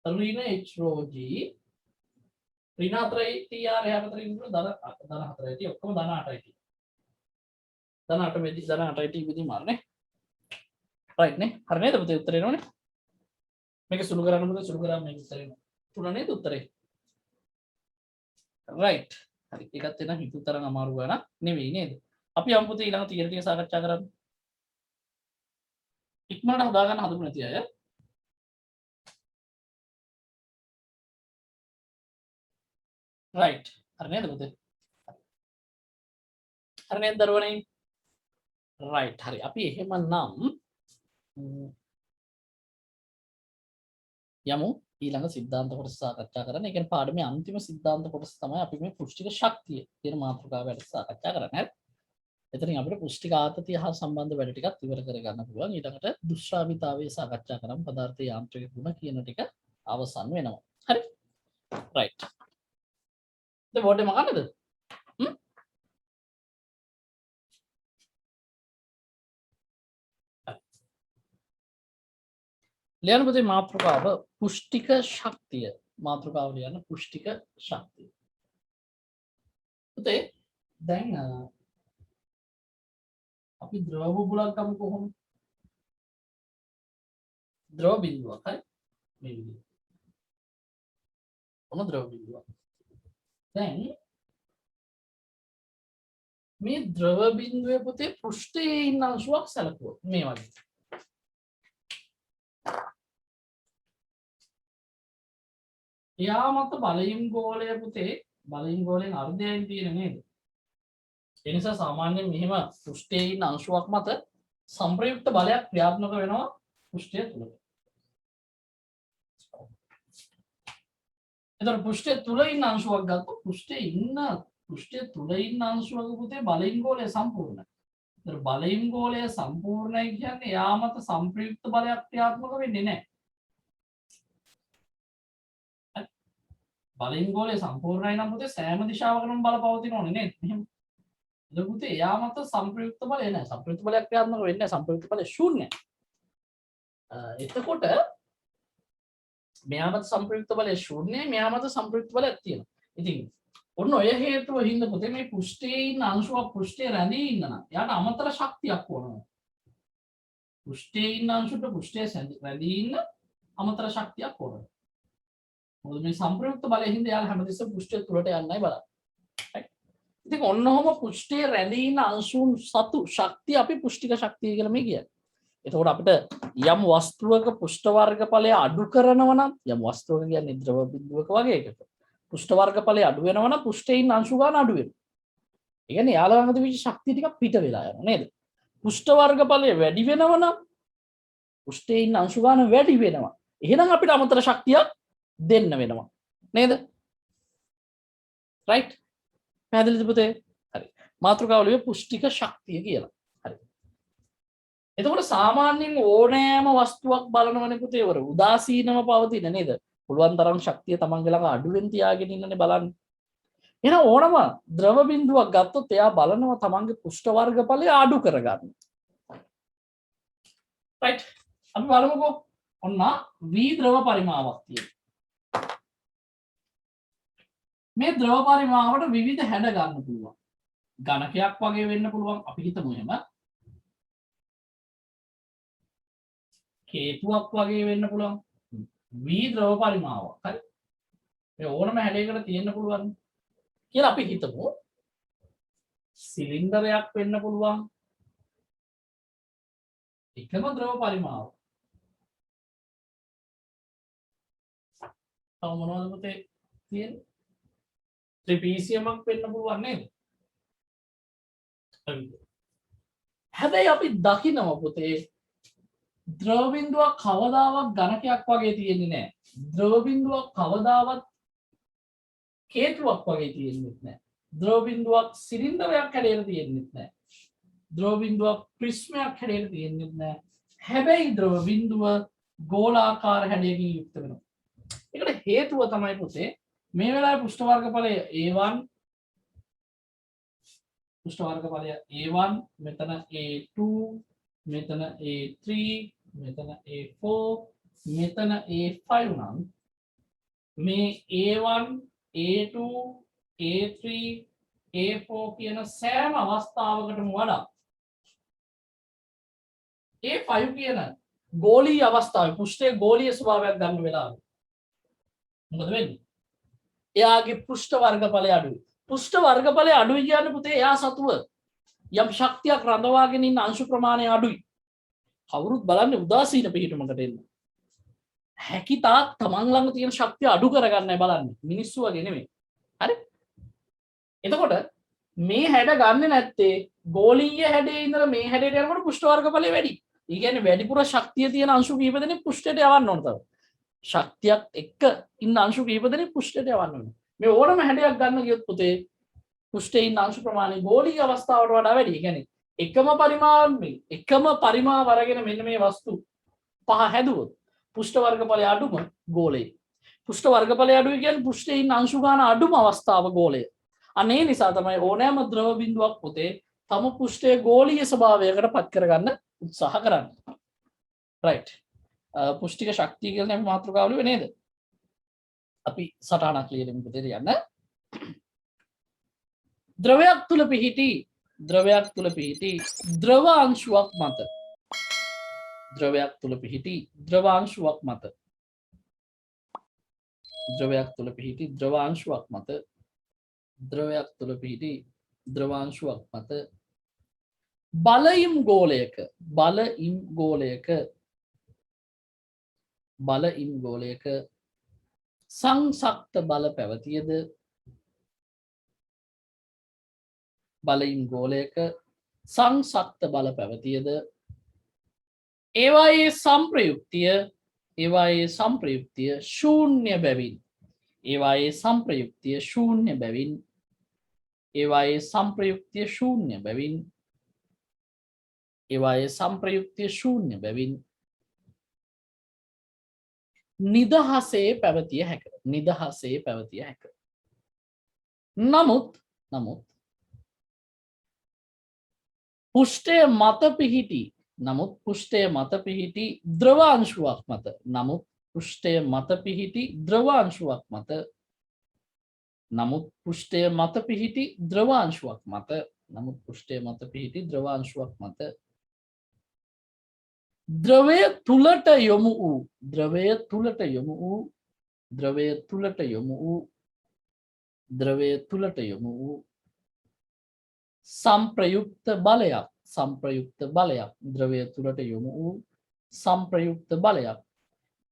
ඍණ h rho g ඍණ 4t r හැබතරිමු ධන 4t ඔක්කොම ධන 8t ධන 8 බෙදී ධන 8t බෙදීම r නේ right නේ හරි නේද පුතේ උත්තරේ එනවනේ මේක සුළු කරන්න පුතේ සුළු කරාම මේක උත්තරේ එනවා තුන නේද උත්තරේ right හරි ඒකත් එන හිතු තරම් අමාරු ගානක් නෙවෙයි නේද අපි යමු පුතේ ඊළඟ තියරි ටික සාකච්ඡා කරන්න ඉක්මනට හදා ගන්න හදමු නැති අය right හරි නේද පුතේ හරි නේද දරුවනේ right හරි අපි එහෙමනම් යමු ඊළඟ සිද්ධාන්ත කොටස සාකච්ඡා කරන්න. ඒ කියන්නේ පාඩමේ අන්තිම සිද්ධාන්ත කොටස තමයි අපි මේ පුෂ්ටික ශක්තිය කියන මාතෘකාව වැඩ සාකච්ඡා කරන්නේ. හරි. එතනින් අපිට පුෂ්ටික ආතතිය හා සම්බන්ධ වැඩ ටිකක් ඉවර කරගන්න පුළුවන්. ඊළඟට දුෂ්ටාමිතාවය සාකච්ඡා කරමු. පදාර්ථ යාන්ත්‍රික ගුණ කියන ටික අවසන් වෙනවා. හරි. right. දැන් බෝඩේ මගන්නද? ලියන්න පුතේ මාතෘකාව පුෂ්ටික ශක්තිය. මාතෘකාව ලියන්න පුෂ්ටික ශක්තිය. පුතේ දැන් අපි ද්‍රව බුබුලක් ගමු කොහොමද? ද්‍රව බිඳුවක් හරි මේ විදිහට. මොන ද්‍රව බිඳුවක්? දැන් මේ ද්‍රව බිඳුවේ පුතේ පෘෂ්ඨයේ ඉන්න අංශුවක් සැලකුවොත් මේ වගේ. එයා මත බලයින් ගෝලය පුතේ බලයින් ගෝලයෙන් අර්ධයෙන් තියෙන නේද? ඒ නිසා සාමාන්‍යයෙන් මෙහෙම පෘෂ්ඨයේ ඉන්න අංශුවක් මත සංප්‍රයුක්ත බලයක් ක්‍රියාත්මක වෙනවා පෘෂ්ඨය තුල. එතකොට පෘෂ්ඨය තුල ඉන්න අංශුවක් ගත්තොත් පෘෂ්ඨය තුල ඉන්න අංශුවක පුතේ බලයින් ගෝලය සම්පූර්ණයි. එතකොට බලයින් ගෝලය සම්පූර්ණයි කියන්නේ එයා මත සංප්‍රයුක්ත බලයක් ක්‍රියාත්මක වෙන්නේ නැහැ. බලයින් ගෝලය සම්පූර්ණයි නම් පුතේ සෑම දිශාවකටම බල පවතිනවනේ නේද? එහෙම. එතකොට පුතේ එයා මත සංප්‍රයුක්ත බලය නැහැ. සංප්‍රයුක්ත බලයක් ක්‍රියාත්මක වෙන්නේ නැහැ. සංප්‍රයුක්ත බලය ශූන්‍යයි. එතකොට මෙයා මත සංප්‍රයුක්ත බලය ශූන්‍යයි, මෙයා මත සංප්‍රයුක්ත බලයක් තියෙනවා. ඉතින් ඔන්න ඔය හේතුව හින්දා පුතේ මේ පෘෂ්ඨයේ ඉන්න අංශුවක් පෘෂ්ඨයේ රැඳී ඉන්න නම් එයාට අමතර ශක්තියක් ඕනවා. පෘෂ්ඨයේ ඉන්න අංශුවට පෘෂ්ඨයේ රැඳී ඉන්න අමතර ශක්තියක් ඕනවා. මොකද මේ සංප්‍රයුක්ත බලයෙන් හින්දා එයාලා හැමදෙස්සම පෘෂ්ඨය තුලට යන්නයි බලන්නේ. ඉතින් ඔන්න ඔහම පෘෂ්ඨයේ රැඳී ඉන්න අංශුන් සතු ශක්තිය අපි පුෂ්ටික ශක්තිය කියලා මේ කියන්නේ. එතකොට අපිට යම් වස්තුවක පෘෂ්ඨ වර්ගඵලය අඩු කරනවා නම් යම් වස්තුවක කියන්නේ ද්‍රව බිඳුවක වගේ එකක පෘෂ්ඨ වර්ගඵලය අඩු වෙනවා නම් පෘෂ්ඨයේ ඉන්න අංශු ගන්න අඩු වෙනවා. ඒ කියන්නේ යාළුවා ළඟ තිබිච්ච ශක්තිය ටිකක් පිට වෙලා යනවා නේද? පෘෂ්ඨ වර්ගඵලය වැඩි වෙනවා නම් පෘෂ්ඨයේ ඉන්න අංශු ගන්න වැඩි වෙනවා. එහෙනම් අපිට අමතර ශක්තියක් දෙන්න වෙනවා. නේද? රයිට්? පැහැදිලිද පුතේ? හරි. මාතෘකාව ලියුවේ පුෂ්ටික ශක්තිය කියලා. හරි. එතකොට සාමාන්‍යයෙන් ඕනෑම වස්තුවක් බලනවනේ පුතේ වර උදාසීනව පවතින නේද? පුළුවන් තරම් ශක්තිය තමන්ගේ ළඟ අඩුවෙන් තියාගෙන ඉන්නනේ බලන්න. එහෙනම් ඕනම ද්‍රව බිඳුවක් ගත්තොත් එයා බලනවා තමන්ගේ පෘෂ්ඨ වර්ගඵලය අඩු කරගන්න. රයිට්. අපි බලමුකෝ. ඔන්න V ද්‍රව පරිමාවක් තියෙනවා. මේ ද්‍රව පරිමාවට විවිධ හැඩ ගන්න පුළුවන්. ඝනකයක් වගේ වෙන්න පුළුවන්. අපි හිතමු එහෙම. කේතුවක් වගේ වෙන්න පුළුවන්. V ද්‍රව පරිමාවක්. හරි. මේ ඕනම හැඩයකට තියෙන්න පුළුවන් කියලා අපි හිතමු. සිලින්ඩරයක් වෙන්න පුළුවන්. එකම ද්‍රව පරිමාව. තව මොනවද පුතේ තියෙන්නේ? ත්‍රිපීසියමක් වෙන්න පුළුවන් නේද? හැබැයි අපි දකිනවා පුතේ ද්‍රව බිඳුවක් කවදාවත් ඝනකයක් වගේ තියෙන්නේ නැහැ. ද්‍රව බිඳුවක් කවදාවත් කේතුවක් වගේ තියෙන්නේ නැහැ. ද්‍රව බිඳුවක් සිලින්ඩරයක් හැඩයට තියෙන්නේ නැහැ. ද්‍රව බිඳුවක් ප්‍රිස්මයක් හැඩයට තියෙන්නේ නැහැ. හැබැයි ද්‍රව බිඳුව ගෝලාකාර හැඩයකින් යුක්ත වෙනවා. ඒකට හේතුව තමයි පුතේ මේ වෙලාවේ පෘෂ්ඨ වර්ගඵලය A1 පෘෂ්ඨ වර්ගඵලය A1 මෙතන A2 මෙතන A3 මෙතන A4 මෙතන A5 නම් මේ A1 A2 A3 A4 කියන සෑම අවස්ථාවකටම වඩා A5 කියන ගෝලීය අවස්ථාවේ පෘෂ්ඨයේ ගෝලීය ස්වභාවයක් ගන්න වෙලාව මොකද වෙන්නේ? එයාගේ පෘෂ්ඨ වර්ගඵලය අඩුයි. පෘෂ්ඨ වර්ගඵලය අඩුයි කියන්නේ පුතේ එයා සතුව යම් ශක්තියක් රඳවාගෙන ඉන්න අංශු ප්‍රමාණය අඩුයි. කවුරුත් බලන්නේ උදාසීන පිහිටුමකට එන්න. හැකිතාක් තමන් ළඟ තියෙන ශක්තිය අඩු කරගන්නයි බලන්නේ. මිනිස්සු වගේ නෙමෙයි. හරි? එතකොට මේ හැඩ ගන්නෙ නැත්තේ ගෝලීය හැඩේ ඉඳලා මේ හැඩයට යනකොට පෘෂ්ඨ වර්ගඵලය වැඩි. ඒ කියන්නේ වැඩිපුර ශක්තිය තියෙන අංශු කීප දෙනෙක් පෘෂ්ඨයට යවන්න ඕන තමයි. ශක්තියක් එක්ක ඉන්න අංශු කීප දෙනෙක් පෘෂ්ඨයට යවන්න ඕනේ. මේ ඕනම හැඩයක් ගන්න ගියොත් පුතේ පෘෂ්ඨයේ ඉන්න අංශු ප්‍රමාණය ගෝලීය අවස්ථාවට වඩා වැඩි. ඒ කියන්නේ එකම පරිමාව අරගෙන මෙන්න මේ වස්තු පහ හැදුවොත් පෘෂ්ඨ වර්ගඵලය අඩුම ගෝලය. පෘෂ්ඨ වර්ගඵලය අඩුයි කියන්නේ පෘෂ්ඨයේ ඉන්න අංශු ගන්න අඩුම අවස්ථාව ගෝලය. අනේ නිසා තමයි ඕනෑම ද්‍රව බිඳුවක් පුතේ තම පෘෂ්ඨයේ ගෝලීය ස්වභාවයකට පත් කරගන්න උත්සාහ කරන්නේ. රයිට්. පුෂ්ටික ශක්තිය කියලා අපි මාතෘකාවල නේද? අපි සටහනක් ලියමු පුතේ යන්න. ද්‍රවයක් තුල පිහිටි ද්‍රව අංශුවක් මත ද්‍රවයක් තුල පිහිටි ද්‍රව අංශුවක් මත ද්‍රවයක් තුල පිහිටි ද්‍රව අංශුවක් මත ද්‍රවයක් තුල පිහිටි ද්‍රව අංශුවක් මත බලයිම් ගෝලයක සංසක්ත බල පැවතියද බලයිම් ගෝලයක සංසක්ත බල පැවතියද ඒවායේ සම්ප්‍රයුක්තිය ශූන්‍ය බැවින් ඒවායේ සම්ප්‍රයුක්තිය ශූන්‍ය බැවින් නිදහසේ පැවතිය හැක. නමුත් පුෂ්ඨය මත පිහිටි ද්‍රව අංශුවක් මත ද්‍රවය තුලට යොමු වූ සම්ප්‍රයුක්ත බලයක්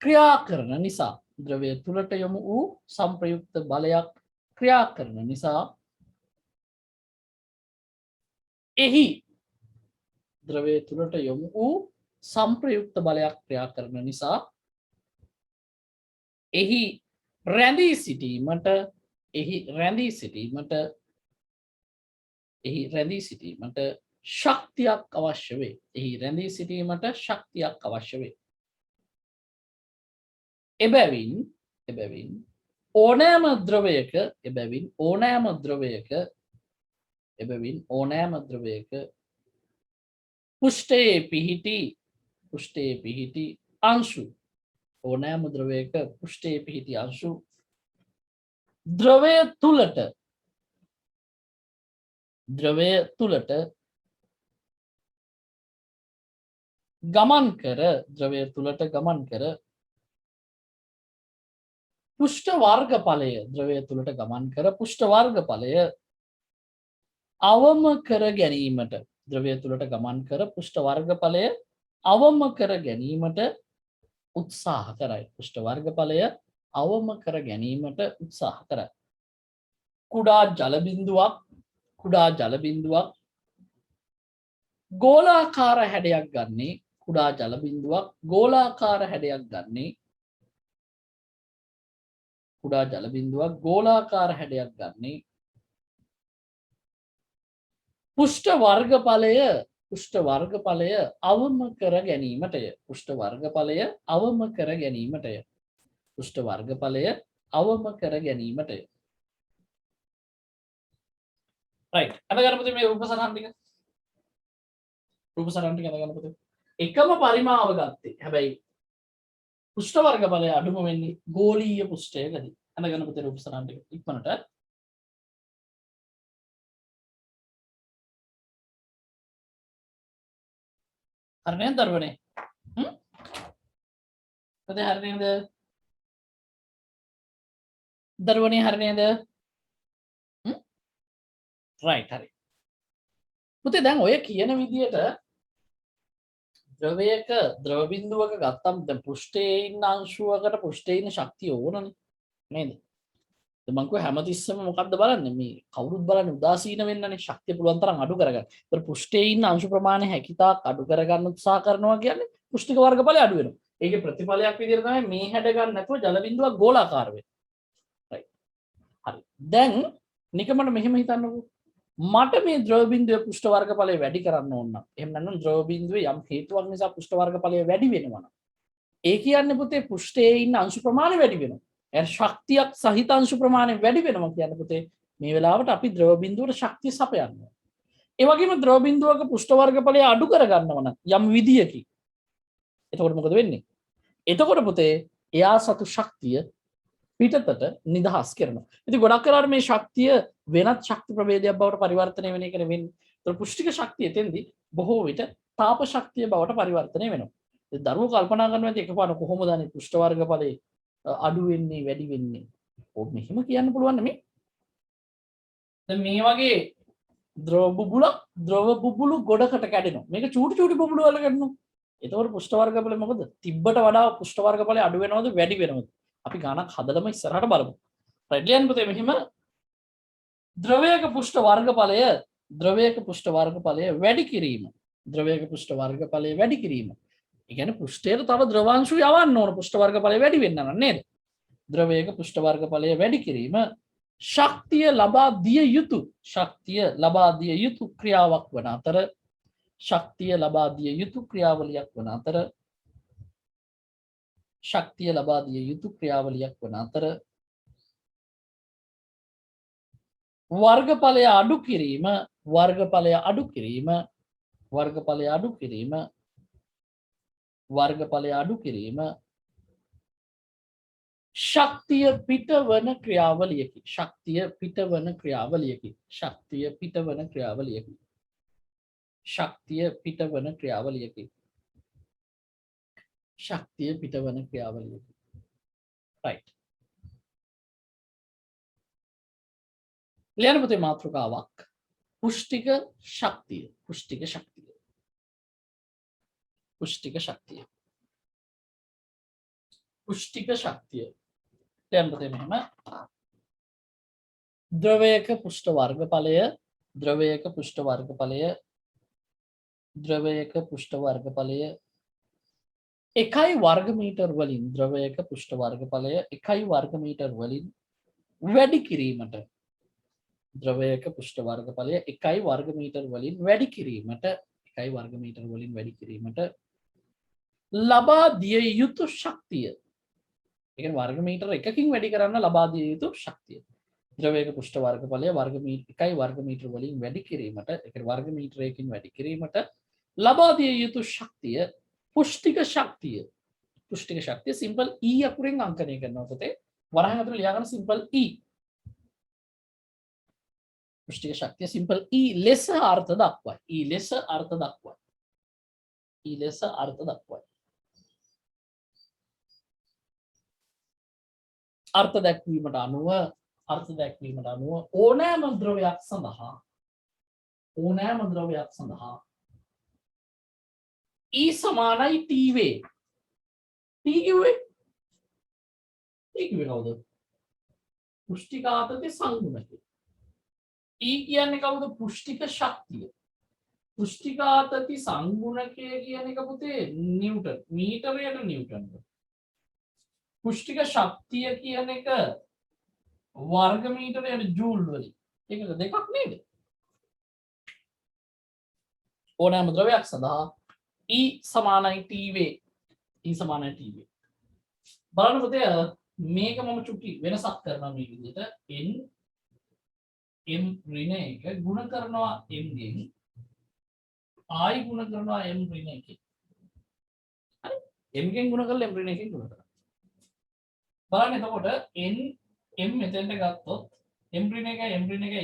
ක්‍රියා කරන නිසා එහි රැඳී සිටීමට ශක්තියක් අවශ්‍ය වේ. එබැවින් ඕනෑම ද්‍රවයක පුෂ්ඨයේ පිහිටි අංශු ද්‍රවය තුලට ගමන් කර පුෂ්ඨ වර්ගඵලය අවම කර ගැනීමට උත්සාහ කරයි. කුඩා ජල බිඳුවක් ගෝලාකාර හැඩයක් ගන්නේ පුෂ්ඨ වර්ගඵලය අවම කර ගැනීමටය. right අද ගන්න පුතේ මේ රූප සටහන් ටික අද ගන්න පුතේ එකම පරිමාව ගත්තේ හැබැයි පුෂ්ඨ වර්ගඵලය අඩුම වෙන්නේ ගෝලීය පුෂ්ඨයකදී. අද ගන්න පුතේ රූප සටහන් ටික ඉක්මනට හරි නේද දරුවනේ? පුතේ හරි නේද? දරුවනේ හරි නේද? right හරි. පුතේ දැන් ඔය කියන විදියට ද්‍රව බිඳුවක ගත්තම දැන් පෘෂ්ඨයේ ඉන්න අංශුවකට පෘෂ්ඨයේ ඉන්න ශක්තිය ඕනනේ නේද? දැන් මම කිව්වා හැමතිස්සෙම මොකද්ද බලන්නේ මේ කවුරුත් බලන්නේ උදාසීන වෙන්නනේ ශක්තිය පුළුවන් තරම් අඩු කරගන්න. ඒතර පෘෂ්ඨයේ ඉන්න අංශු ප්‍රමාණය හැකිතාක් අඩු කරගන්න උත්සාහ කරනවා කියන්නේ පෘෂ්ඨික වර්ගඵලය අඩු වෙනවා. ඒකේ ප්‍රතිඵලයක් විදිහට තමයි මේ හැඩ ගන්න නැතුව ජල බිඳුවක් ගෝලාකාර වෙන්නේ. right හරි. දැන් නිකමට මෙහෙම හිතන්නකෝ. මට මේ ද්‍රව බිඳුවේ පෘෂ්ඨ වර්ගඵලය වැඩි කරන්න ඕන නම් එහෙම නැත්නම් ද්‍රව බිඳුවේ යම් හේතුවක් නිසා පෘෂ්ඨ වර්ගඵලය වැඩි වෙනවා නම් ඒ කියන්නේ පුතේ පෘෂ්ඨයේ ඉන්න අංශු ප්‍රමාණය වැඩි වෙනවා. ඒ ශක්තියක් සහිත අංශු ප්‍රමාණය වැඩි වෙනවා කියන්නේ පුතේ මේ වෙලාවට අපි ද්‍රව බිඳුවට ශක්තිය සපයනවා. ඒ වගේම ද්‍රව බිඳුවක පෘෂ්ඨ වර්ගඵලය අඩු කර ගන්නවා නම් යම් විදියකින් එතකොට මොකද වෙන්නේ? එතකොට පුතේ එයා සතු ශක්තිය පිටතට නිදහස් කරනවා. ඉතින් ගොඩක් වෙලාවට මේ ශක්තිය වෙනත් ශක්ති ප්‍රභේදයක් බවට පරිවර්තනය වෙන එක නෙවෙයි. ඒතර පුෂ්ටික ශක්තිය එතෙන්දී බොහෝ විට තාප ශක්තිය බවට පරිවර්තනය වෙනවා. ඒ දරුවෝ කල්පනා කරනවා ඇති එකපාරට කොහොමද අනේ පුෂ්ඨ වර්ග ඵලයේ අඩු වෙන්නේ වැඩි වෙන්නේ. ඔව් මෙහෙම කියන්න පුළුවන් නෙමෙයි. දැන් මේ වගේ ද්‍රව බුබුලු ගොඩකට කැඩෙනවා. මේක චූටි චූටි බුබුලු වල කැඩෙනවා. එතකොට පුෂ්ඨ වර්ග ඵලය මොකද? තිබ්බට වඩා පුෂ්ඨ වර්ග ඵලය අඩු වෙනවද වැඩි වෙනවද? අපි ගණක් හදලම ඉස්සරහට බලමු. රයිට් ලියන්න පුතේ මෙහිම ද්‍රවයක පුෂ්ඨ වර්ගඵලය වැඩි කිරීම. ද්‍රවයක පුෂ්ඨ වර්ගඵලය වැඩි කිරීම. ඒ කියන්නේ පෘෂ්ඨයට තව ද්‍රවාංශු යවන්න ඕන පුෂ්ඨ වර්ගඵලය වැඩි වෙන්න නේද? ද්‍රවයක පුෂ්ඨ වර්ගඵලය වැඩි කිරීම ශක්තිය ලබා දිය යුතු ක්‍රියාවක් වන අතර ශක්තිය ලබා දිය යුතු ක්‍රියාවලියක් වන අතර වර්ගඵලය අඩු කිරීම ශක්තිය පිටවන ක්‍රියාවලියකි. right ලියන්න පුතේ මාතෘකාවක් පුෂ්ටික ශක්තිය ලියන්න පුතේ මෙහෙම ද්‍රවයක පුෂ්ඨ වර්ගඵලය එකයි වර්ග මීටර් වලින් වැඩි කිරීමට ලබා දිය යුතු ශක්තිය. ඒ කියන්නේ වර්ග මීටර එකකින් වැඩි කරන්න ලබා දිය යුතු ශක්තිය. ද්‍රවයක පුෂ්ඨ වර්ගඵලය එකයි වර්ග මීටර වලින් වැඩි කිරීමට, ඒ කියන්නේ වර්ග මීටරයකින් වැඩි කිරීමට ලබා දිය යුතු ශක්තිය පුෂ්ටික ශක්තිය සිම්පල් E අකුරෙන් අංකනය කරනවා පුතේ. වරහන් අතර ලියා ගන්න සිම්පල් E. පුෂ්ටික ශක්තිය සිම්පල් E ලෙස අර්ථ දක්වයි. අර්ථ දැක්වීමට අනුව ඕනෑම ද්‍රවයක් සඳහා E සමානයි T වේ. T කිව්වේ කවුද? පුෂ්ටික ආතති සංගුණකය. E කියන්නේ කවුද? පුෂ්ටික ශක්තිය. පුෂ්ටික ආතති සංගුණකය කියන එක පුතේ නිව්ටන්. මීටරයට නිව්ටන්. පුෂ්ටික ශක්තිය කියන එක වර්ග මීටරයට ජූල් වලින්. ඒක දෙකක් නේද? ඕනෑම ද්‍රවයක් සඳහා E සමානයි T වේ. බලන්න පුතේ මේක මම චුට්ටි වෙනසක් කරනවා මේ විදිහට m ඍණ 1 ගුණ කරනවා m ගෙන් i ගුණ කරනවා m ඍණ 1. හරි? m ගෙන් ගුණ කරලා m ඍණ 1 ගුණ කරනවා. බලන්න එතකොට m මෙතෙන්ට ගත්තොත් m ඍණ 1 m ඍණ 2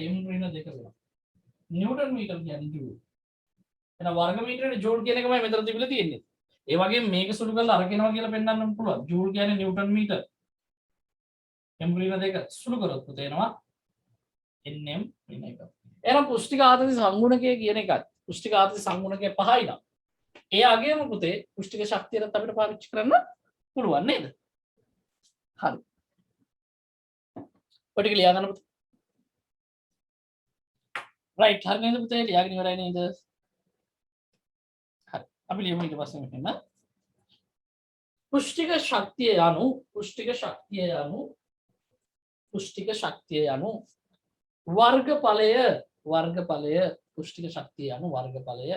2 වෙනවා. නිව්ටන් මීටර කියන්නේ ජූල්. එහෙනම් වර්ග මීටරේ ජූල් කියන එකමයි මෙතන තිබිලා තියෙන්නේ. ඒ වගේම මේක සුළු කරලා අරගෙනවා කියලා පෙන්වන්න පුළුවන්. ජූල් කියන්නේ නිව්ටන් මීටර. m ඍණ 2 සුළු කරොත් පුතේනවා nm ඍණ 1. එහෙනම් පුෂ්ටික ආතති සංගුණකය කියන එකත් පුෂ්ටික ආතති සංගුණකය 5යි නම් ඒ අගේම පුතේ පුෂ්ටික ශක්තියත් අපිට පාවිච්චි කරන්න පුළුවන් නේද? හරි. ඔය ටික ලියා ගන්න පුතේ. රයිට් හරි නේද පුතේ? ලියාගෙන ඉවරයි නේද? හරි. අපි ලියමු ඊට පස්සේ මෙතන. පුෂ්ටික ශක්තිය යනු වර්ගඵලය පුෂ්ටික ශක්තිය යනු වර්ගඵලය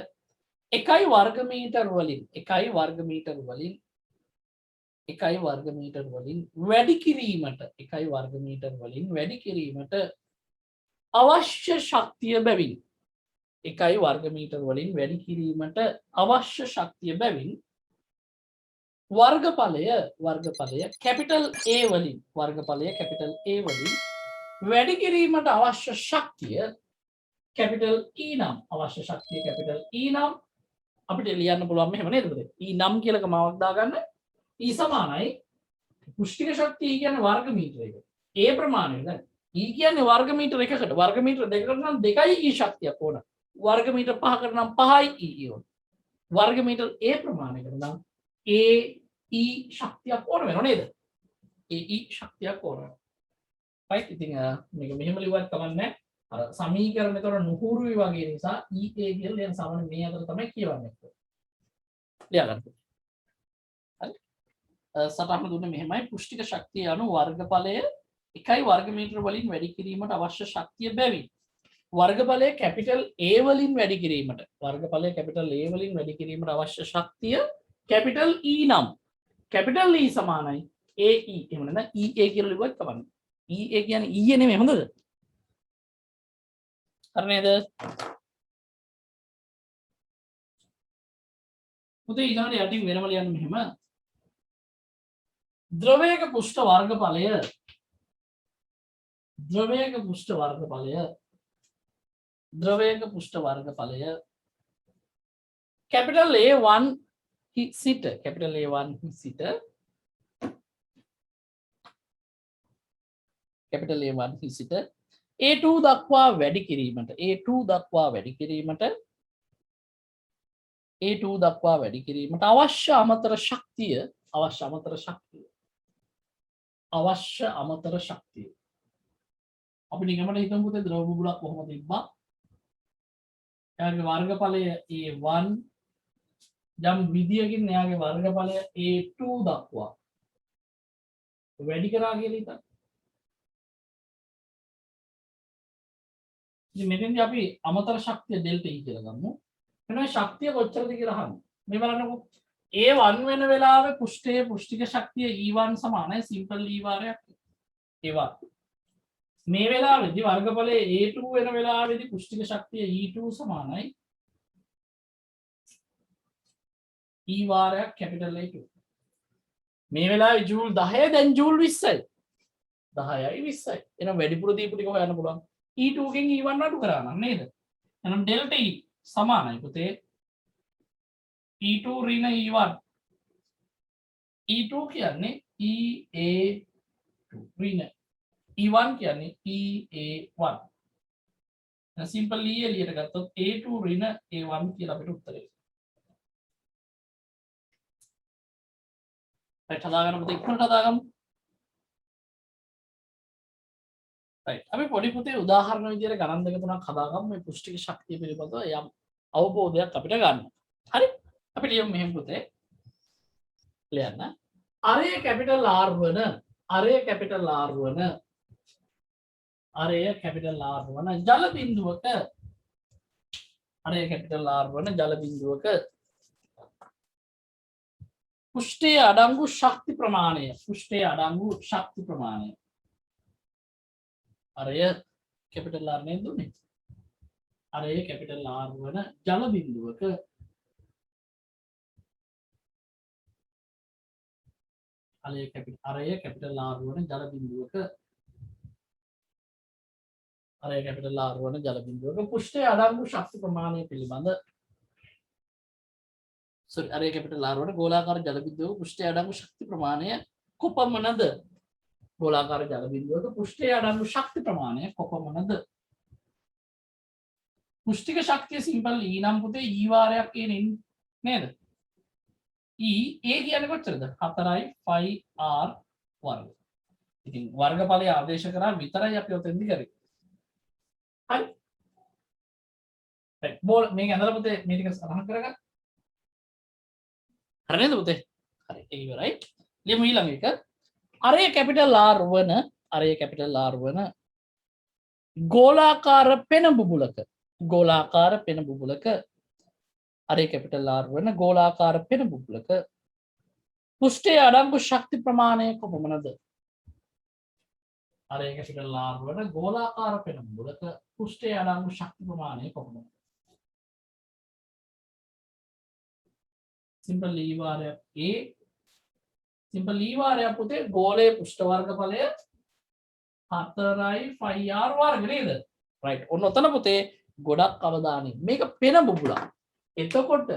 එකයි වර්ග මීටර වලින් වැඩි කිරීමට අවශ්‍ය ශක්තිය බැවින් වර්ගඵලය කැපිටල් A වලින් වර්ගඵලය කැපිටල් A වලින් වැඩි කිරීමට අවශ්‍ය ශක්තිය කැපිටල් E නම් අවශ්‍ය ශක්තිය කැපිටල් E නම් අපිට ලියන්න පුළුවන් මෙහෙම නේද පුතේ E නම් කියලා කමාවක් දාගන්න E සමානයි පුෂ්ටික ශක්තිය E කියන්නේ වර්ග මීටර එක A ප්‍රමාණය දැන් E කියන්නේ වර්ග මීටර එකකට වර්ග මීටර දෙකකට නම් 2යි E ශක්තියක් ඕන වර්ග මීටර 5කට නම් 5යි E ඕන වර්ග මීටර A ප්‍රමාණයකට නම් A E ශක්තියක් ඕන වෙනව නේද A E ශක්තියක් ඕන right ඉතින් මේක මෙහෙම ලියුවත් කමන්නේ අර සමීකරණ එතකොට නුහුරුයි වගේ නිසා EA කියලා දැන් සාමාන්‍ය මේ අතර තමයි කියවන්නේ. ලියා ගන්න. හරි. සටහන දුන්නේ මෙහෙමයි පුෂ්ටික ශක්තිය අනු වර්ගඵලය 1 වර්ග මීටර වලින් වැඩි කිරීමට අවශ්‍ය ශක්තිය බැවින් වර්ගඵලය කැපිටල් A වලින් වැඩි කිරීමට වර්ගඵලය කැපිටල් A වලින් වැඩි කිරීමට අවශ්‍ය ශක්තිය කැපිටල් E නම් කැපිටල් E සමානයි AE එහෙම නැත්නම් EA කියලා ලියුවත් කමන්නේ. EA කියන්නේ E නෙමෙයි හොඳද? හරි නේද? පුතේ ඊළඟට යටින් වෙනම ලියන්න මෙහෙම ද්‍රවයක පුෂ්ඨ වර්ගඵලය කැපිටල් A1 සිට කැපිටල් A1 සිට කැපිටල් A1 සිට A2 දක්වා වැඩි කිරීමට අවශ්‍ය අමතර ශක්තිය අපි නිගමන හිතමු පුතේ ද්‍රව බුබුලක් කොහොම තිබ්බා එයාගේ වර්ගඵලය A1 යම් විදියකින් එයාගේ වර්ගඵලය A2 දක්වා වැඩි කරා කියලා හිතන්න. ඉතින් මෙතෙන්දී අපි අමතර ශක්තිය ඩෙල්ටා E කියලා ගමු. එනවා ශක්තිය කොච්චරද කියලා අහන්න. මේ බලන්නකො A1 වෙන වෙලාවේ පුෂ්ටික ශක්තිය E1 සමානයි සිම්පල් E වාරයක් A1. මේ වෙලාවේදී වර්ගඵලයේ A2 වෙන වෙලාවේදී පුෂ්ටික ශක්තිය E2 සමානයි E වාරයක් කැපිටල් A2. මේ වෙලාවේ ජූල් 10 දැන් ජූල් 20යි. 10යි 20යි. එහෙනම් වැඩිපුර දීපු ටික හොයන්න පුළුවන්. E2 ගෙන් E1 අඩු කරා නම් නේද? එහෙනම් ඩෙල්ටා E සමානයි පුතේ E2 ඍණ E1. E2 කියන්නේ EA2 ඍණ E1 කියන්නේ EA1. දැන් සිම්පල් E එළියට ගත්තොත් A2 ඍණ A1 කියලා අපිට උත්තරේ. right හදාගන්න පුතේ ඉක්මනට හදාගමු. right අපි පොඩි පුතේ උදාහරණ විදියට ගණන් දෙක තුනක් හදාගමු මේ පුෂ්ටික ශක්තිය පිළිබඳව යම් අවබෝධයක් අපිට ගන්න. හරි? අපි ලියමු මෙහෙම පුතේ. ලියන්න. අරය කැපිටල් R වන ජල බිඳුවක පුෂ්ඨයේ අඩංගු ශක්ති ප්‍රමාණය අරය කැපිටල් R නේ දුන්නේ. අරය කැපිටල් R වන ජල බිඳුවක පුෂ්ඨයේ අඩංගු ශක්ති ප්‍රමාණය පිළිබඳ අරය කැපිටල් R වන ගෝලාකාර ජල බිඳුවක පුෂ්ඨයේ අඩංගු ශක්ති ප්‍රමාණය කොපමණද? ගෝලාකාර ජල බිඳුවක පුෂ්ඨයේ අඩංගු ශක්ති ප්‍රමාණය කොපමණද? පුෂ්ටික ශක්තිය සිම්පල් E නම් පුතේ E වාරයක් කියන්නේ නේද? E A කියන්නේ කොච්චරද? 4යි 5R වර්ග. ඉතින් වර්ගඵලය ආදේශ කරා විතරයි අපි ඔතෙන්දි කරේ. හරි. right බෝල් මේක ඇඳලා පුතේ මේ ටික සටහන් කරගන්න. හරි නේද පුතේ? හරි ඒක ඉවරයි. ලියමු ඊළඟ එක. අරය කැපිටල් R වන ගෝලාකාර පෙන බුබුලක අරය කැපිටල් R වන ගෝලාකාර පෙන බුබුලක පුෂ්ඨයේ අඩංගු ශක්ති ප්‍රමාණය කොපමණද? අරය කැපිටල් R වන ගෝලාකාර පෙන බුබුලක පුෂ්ඨයේ අඩංගු ශක්ති ප්‍රමාණය කොපමණද? සිම්පල් E වාරයක් A සිම්පල් e වාරයක් පුතේ ගෝලයේ පෘෂ්ඨ වර්ගඵලය 4යි 5r වර්ග නේද? රයිට්. ඔන්න ඔතන පුතේ ගොඩක් අවධානය. මේක පෙන බුබුලක්. එතකොට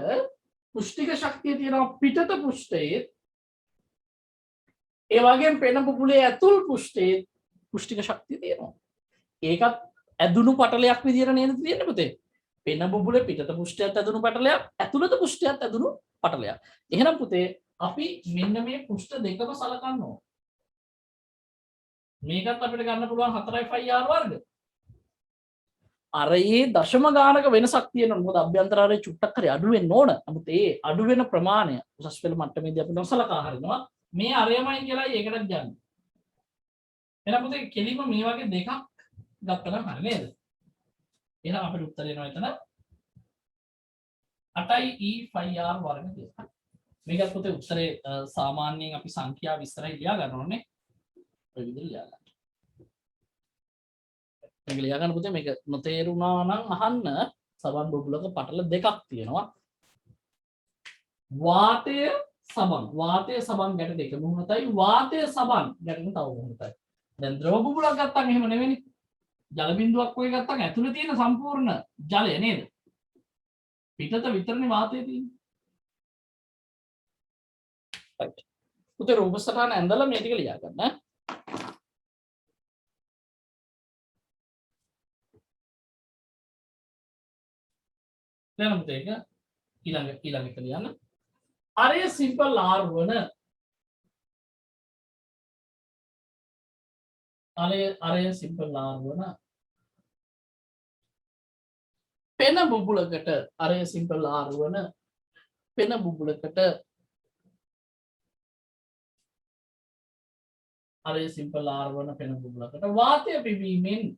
පුෂ්ටික ශක්තිය තියෙනවා පිටත පෘෂ්ඨයේ. ඒ වගේම පෙන බුබුලේ ඇතුල් පෘෂ්ඨයේ පුෂ්ටික ශක්තිය තියෙනවා. ඒකත් ඇදුණු පටලයක් විදියට නේද තියෙන්නේ පුතේ? පෙන බුබුලේ පිටත පෘෂ්ඨයත් ඇදුණු පටලයක්, ඇතුළත පෘෂ්ඨයත් ඇදුණු පටලයක්. එහෙනම් පුතේ අපි මෙන්න මේ පෘෂ්ඨ දෙකම සලකන්න ඕන. මේකත් අපිට ගන්න පුළුවන් 4යි 5r වර්ග. අර ඒ දශම ගානක වෙනසක් තියෙනවා. මොකද අභ්‍යන්තරාරයේ චුට්ටක් හරි අඩු වෙන්න ඕන. නමුත් ඒ අඩු වෙන ප්‍රමාණය උසස් පෙළ මට්ටමේදී අපි නොසලකා හරිනවා. මේ අරයමයි කියලා ඒකටත් ගන්න. එහෙනම් පුතේ කෙලිම මේ වගේ දෙකක් ගත්තා නම් හරි නේද? එහෙනම් අපිට උත්තර එනවා එතන 8යි e 5r වර්ග කියලා. මේකත් පුතේ උත්තරේ සාමාන්‍යයෙන් අපි සංඛ්‍යා විස්තරය ලියා ගන්න ඕනේ. ඔය විදිහට ලියා ගන්න. මේක ලියා ගන්න පුතේ මේක නොතේරුණා නම් අහන්න. සබන් බුබුලක පටල දෙකක් තියෙනවා. වාතය සබන් ගැට දෙක මුහුණතයි වාතය සබන් ගැටෙන තව මුහුණතයි. දැන් ද්‍රව බුබුලක් ගත්තාම එහෙම නෙවෙයි. ජල බිඳුවක් වගේ ගත්තාම ඇතුලේ තියෙන සම්පූර්ණ ජලය නේද? පිටත විතරනේ වාතය තියෙන්නේ. right. පුතේ රූප සටහන ඇඳලා මේ ටික ලියා ගන්න. දැන් පුතේ එක ඊළඟ එක ලියන්න. අරය සිම්පල් r වන අරය සිම්පල් r වන පෙන බුබුලකට අරය සිම්පල් r වන පෙන බුබුලකට අරය සිම්පල් r වන පෙන බුබුලකට වාතය පිබීමෙන්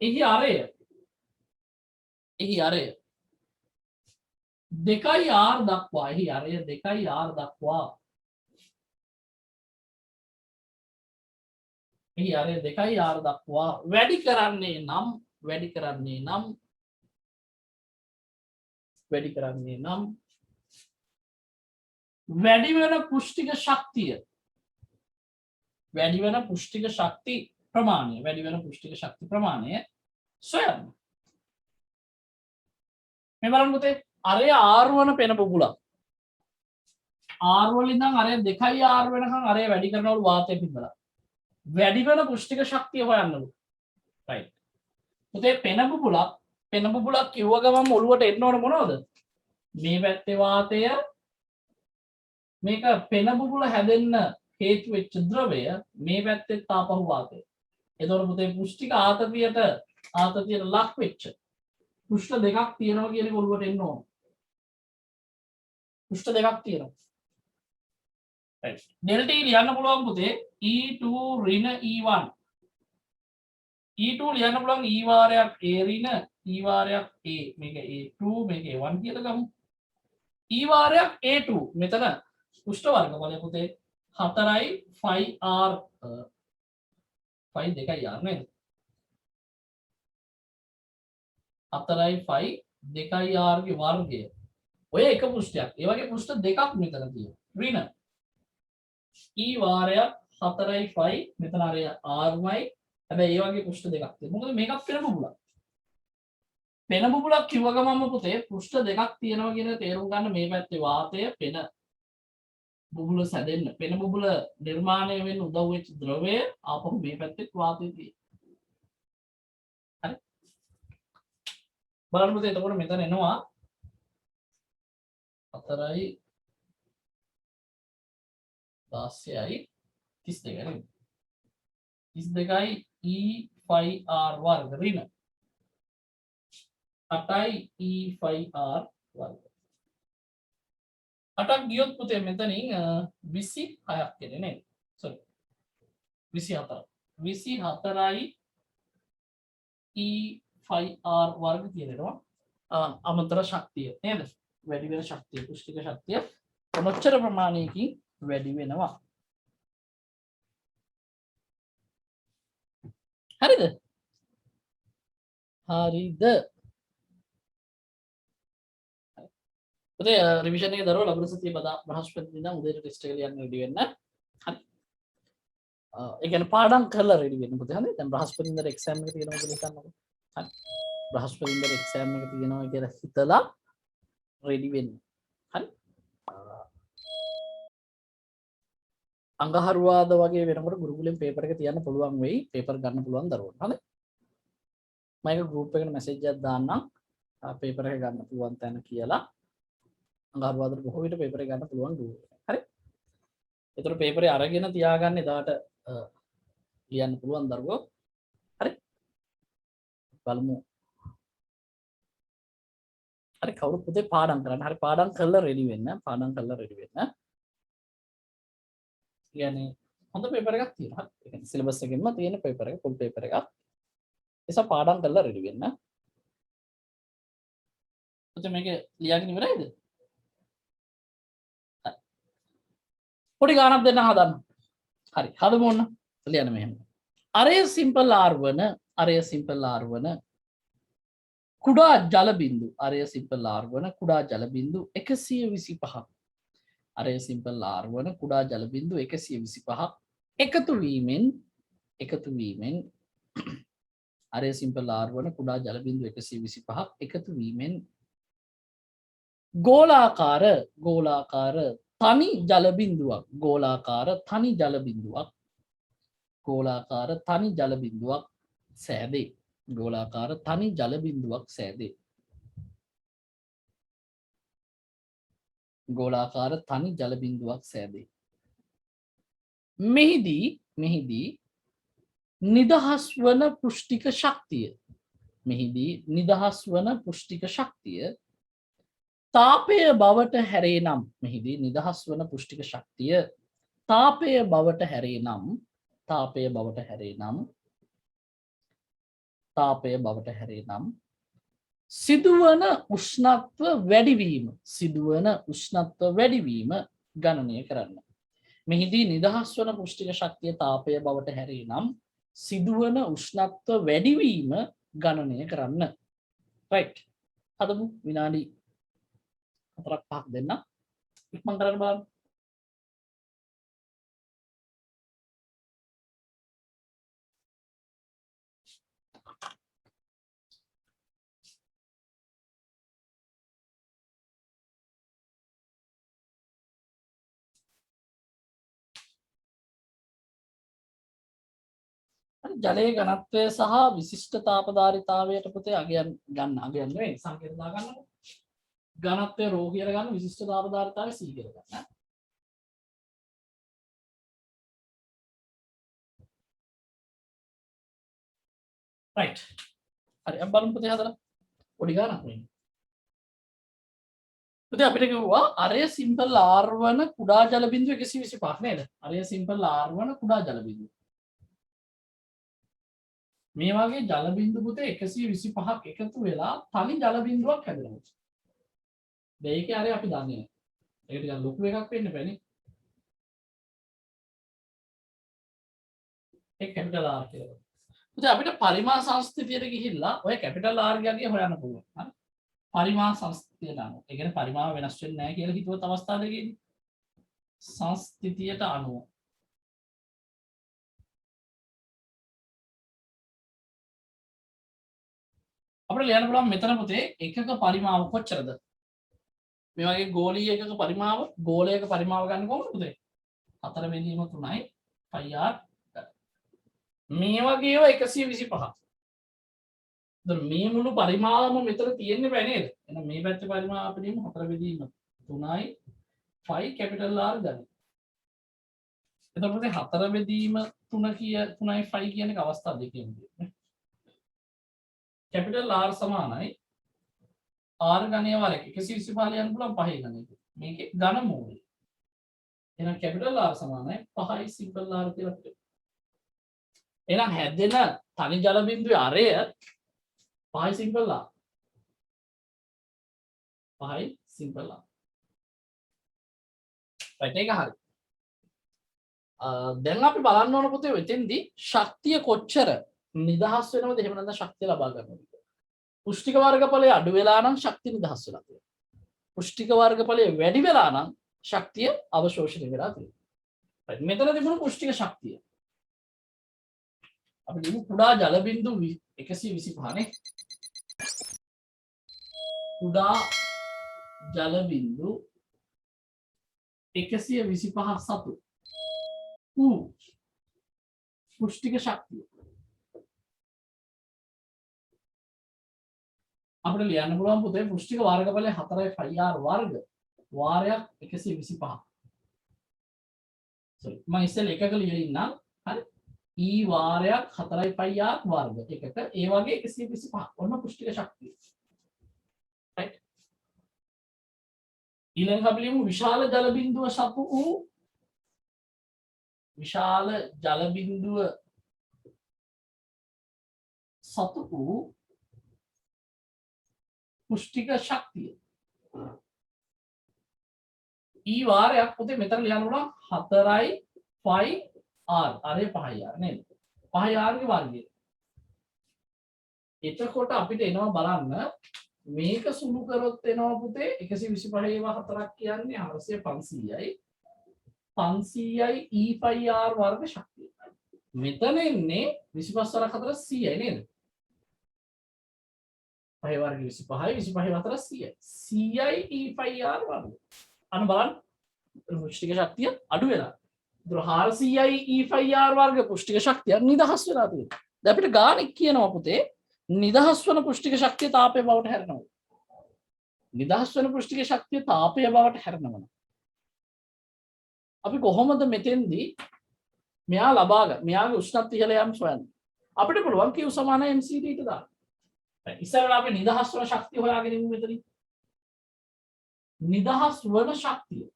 එහි අරය දෙකයි r දක්වා වැඩි කරන්නේ නම් වැඩි වෙන පුෂ්ටික ශක්ති ප්‍රමාණය සොයන්න. මේ බලන්න පුතේ අරය r වන පෙන බුබුලක්. r වලින් ඉඳන් අරය 2r වෙනකන් අරය වැඩි කරනවලු වාතය පිටලා. වැඩි වෙන පුෂ්ටික ශක්තිය හොයන්නලු. right. පුතේ පෙන බුබුලක් කිව්ව ගමන් ඔළුවට එන්න ඕන මොනවද? මේ පැත්තේ වාතය මේක පෙන බුබුල හැදෙන්න හේතු වෙච්ච ද්‍රවය මේ පැත්තේ තාපහු වාතය. එතකොට පුතේ පුෂ්ටික ආතතියට ලක් වෙච්ච පෘෂ්ඨ දෙකක් තියෙනවා කියන එක ඔළුවට එන්න ඕන. පෘෂ්ඨ දෙකක් තියෙනවා. right. ඩෙල්ටා e ලියන්න පුළුවන් පුතේ e2 ඍණ e1. e2 ලියන්න පුළුවන් e වාරයක් a ඍණ e වාරයක් a මේක a2 මේක a1 කියලා ගමු. e වාරයක් a2 මෙතන පෘෂ්ඨ වර්ගඵලය පුතේ 4යි 5r 5 2යි r නේද? 4යි 5 2යි r ගේ වර්ගය. ඔය එක පෘෂ්ඨයක්. ඒ වගේ පෘෂ්ඨ දෙකක් මෙතන තියෙනවා. ඍණ e වාරයක් 4යි 5 මෙතන අර r/යි. හැබැයි ඒ වගේ පෘෂ්ඨ දෙකක් තියෙනවා. මොකද මේකත් පෙන බුබුලක්. පෙන බුබුලක් කිව්ව ගමන්ම පුතේ පෘෂ්ඨ දෙකක් තියෙනවා කියන තේරුම් ගන්න මේ පැත්තේ වාතය පෙන බුබුල සැදෙන්න පෙන බුබුල නිර්මාණය වෙන්න උදව් වෙච්ච ද්‍රවය ආපහු මේ පැත්තේ වාතය තියෙනවා. හරි. බලන්න පුතේ එතකොට මෙතන එනවා 4යි 16යි 32යි නේද? 32යි e5r වර්ග ඍණ 8යි e5r වර්ග 8ක් ගියොත් පුතේ මෙතනින් 26ක් එන්නේ නේද? sorry 24යි e5r වර්ග කියනවා අමතර ශක්තිය නේද? වැඩි වෙන ශක්තිය පුෂ්ටික ශක්තිය මොච්චර ප්‍රමාණයකින් වැඩි වෙනවා. හරිද? පුතේ රිවිෂන් එකේ දරුවෝ ලබන සතියේ බ්‍රහස්පතින්දා ඉඳන් උදේට ටෙස්ට් එක ලියන්න රෙඩි වෙන්න. හරි. ඒ කියන්නේ පාඩම් කරලා රෙඩි වෙන්න පුතේ. හරි. දැන් බ්‍රහස්පතින්දා එක්සෑම් එක තියෙනවා කියලා හිතන්නකෝ. හරි. බ්‍රහස්පතින්දා එක්සෑම් එක තියෙනවා කියලා හිතලා රෙඩි වෙන්න. හරි. අඟහරුවාද වගේ වෙනකොට ගුරුකුලෙන් පේපර් එක තියන්න පුළුවන් වෙයි. පේපර් ගන්න පුළුවන් දරුවන්ට. හරි. මම ඒක ගෲප් එකට මැසේජ් එකක් දාන්නම්. පේපර් එක ගන්න පුළුවන් තැන කියලා. අඟහරුවාදට බොහෝ විට පේපර් එක ගන්න පුළුවන් ගෲප් එක. හරි. ඒතර පේපරේ අරගෙන තියාගන්න එදාට ලියන්න පුළුවන් දරුවෝ. හරි. බලමු. හරි කවුරු පුතේ පාඩම් කරන්න. හරි පාඩම් කරලා රෙඩි වෙන්න. පාඩම් කරලා රෙඩි වෙන්න. කියන්නේ හොඳ පේපර් එකක් තියෙනවා. හරි. ඒ කියන්නේ සිලබස් එකෙන්ම තියෙන පේපර් එක ෆුල් පේපර් එකක්. ඒසම පාඩම් කරලා රෙඩි වෙන්න. පුතේ මේක ලියාගෙන ඉවරයිද? හරි. පොඩි ගානක් දෙන්න හදන්න. හරි. හදමු ඔන්න. ලියන්න මෙහෙම. අරය සිම්පල් R වන කුඩා ජල බිඳු අරය සිම්පල් R වන කුඩා ජල බිඳු 125ක් අරය සිම්පල් R වන කුඩා ජල බිඳු 125ක් එකතු වීමෙන් අරය සිම්පල් R වන කුඩා ජල බිඳු 125ක් එකතු වීමෙන් ගෝලාකාර තනි ජල බිඳුවක් සෑදේ. ගෝලාකාර තනි ජල බිඳුවක් සෑදේ. ගෝලාකාර තනි ජල බිඳුවක් සෑදේ. මෙහිදී නිදහස් වන පුෂ්ටික ශක්තිය තාපය බවට හැරේ නම් නිදහස් වන පුෂ්ටික ශක්තිය තාපය බවට හැරේ නම් සිදුවන උෂ්ණත්ව වැඩිවීම ගණනය කරන්න. මෙහිදී නිදහස් වන පුෂ්ටික ශක්තිය තාපය බවට හැරේ නම් සිදුවන උෂ්ණත්ව වැඩිවීම ගණනය කරන්න. රයිට්. හදමු විනාඩි 4-5ක් දෙන්න. ඉක්මන් කරන්න බලන්න. ජලයේ ඝනත්වය සහ විශිෂ්ට තාපධාරිතාවයට පුතේ අගයන් නෙවෙයි සංකේත දාගන්න. ඝනත්වය ρ කියලා ගන්න විශිෂ්ට තාපධාරිතාවය c කියලා ගන්න. රයිට්. හරි අපි බලමු පුතේ හදලා. පොඩි ගානක් වෙන්නේ. පුතේ අපිට කිව්වා අරය සිම්පල් R වන කුඩා ජල බිඳුව 125ක් නේද? අරය සිම්පල් R වන කුඩා ජල බිඳුව. මේ වගේ ජල බිඳු පුතේ 125ක් එකතු වෙලා තනි ජල බිඳුවක් හැදෙනවා. මේකේ අර අපි දන්නේ නැහැ. ඒක ටිකක් ලොකු එකක් වෙන්න බෑනේ. ඒක කැපිටල් R කියලා. පුතේ අපිට පරිමාණ සංස්ථිතියට ගිහිල්ලා ඔය කැපිටල් R ගියගේ හොයන්න පුළුවන්. හරි. පරිමාණ සංස්ථිතියට අනුව. ඒ කියන්නේ පරිමාණ වෙනස් වෙන්නේ නැහැ කියලා හිතුවත් අවස්ථා දෙකේදී. සංස්ථිතියට අනුව අපිට ලියන්න පුළුවන් මෙතන පුතේ එකක පරිමාව කොච්චරද? මේ වගේ ගෝලීය එකක පරිමාව ගෝලයක පරිමාව ගන්න කොහොමද පුතේ? 4 බෙදීම 3යි πr. මේ වගේ ඒවා 125ක්. දැන් මේ මුළු පරිමාවම මෙතන තියෙන්නේ බෑ නේද? එහෙනම් මේ පැත්තේ පරිමාව අපිට 4 බෙදීම 3යි π කැපිටල් R ගන්න. එතකොට පුතේ 4 බෙදීම 3යි π කියන එක අවස්ථා දෙකකින් තියෙන්නේ. කැපිටල් R සමානයි R ගණය වල 125 ලියන්න පුළුවන් 5 ගණය. මේකේ ඝන මූලය. එහෙනම් කැපිටල් R සමානයි 5යි සිම්පල් R කියලා අපිට. එහෙනම් හැදෙන තනි ජල බිඳුවේ අරය 5යි සිම්පල් R. 5යි සිම්පල් R. right ඒක හරි. දැන් අපි බලන්න ඕන පුතේ වෙතෙන්දී ශක්තිය කොච්චර නිදහස් වෙනවද එහෙම නැත්නම් ශක්තිය ලබා ගන්නවද? පුෂ්ටික වර්ගඵලය අඩු වෙලා නම් ශක්තිය නිදහස් වෙලා තියෙනවා. පුෂ්ටික වර්ගඵලය වැඩි වෙලා නම් ශක්තිය අවශෝෂණය වෙලා තියෙනවා. මෙතන තිබුණු පුෂ්ටික ශක්තිය අපි කියමු කුඩා ජල බිඳු 125 නේ. කුඩා ජල බිඳු 125 සතු පුෂ්ටික ශක්තිය අපිට ලියන්න පුළුවන් පුතේ පුෂ්ටික වර්ගඵලය 4 πr වර්ග වාරයක් 125. sorry මම ඉස්සෙල්ලා එකක ලියලා හරි e වාරයක් 4 πr වර්ග එකක ඒ වගේ 125 ඔන්න පුෂ්ටික ශක්තිය. right ඊළඟ අපි ලියමු විශාල ජල බිඳුව සතු වූ විශාල ජල බිඳුව සතු වූ පුෂ්ටික ශක්තිය. ඊ වාරයක් පුතේ මෙතන ලියන්න පුළුවන් 4යි 5r අරේ 5r නේද? 5r ගේ වර්ගය. එතකොට අපිට එනවා බලන්න මේක සුළු කරොත් එනවා පුතේ 125 ඒවා 4ක් කියන්නේ 400 500යි 500යි e5r වර්ග ශක්තිය. මෙතන එන්නේ 25 4 100යි නේද? 5 වර්ග 25යි 25 4 100යි 100යි e5r වර්ග. අන්න බලන්න පුෂ්ටික ශක්තිය අඩු වෙලා. ඒතර 400යි e5r වර්ග පුෂ්ටික ශක්තිය නිදහස් වෙලා තියෙනවා. දැන් අපිට ගාණක් කියනවා පුතේ නිදහස් වන පුෂ්ටික ශක්තිය තාපය බවට හැරෙනවා. නිදහස් වන පුෂ්ටික ශක්තිය තාපය බවට හැරෙනවා. අපි කොහොමද මෙතෙන්දී මෙයා ලබා ගන්න මෙයාගේ උෂ්ණත්වය ඉහළ යාම සොයන්නේ? අපිට පුළුවන් Q සමාන mc ට දාන්න. ඉස්සරලා අපි නිදහස් වන ශක්තිය හොයාගෙන ඉමු මෙතනින්. නිදහස් වන ශක්තිය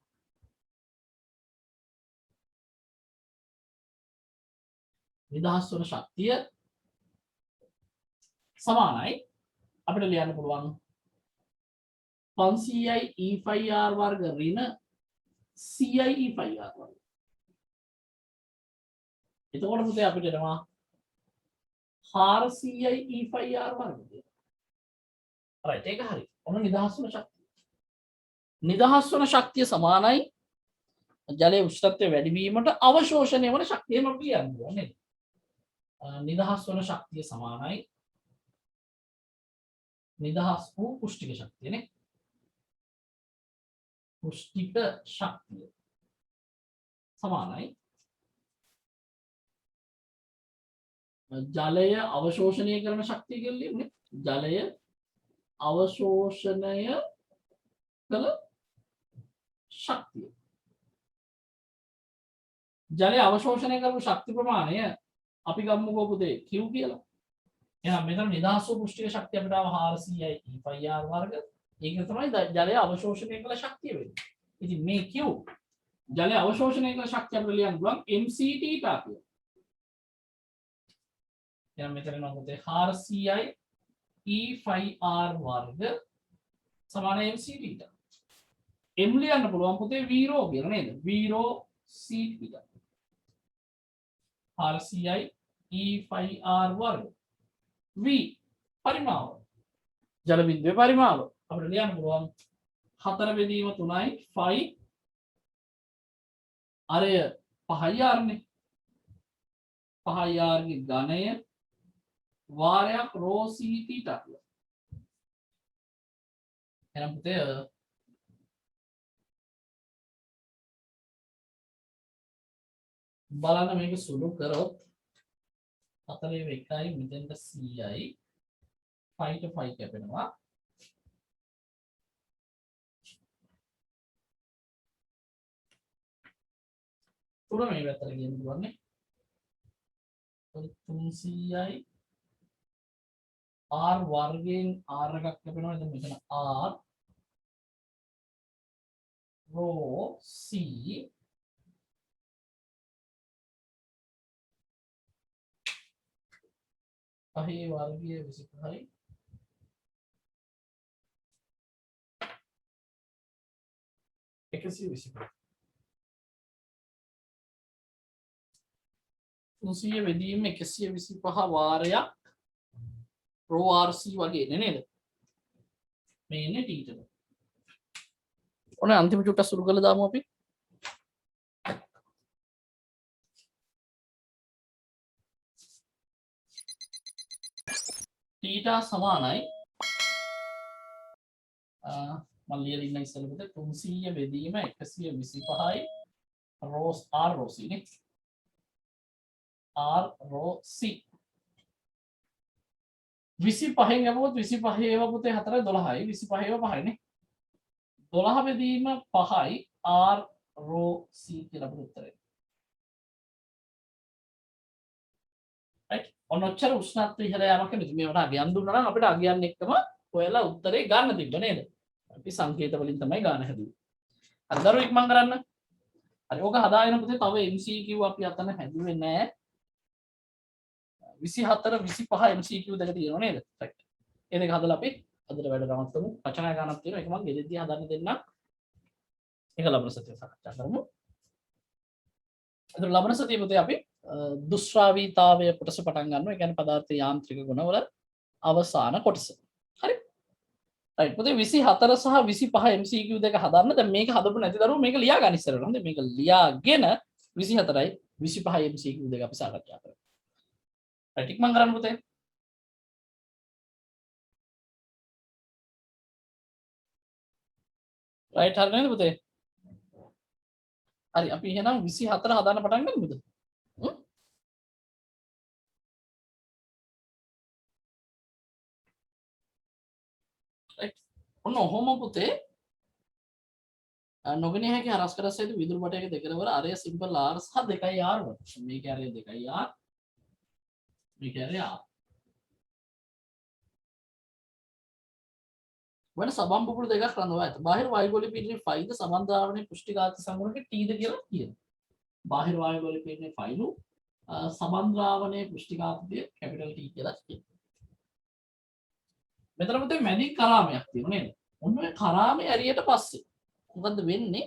නිදහස් වන ශක්තිය සමානයි අපිට ලියන්න පුළුවන් 500යි e5r වර්ග ඍණ 100යි e5r වර්ග. එතකොට පුතේ අපිට එනවා 400යි e5r වර්ග. right ඒක හරි. ඔන්න නිදහස් වන ශක්තිය. නිදහස් වන ශක්තිය සමානයි ජලයේ උෂ්ණත්වය වැඩි වීමට අවශෝෂණය වන ශක්තියම කියන්නේ නේද? නිදහස් වන ශක්තිය සමානයි නිදහස් වූ පුෂ්ටික ශක්තිය නේ. පුෂ්ටික ශක්තිය සමානයි ජලය අවශෝෂණය කරන ශක්තිය කියලා ලියන්නේ. ජලය අවශෝෂණය කළ ශක්තිය. ජලය අවශෝෂණය කරපු ශක්ති ප්‍රමාණය අපි ගමුකෝ පුතේ Q කියලා. එහෙනම් මෙතන නිදහස් වූ පුෂ්ටික ශක්තිය අපිට ආව 400යි e5r වර්ග. ඒක තමයි ජලය අවශෝෂණය කළ ශක්තිය වෙන්නේ. ඉතින් මේ Q ජලය අවශෝෂණය කළ ශක්තිය අපිට ලියන්න පුළුවන් mc θ කියලා. එහෙනම් මෙතන නම් පුතේ 400යි e5r වර්ග සමාන mc θ. m ලියන්න පුළුවන් පුතේ v rho කියලා නේද? v rho c θ. 400යි e5r වර්ග v පරිමාව ජල බිඳුවේ පරිමාව අපිට ලියන්න පුළුවන් 4 බෙදීම 3යි 5 අරය 5r නේ 5r ගේ ඝනය වාරයක් rho c θ කියලා. එහෙනම් පුතේ බලන්න මේක සුළු කරොත් 4 1යි මෙතෙන්ට 100යි 5 ට 5 කැපෙනවා. තුන මේ පැත්තට ගෙන්න පුළුවන්නේ. 300යි r වර්ගයෙන් r එකක් කැපෙනවා. එතන මෙතන r rho c පහේ වර්ගය 25යි 125 300 බෙදීම 125 වාරයක් rho rc වගේ නේද? මේ ඉන්නේ t ට. ඔන්න අන්තිම චුට්ටක් සුළු කරලා දාමු අපි. θ සමානයි මම ලියලා ඉන්න ඉස්සෙල්ලා 300 බෙදීම 125යි රෝස් r රෝ c නේ r රෝ c 25න් යවුවොත් 25 ඒවා පුතේ 4 12යි 25 ඒවා 5යි නේ 12 බෙදීම 5යි r රෝ c කියලා අපිට උත්තරේ. right ඔන්න ඔච්චර උෂ්ණත්වය ඉහළ යamak නෙමෙයි මේවට අගයන් දුන්නා නම් අපිට අගයන් එක්කම ඔයාලා උත්තරේ ගන්න තිබ්බ නේද? අපි සංකේත වලින් තමයි ගන්න හැදුවේ. හරි දරුවෝ ඉක්මන් කරන්න. හරි ඕක හදාගෙන පුතේ තව MCQ අපි අතන හැදුවේ නෑ. 24 25 MCQ දෙක තියෙනවා නේද? right. ඒ දෙක හදලා අපි අදට වැඩ නවත්තමු. රචනා ගානක් තියෙනවා. ඒක මම ගෙදෙද්දී හදන්න දෙන්නම්. ඒක ලබන සතියේ සාකච්ඡා කරමු. අද ලබන සතියේ පුතේ අපි දුෂ්‍රාවීතාවය කොටස පටන් ගන්නවා. ඒ කියන්නේ පදාර්ථ යාන්ත්‍රික ගුණවල අවසාන කොටස. හරි. right පුතේ 24 සහ 25 MCQ දෙක හදන්න. දැන් මේක හදපු නැති දරුවෝ මේක ලියා ගන්න ඉස්සරහට. හොඳයි මේක ලියාගෙන 24යි 25 MCQ දෙක අපි සාකච්ඡා කරමු. right ඉක්මන් කරන්න පුතේ. right හරි නේද පුතේ? හරි අපි එහෙනම් 24 හදාන්න පටන් ගමුද? ඔන්න ඔහොම පුතේ නොගෙන හැකි හරස් කරස් සහිත විදුරු බටයක දෙකලවර අරය සිම්පල් r සහ 2r වත් මේක අරය 2r මේක අරය r වන සබම් බුබුළු දෙකක් රඳවා ඇත. බාහිර වායුගෝලීය පීඩනයේ ෆයිද සමන් ද්‍රාවණයේ පුෂ්ටිඝාත සංගුණක t ද කියලා කියනවා. බාහිර වායුගෝලීය පීඩනයේ ෆයිලු සමන් ද්‍රාවණයේ පුෂ්ටිඝාතය කැපිටල් t කියලා කියනවා. මෙතන පුතේ මැදින් කරාමයක් තියෙනවා නේද? ඔන්න ඔය කරාමේ ඇරියට පස්සේ මොකද්ද වෙන්නේ?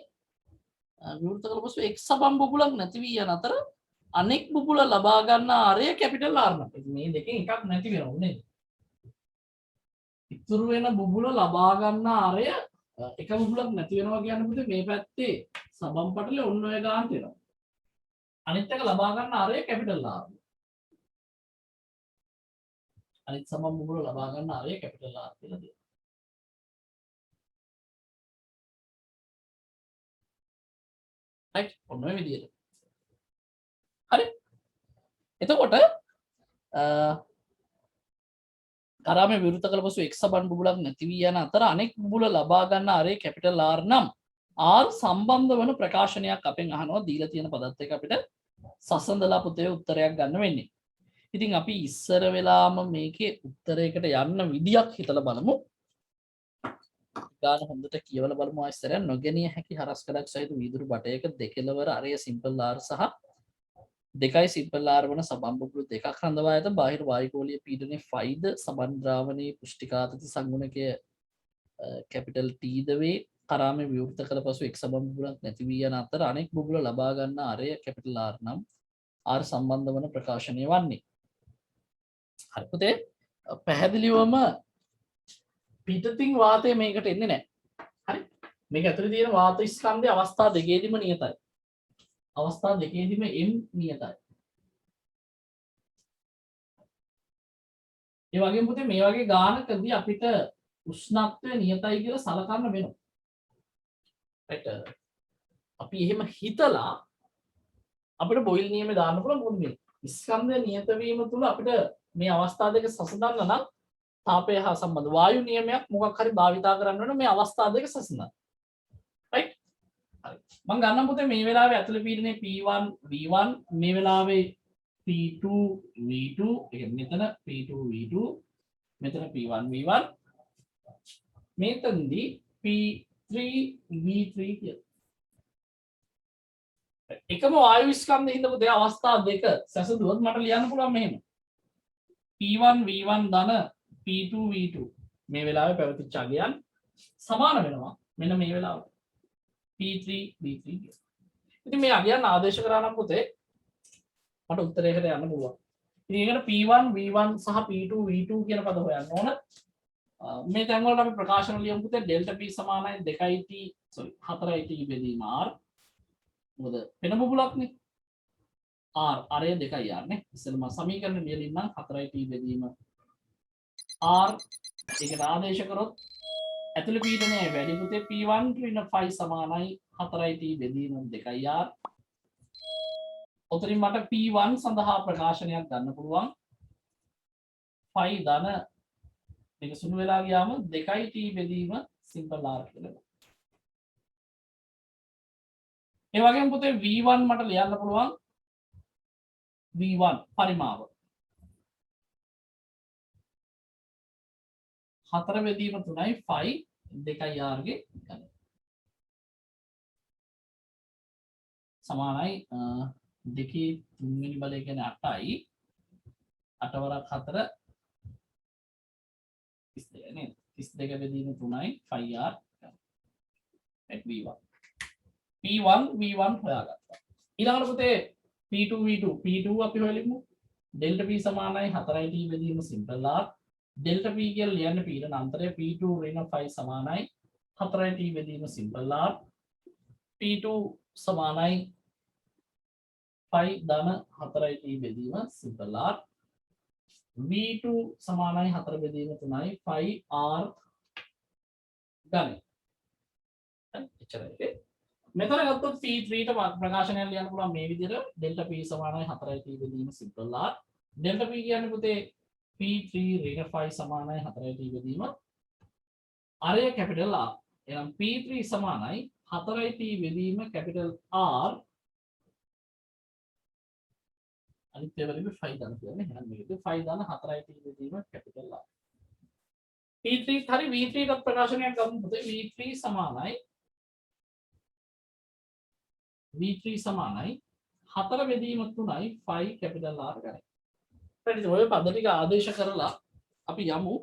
විවෘත කළ පසු එක් සබම් බුබුලක් නැති වී යන අතර අනෙක් බුබුල ලබා ගන්න ආරය කැපිටල් R නම්. මේ දෙකෙන් එකක් නැති වෙනවා නේද? ඉතුරු වෙන බුබුල ලබා ගන්න ආරය එක බුබුලක් නැති වෙනවා කියන්නේ පුතේ මේ පැත්තේ සබම් පටලේ ඔන්න ඔය ගාන තියෙනවා. අනිත් එක ලබා ගන්න ආරය කැපිටල් R. අනිත් සමම් බුබුල ලබා ගන්න ආරය කැපිටල් R කියලා දෙනවා. right ඔන්න ඔය විදිහට. හරි. එතකොට කරාමේ විවෘත කළ පසු එක් සබන් බුබුලක් නැති වී යන අතර අනෙක් බුබුල ලබා ගන්න ආරය කැපිටල් R නම් R සම්බන්ධ වන ප්‍රකාශනයක් අපෙන් අහනවා දීලා තියෙන පදත් එක අපිට සසඳලා පුතේ උත්තරයක් ගන්න වෙන්නේ. ඉතින් අපි ඉස්සර වෙලාම මේකේ උත්තරයකට යන්න විදියක් හිතලා බලමු. ගාන හොඳට කියවලා බලමු ආයෙත් නොගෙනිය හැකි හරස් කඩක් සහිත වීදුරු බටයක දෙකලවර අරය සිම්පල් R සහ 2යි සිම්පල් R වන සබම් බුබුළු දෙකක් රඳවා ඇත. බාහිර වායුගෝලීය පීඩනයේ ෆයිද සබන් ද්‍රාවණයේ පුෂ්ටිඝාතති සංගුණකය කැපිටල් T ද වේ. කරාමේ විවෘත කළ පසු එක් සබම් බුබුලක් නැති වී යන අතර අනෙක් බුබුල ලබා ගන්න ආරය කැපිටල් R නම් R සම්බන්ධ වන ප්‍රකාශනය වන්නේ. හරි පුතේ පැහැදිලිවම පිටතින් වාතය මේකට එන්නේ නැහැ. හරි මේක ඇතුලේ තියෙන වාත ස්කන්ධය අවස්ථා දෙකේදීම නියතයි. අවස්ථා දෙකේදීම m නියතයි. ඒ වගේම පුතේ මේ වගේ ගානකදී අපිට උෂ්ණත්වය නියතයි කියලා සලකන්න වෙනවා. right අපි එහෙම හිතලා අපිට බොයිල් නියමය දාන්න පුළුවන්. මොකද මේ ස්කන්ධය නියත වීම තුල අපිට මේ අවස්ථා දෙක සසඳන්න නම් තාපය හා සම්බන්ධ වායු නියමයක් මොකක් හරි භාවිතා කරන්න වෙන මේ අවස්ථා දෙක සසඳන්න. right හරි මම ගන්නම් පුතේ මේ වෙලාවේ ඇතුළේ පීඩනයේ P1 V1 මේ වෙලාවේ P2 V2 ඒ මෙතන P2 V2 මෙතන P1 V1 මෙතනදී P3 V3 කියලා. එකම වායු ස්කන්ධ හින්දා පුතේ අවස්ථා දෙක සැසඳුවොත් මට ලියන්න පුළුවන් මෙහෙම. P1 V1 ධන P2 V2 මේ වෙලාවේ පැවතිච්ච අගයන් සමාන වෙනවා මෙන්න මේ වෙලාවට P3 V3 කියලා. ඉතින් මේ අගයන් ආදේශ කරා නම් පුතේ මට උත්තරයකට යන්න පුළුවන්. ඉතින් ඒකට P1 V1 සහ P2 V2 කියන පද හොයන්න ඕන. මේ තැන් වලට අපි ප්‍රකාශන ලියමු පුතේ ඩෙල්ටා p සමානයි 2t sorry 4t බෙදීම r මොකද වෙන බුබුලක්නේ r අරය 2යි r නේ ඉතින් මම සමීකරණ ලියලින් නම් 4t බෙදීම r ඒකට ආදේශ කරොත් ඇතුළේ පීඩනය වැඩි පුතේ p1 ඍණ 5 සමානයි 4t බෙදීම 2යි r ඔතනින් මට p1 සඳහා ප්‍රකාශනයක් ගන්න පුළුවන් 5 ධන මේක සුළු වෙලා ගියාම 2t බෙදීම සිම්පල් r කියලා. ඒ වගේම පුතේ v1 මට ලියන්න පුළුවන් v1 පරිමාව 4 බෙදීම 3යි 5 2යි r ගේ ගන්න. සමානයි දෙකේ තුන්වෙනි බලය කියන්නේ 8යි 8 වරක් 4 32 නේද 32 බෙදීම 3යි 5r v1 p1 v1 හොයාගත්තා ඊළඟට පුතේ p2 අපි හොයලිමු ඩෙල්ටා p සමානයි 4t බෙදීම සිම්පල් r ඩෙල්ටා p කියලා ලියන්න පීඩන අන්තරය p2 ඍණ 5 සමානයි 4t බෙදීම සිම්පල් r p2 සමානයි 5 ධන 4t බෙදීම සිම්පල් r v2 සමානයි 4 බෙදීම 3යි 5r ගන්න. එච්චරයි. මෙතන ගත්තොත් p3 ට ප්‍රකාශනයක් ලියන්න පුළුවන් මේ විදිහට ඩෙල්ටා p සමානයි 4t බෙදීම සිම්පල් r ඩෙල්ටා p කියන්නේ පුතේ p3 ඍණ 5 සමානයි 4t බෙදීම r කැපිටල් r. එහෙනම් p3 සමානයි 4t බෙදීම කැපිටල් r අනිත් ඒවා නෙමෙයි 5 දාන කියන්නේ. එහෙනම් මේකද 5 දාන 4t බෙදීම කැපිටල් r. p3 හරි v3 කට ප්‍රකාශනයක් ගමු පුතේ v3 සමානයි 4 බෙදීම 3යි 5 කැපිටල් r ගන්න. ඊට ඔය පද ටික ආදේශ කරලා අපි යමු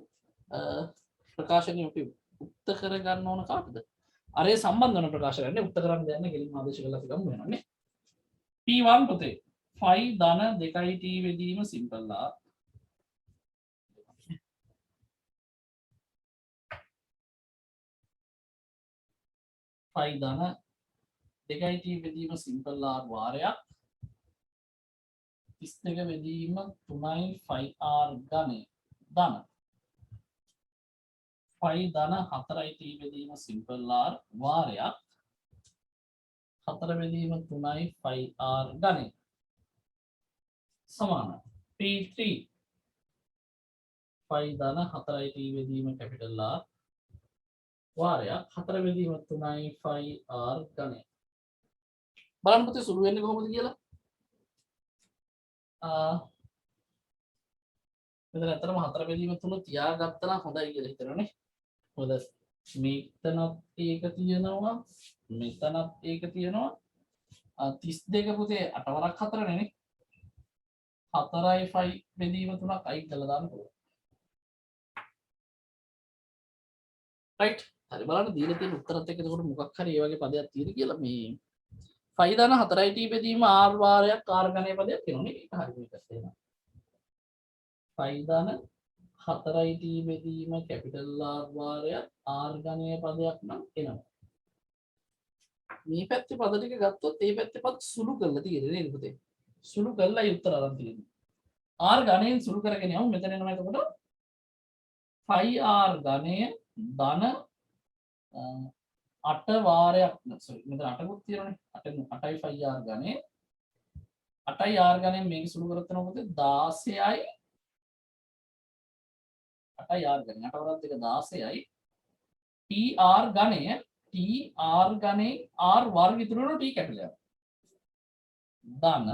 ප්‍රකාශනය අපි උක්ත කර ගන්න ඕන කාටද? අරේ සම්බන්ධ වෙන ප්‍රකාශනයනේ උක්ත කරන්න දෙන්න ගෙලින්ම ආදේශ කරලා අපි ගමු වෙනවානේ. p1 පුතේ 5 ධන 2t බෙදීම සිම්පල් r 5 ධන 2t බෙදීම සිම්පල් r වාරයක් 32 බෙදීම 3යි 5r ධනය ධන 5 ධන 4t බෙදීම සිම්පල් r වාරයක් 4 බෙදීම 3යි 5r ධනය සමාන p3 5 ධන 4t බෙදීම කැපිටල් r වාරයක් 4 බෙදීම 3යි 5r ධනය බලන්න පුතේ සුළු වෙන්නේ කොහොමද කියලා මෙතන ඇත්තටම 4 බෙදීම 3 තියාගත්තා නම් හොඳයි කියලා හිතනවානේ මොකද මෙතනත් ඒක තියෙනවා මෙතනත් ඒක තියෙනවා 32 පුතේ 8 වරක් 4 නේ 4යි 5 බෙදීම 3ක් අයින් කරලා දාන්න පුළුවන් රයිට් හරි බලන්න දීලා තියෙන උත්තරත් එක්ක එතකොට මොකක් හරි ඒ වගේ පදයක් තියෙන කියලා මේ 5 ධන 4t බෙදීම r වාරයක් r ඝනය පදයක් තියෙනවා නේ ඒක හරි මේකත් එනවා 5 ධන 4t බෙදීම කැපිටල් r වාරයක් r ඝනය පදයක් නම් එනවා මේ පැත්තේ පද ටික ගත්තොත් ඒ පැත්තේ පද සුළු කරලා තියෙන්නේ නේද පුතේ සුළු කරලා උත්තර අරන් තියෙන්නේ r ඝනයෙන් සුළු කරගෙන යමු මෙතන එනවා එතකොට 5r ඝනය ධන 8 වාරයක් sorry මෙතන 8කුත් තියෙනවනේ 8යි 5r ඝනය 8යි r ඝනයෙන් මේක සුළු කරත් වෙනවා පුතේ 16යි 8යි r ඝනය 8 වරක් දෙක 16යි tr ඝනය tr ඝනයෙන් r වර්ග ඉතුරු වෙනවා t කැපිටල් ධන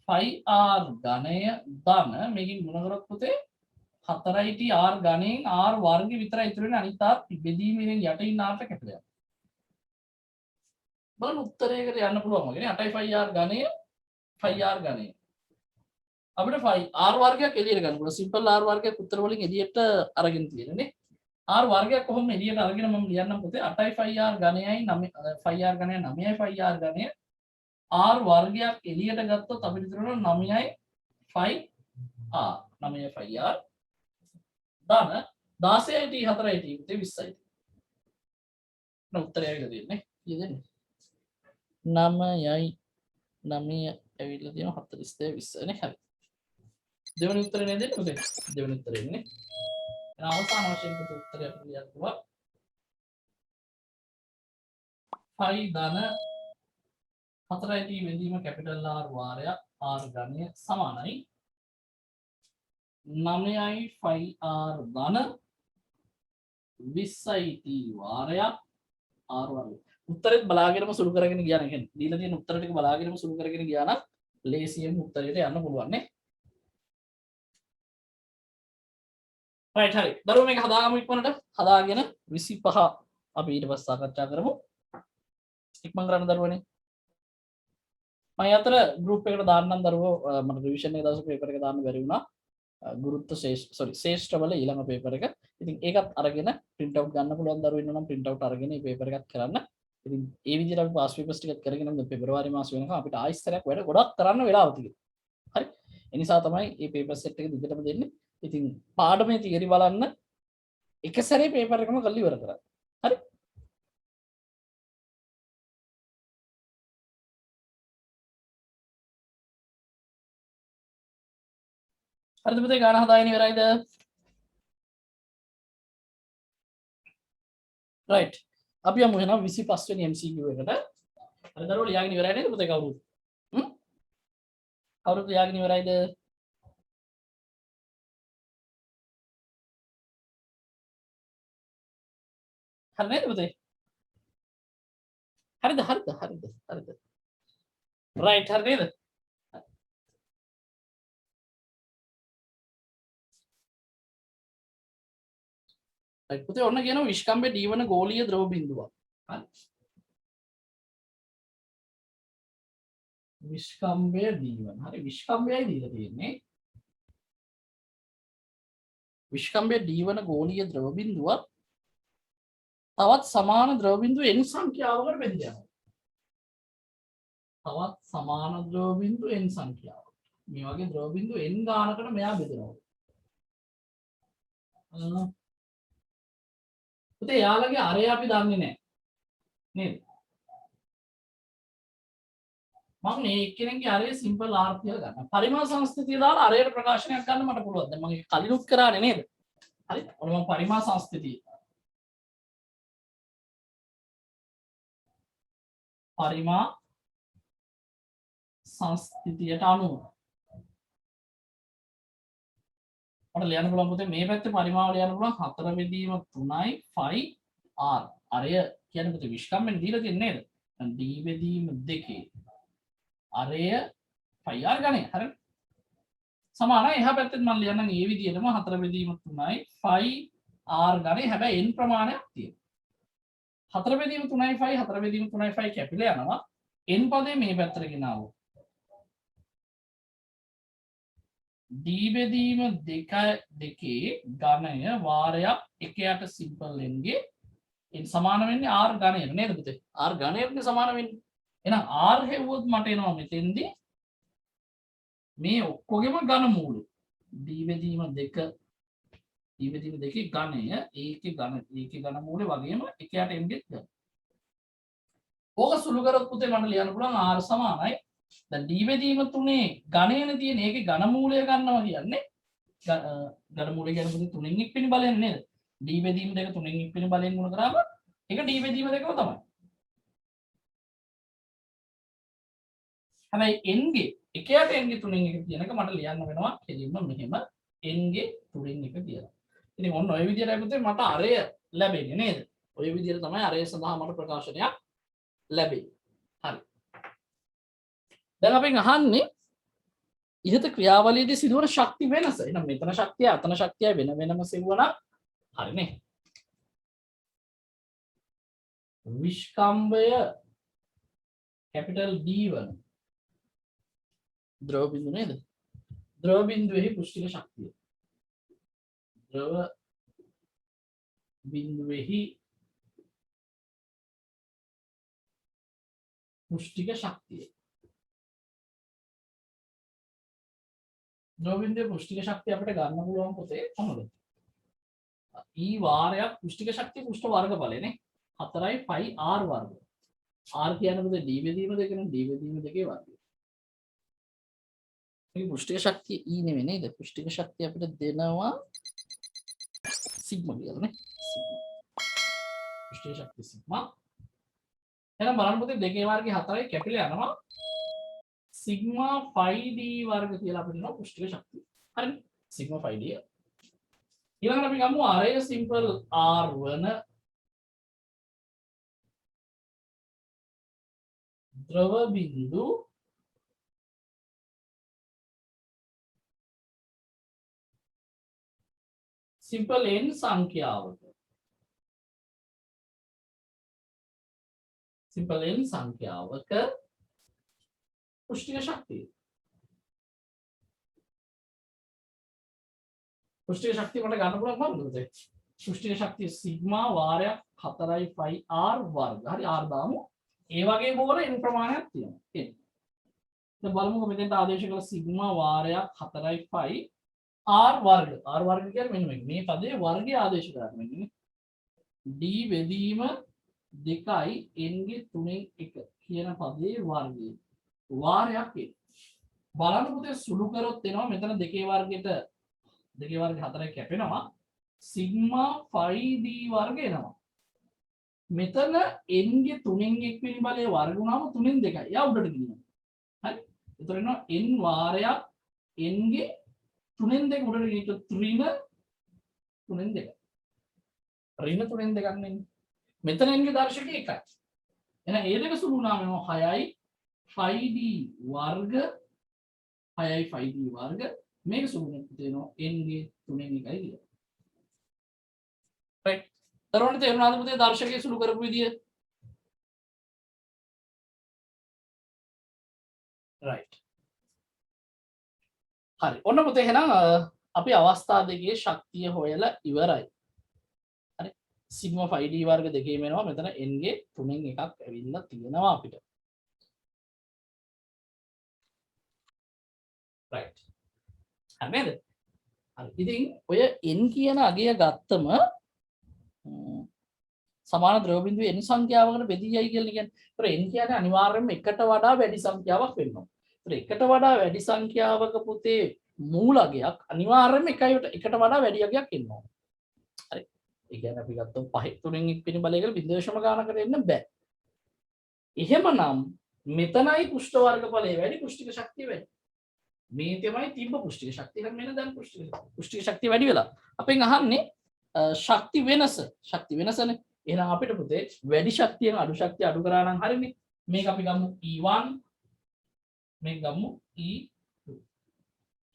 5r ඝනය ධන මේකෙන් ගුණ කරොත් පුතේ 4යි r ඝනයෙන් r වර්ග විතරයි ඉතුරු වෙන්නේ අනිත් r බෙදීමෙන් යට ඉන්න r ට කැපිටල් බලන්න උත්තරයකට යන්න පුළුවන් වගේ නේ 8යි 5r ඝනය 5r ඝනය අපිට 5r වර්ගයක් එළියට ගන්න පුළුවන් සිම්පල් r වර්ගයක් උත්තර වලින් එළියට අරගෙන තියෙන්නේ නේ r වර්ගයක් කොහොම එළියට අරගෙන මම ලියන්නම් පුතේ 8යි 5r ඝනයයි 9 5r ඝනය 9යි 5r ඝනය r වර්ගයක් එළියට ගත්තොත් අපිට ඉතුරු වෙනවා 9යි 5r 9යි 5r ධන 16යි t 4යි t පුතේ 20යි. උත්තරය ඇවිල්ලා තියෙන්නේ. කීයද දෙන්නේ? 9යි 9 ඇවිල්ලා තියෙනවා 42 20 නේ. හරි. දෙවෙනි උත්තරේ නේද දෙන්නේ පුතේ? දෙවෙනි උත්තරේ ඉන්නේ. එහෙනම් අවසාන වශයෙන් පුතේ උත්තරය අපිට ලියන්න පුළුවන්. 5 ධන 4යි t බෙදීම කැපිටල් R වාරයක් R ඝනය සමානයි 9යි 5R ධන 20යි t වාරයක් R වර්ග. උත්තරෙත් බලාගෙනම සුළු කරගෙන ගියා නම් කියන්නේ දීලා තියෙන උත්තර ටික බලාගෙනම සුළු කරගෙන ගියා නම් ලේසියෙන් උත්තරයට යන්න පුළුවන් නේ. right හරි. දරුවෝ මේක හදාගමු ඉක්මනට. හදාගෙන 25 අපි ඊට පස්සේ සාකච්ඡා කරමු. ඉක්මන් කරන්න දරුවනේ. මම අතර group එකට දාන්නම් දරුවෝ මට රිවිෂන් එක දවසේ පේපර් එක දාන්න බැරි වුණා. ගුරුත්ව ශේෂ්ඨ වල ඊළඟ පේපර් එක. ඉතින් ඒකත් අරගෙන print out ගන්න පුළුවන් දරුවෝ ඉන්නවා නම් print out අරගෙන මේ පේපර් එකත් කරන්න. ඉතින් ඒ විදිහට අපි පාස් පේපර්ස් ටිකත් කරගෙන නම් පෙබරවාරි මාස වෙනකම් අපිට ආයෙත් වැඩ ගොඩක් කරන්න වෙලාව තියෙනවා. හරි. ඒ නිසා තමයි මේ පේපර් සෙට් එක දිගටම දෙන්නේ. ඉතින් පාඩමේ තියරි බලන්න එක සැරේ පේපර් එකම කරලා ඉවර කරන්න. හරි. හරිද පුතේ ගාන හදාගෙන ඉවරයිද? right. අපි යමු එහෙනම් 25 වෙනි MCQ එකට. හරි දරුවෝ ලියාගෙන ඉවරයි නේද පුතේ කවුරුත්? කවුරුත් ලියාගෙන ඉවරයිද? හරි නේද පුතේ? හරිද? right හරි නේද? right පුතේ ඔන්න කියනවා විශ්කම්භයේ දීවන ගෝලීය ද්‍රව බිඳුවක්. හරි. විශ්කම්භය දීවන. හරි විශ්කම්භයයි දීලා තියෙන්නේ. විශ්කම්භයේ දීවන ගෝලීය ද්‍රව බිඳුවක් තවත් සමාන ද්‍රව බිඳු n සංඛ්‍යාවකට බෙදලා යනවා. තවත් සමාන ද්‍රව බිඳු n සංඛ්‍යාවක්. මේ වගේ ද්‍රව බිඳු n ගානකට මෙයා බෙදනවා. පුතේ යාළගේ අරය අපි දන්නේ නැහැ. නේද? මම මේ එක්කෙනෙක්ගේ අරය සිම්පල් R කියලා ගන්න. පරිමාණ සංස්ථිතිය දාලා අරයට ප්‍රකාශනයක් ගන්න මට පුළුවන්. දැන් මම ඒක කලිනුත් කරානේ නේද? හරි. ඔන්න මම පරිමාණ සංස්ථිතිය. පරිමාණ සංස්ථිතියට අනුව. මට ලියන්න පුළුවන් පුතේ මේ පැත්තේ පරිමාණ ලියන්න පුළුවන් 4 බෙදීම 3යි 5R. අරය කියන්නේ පුතේ විශ්කම්මෙන් දීලා තියෙන්නේ නේද? D බෙදීම 2 අරය 5R ගණය හරි සමානයි එහා පැත්තෙත් මම ලියන්නම් මේ විදිහටම 4 බෙදීම 3යි 5R ගණය හැබැයි n ප්‍රමාණයක් තියෙනවා 4 බෙදීම 3යි 5 4 බෙදීම 3යි 5 කැපිලා යනවා n පදේ මේ පැත්තට ගෙනාවොත් d බෙදීම 2 ගණය වාරයක් 1යට සිම්පල් n ගේ n සමාන වෙන්නේ r ගණයට නේද පුතේ r ගණයටනේ සමාන වෙන්නේ එහෙනම් r හෙව්වොත් මට එනවා මෙතෙන්දී මේ ඔක්කොගෙම ඝන මූලය d බෙදීම 2 ගණය ඒකේ ඝන මූලය වගේම 1යට n ගෙත් ගන්න. ඕක සුළු කරොත් පුතේ මට ලියන්න පුළුවන් r සමානයි දැන් d බෙදීම 3 ඝනයනේ තියෙන ඒකේ ඝන මූලය ගන්නවා කියන්නේ ඝන මූලය කියන්නේ පුතේ 3න් ඉක්පිනි බලයෙන් නේද d බෙදීම 2 3න් ඉක්පිනි බලයෙන් ගුණ කරාම ඒක d බෙදීම 2ම තමයි. හැබැයි n ගේ 1යට n ගේ 3න් 1 කියන එක මට ලියන්න වෙනවා කෙලින්ම මෙහෙම n ගේ 3න් 1 කියලා. ඉතින් ඔන්න ඔය විදිහට පුතේ මට අරය ලැබෙන්නේ නේද? ඔය විදිහට තමයි අරය සඳහා මට ප්‍රකාශනයක් ලැබෙන්නේ. හරි. දැන් අපෙන් අහන්නේ ඉහත ක්‍රියාවලියේදී සිදුවන ශක්ති වෙනස. එහෙනම් මෙතන ශක්තිය අතන ශක්තිය වෙන වෙනම සිවුවනම් හරිනේ. විශ්කම්භය කැපිටල් D1 ද්‍රව බිඳු නේද? ද්‍රව බිඳුවේහි පුෂ්ටික ශක්තිය. ද්‍රව බිඳුවේහි පුෂ්ටික ශක්තිය. ද්‍රව බිඳුවේ පුෂ්ටික ශක්තිය අපිට ගන්න පුළුවන් පොතේ කොහොමද? E වාරයක් පුෂ්ටික ශක්තිය පුෂ්ඨ වර්ගඵලයනේ 4යි 5 r වර්ග. r කියන්නේ d බෙදීම දෙකනේ d බෙදීම දෙකේ වර්ගය. මේ පුෂ්ටික ශක්තිය E නෙවෙයි නේද? පුෂ්ටික ශක්තිය අපිට දෙනවා සිග්මා කියලා නේ. පුෂ්ටික ශක්තිය සිග්මා. එහෙනම් බලන්න පුතේ දෙකේ වර්ගය 4යි කැපිලා යනවා. සිග්මා 5d වර්ග කියලා අපිට දෙනවා පුෂ්ටික ශක්තිය. හරිනේ? Sigma 5d. ඊළඟට අපි ගමු r සිම්පල් r වන ද්‍රව බිඳු සිම්පල් n සංඛ්‍යාවක පුෂ්ටික ශක්තිය. පුෂ්ටික ශක්තිය මට ගන්න පුළුවන් කොහොමද? පුෂ්ටික ශක්තිය සිග්මා වාරයක් 4යි 5r වර්ග. හරි r දාමු. ඒ වගේ බෝල n ප්‍රමාණයක් තියෙනවා. දැන් බලමුකෝ මෙතෙන්ට ආදේශ කළ සිග්මා වාරයක් 4යි 5 r වර්ග. r වර්ග කියන්නේ මෙන්න මේ පදේ වර්ගය ආදේශ කරන්නේ මෙන්න. d බෙදීම 2යි n ගේ 3න් 1 කියන පදේ වර්ගය. වාරයක් ඒ. බලන්න පුතේ සුළු කරොත් එනවා මෙතන දෙකේ වර්ගයට දෙකේ වර්ගය 4යි කැපෙනවා. සිග්මා 5d වර්ග එනවා. මෙතන n ගේ 3න් 1 වෙනි බලයේ වර්ග වුණාම 3න් 2යි. යා උඩට ගිනිනවා. හරි? ඒතර එනවා n වාරයක් n ගේ 3න් 2 උඩට ගිහින් ඍණ 3න් 2. ඍණ 3න් 2ක් නෙන්නේ. මෙතන n ගේ දර්ශකය 1යි. එහෙනම් ඒ දෙක සුළු වුණාම එනවා 6යි 5d වර්ග 6යි 5d වර්ග මේක සුළු වෙනවා n ගේ 3න් 1යි කියලා. right. තරවණ තේරුණාද පුතේ දර්ශකයේ සුළු කරපු විදිය? right. හරි. ඔන්න පුතේ එහෙනම් අපි අවස්ථා දෙකේ ශක්තිය හොයලා ඉවරයි. හරි. සිග්මා 5d වර්ග දෙකේම එනවා. මෙතන n ගේ 3න් එකක් ඇවිල්ලා තියෙනවා අපිට. right. හරි නේද? හරි. ඉතින් ඔය n කියන අගය ගත්තම සමාන ද්‍රව බිඳුවේ n සංඛ්‍යාවකට බෙදීයයි කියලා කියන්නේ. ඒතර n කියන්නේ අනිවාර්යයෙන්ම එකට වඩා වැඩි සංඛ්‍යාවක් වෙන්න ඕන. ඒතර එකට වඩා වැඩි සංඛ්‍යාවක පුතේ මූලකයක් අනිවාර්යයෙන්ම එකට වඩා වැඩි අගයක් එන්න ඕන. හරි. ඒ කියන්නේ අපි ගත්තොත් 5 3න් 1 වෙනි බලය කියලා බිඳුවේශම ගානකට එන්න බෑ. එහෙමනම් මෙතනයි පුෂ්ඨ වර්ගඵලයේ වැඩි පුෂ්ටික ශක්තිය වැඩි. මේ තමයි තිබ්බ පුෂ්ටික ශක්තිය. එහෙනම් මෙන්න දැන් පුෂ්ටික ශක්තිය වැඩි වෙලා. අපෙන් අහන්නේ ශක්ති වෙනසනේ. එහෙනම් අපිට පුතේ වැඩි ශක්තියෙන් අඩු ශක්තිය අඩු කරා නම් හරිනේ. මේක අපි ගමු E1 මේක ගමු E2.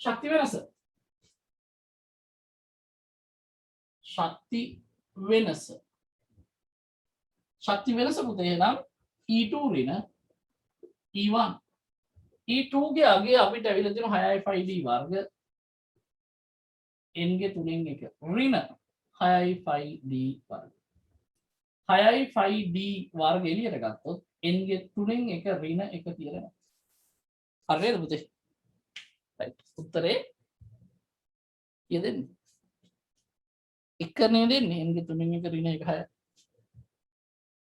ශක්ති වෙනස පුතේ එහෙනම් E2 ඍණ E1 E2 ගේ අගය අපිට ඇවිල්ලා තියෙනවා 6යි 5d වර්ග n ගේ 3න් 1 ඍණ 6යි 5d වර්ග 6යි 5d වර්ග එළියට ගත්තොත් n ගේ 3න් 1 ඍණ 1 කියලා එනවා. හරිද පුතේ? right. උත්තරේ කීයද දෙන්නේ? 1 නේ දෙන්නේ. n ගේ 3න් 1 ඍණ 1 6.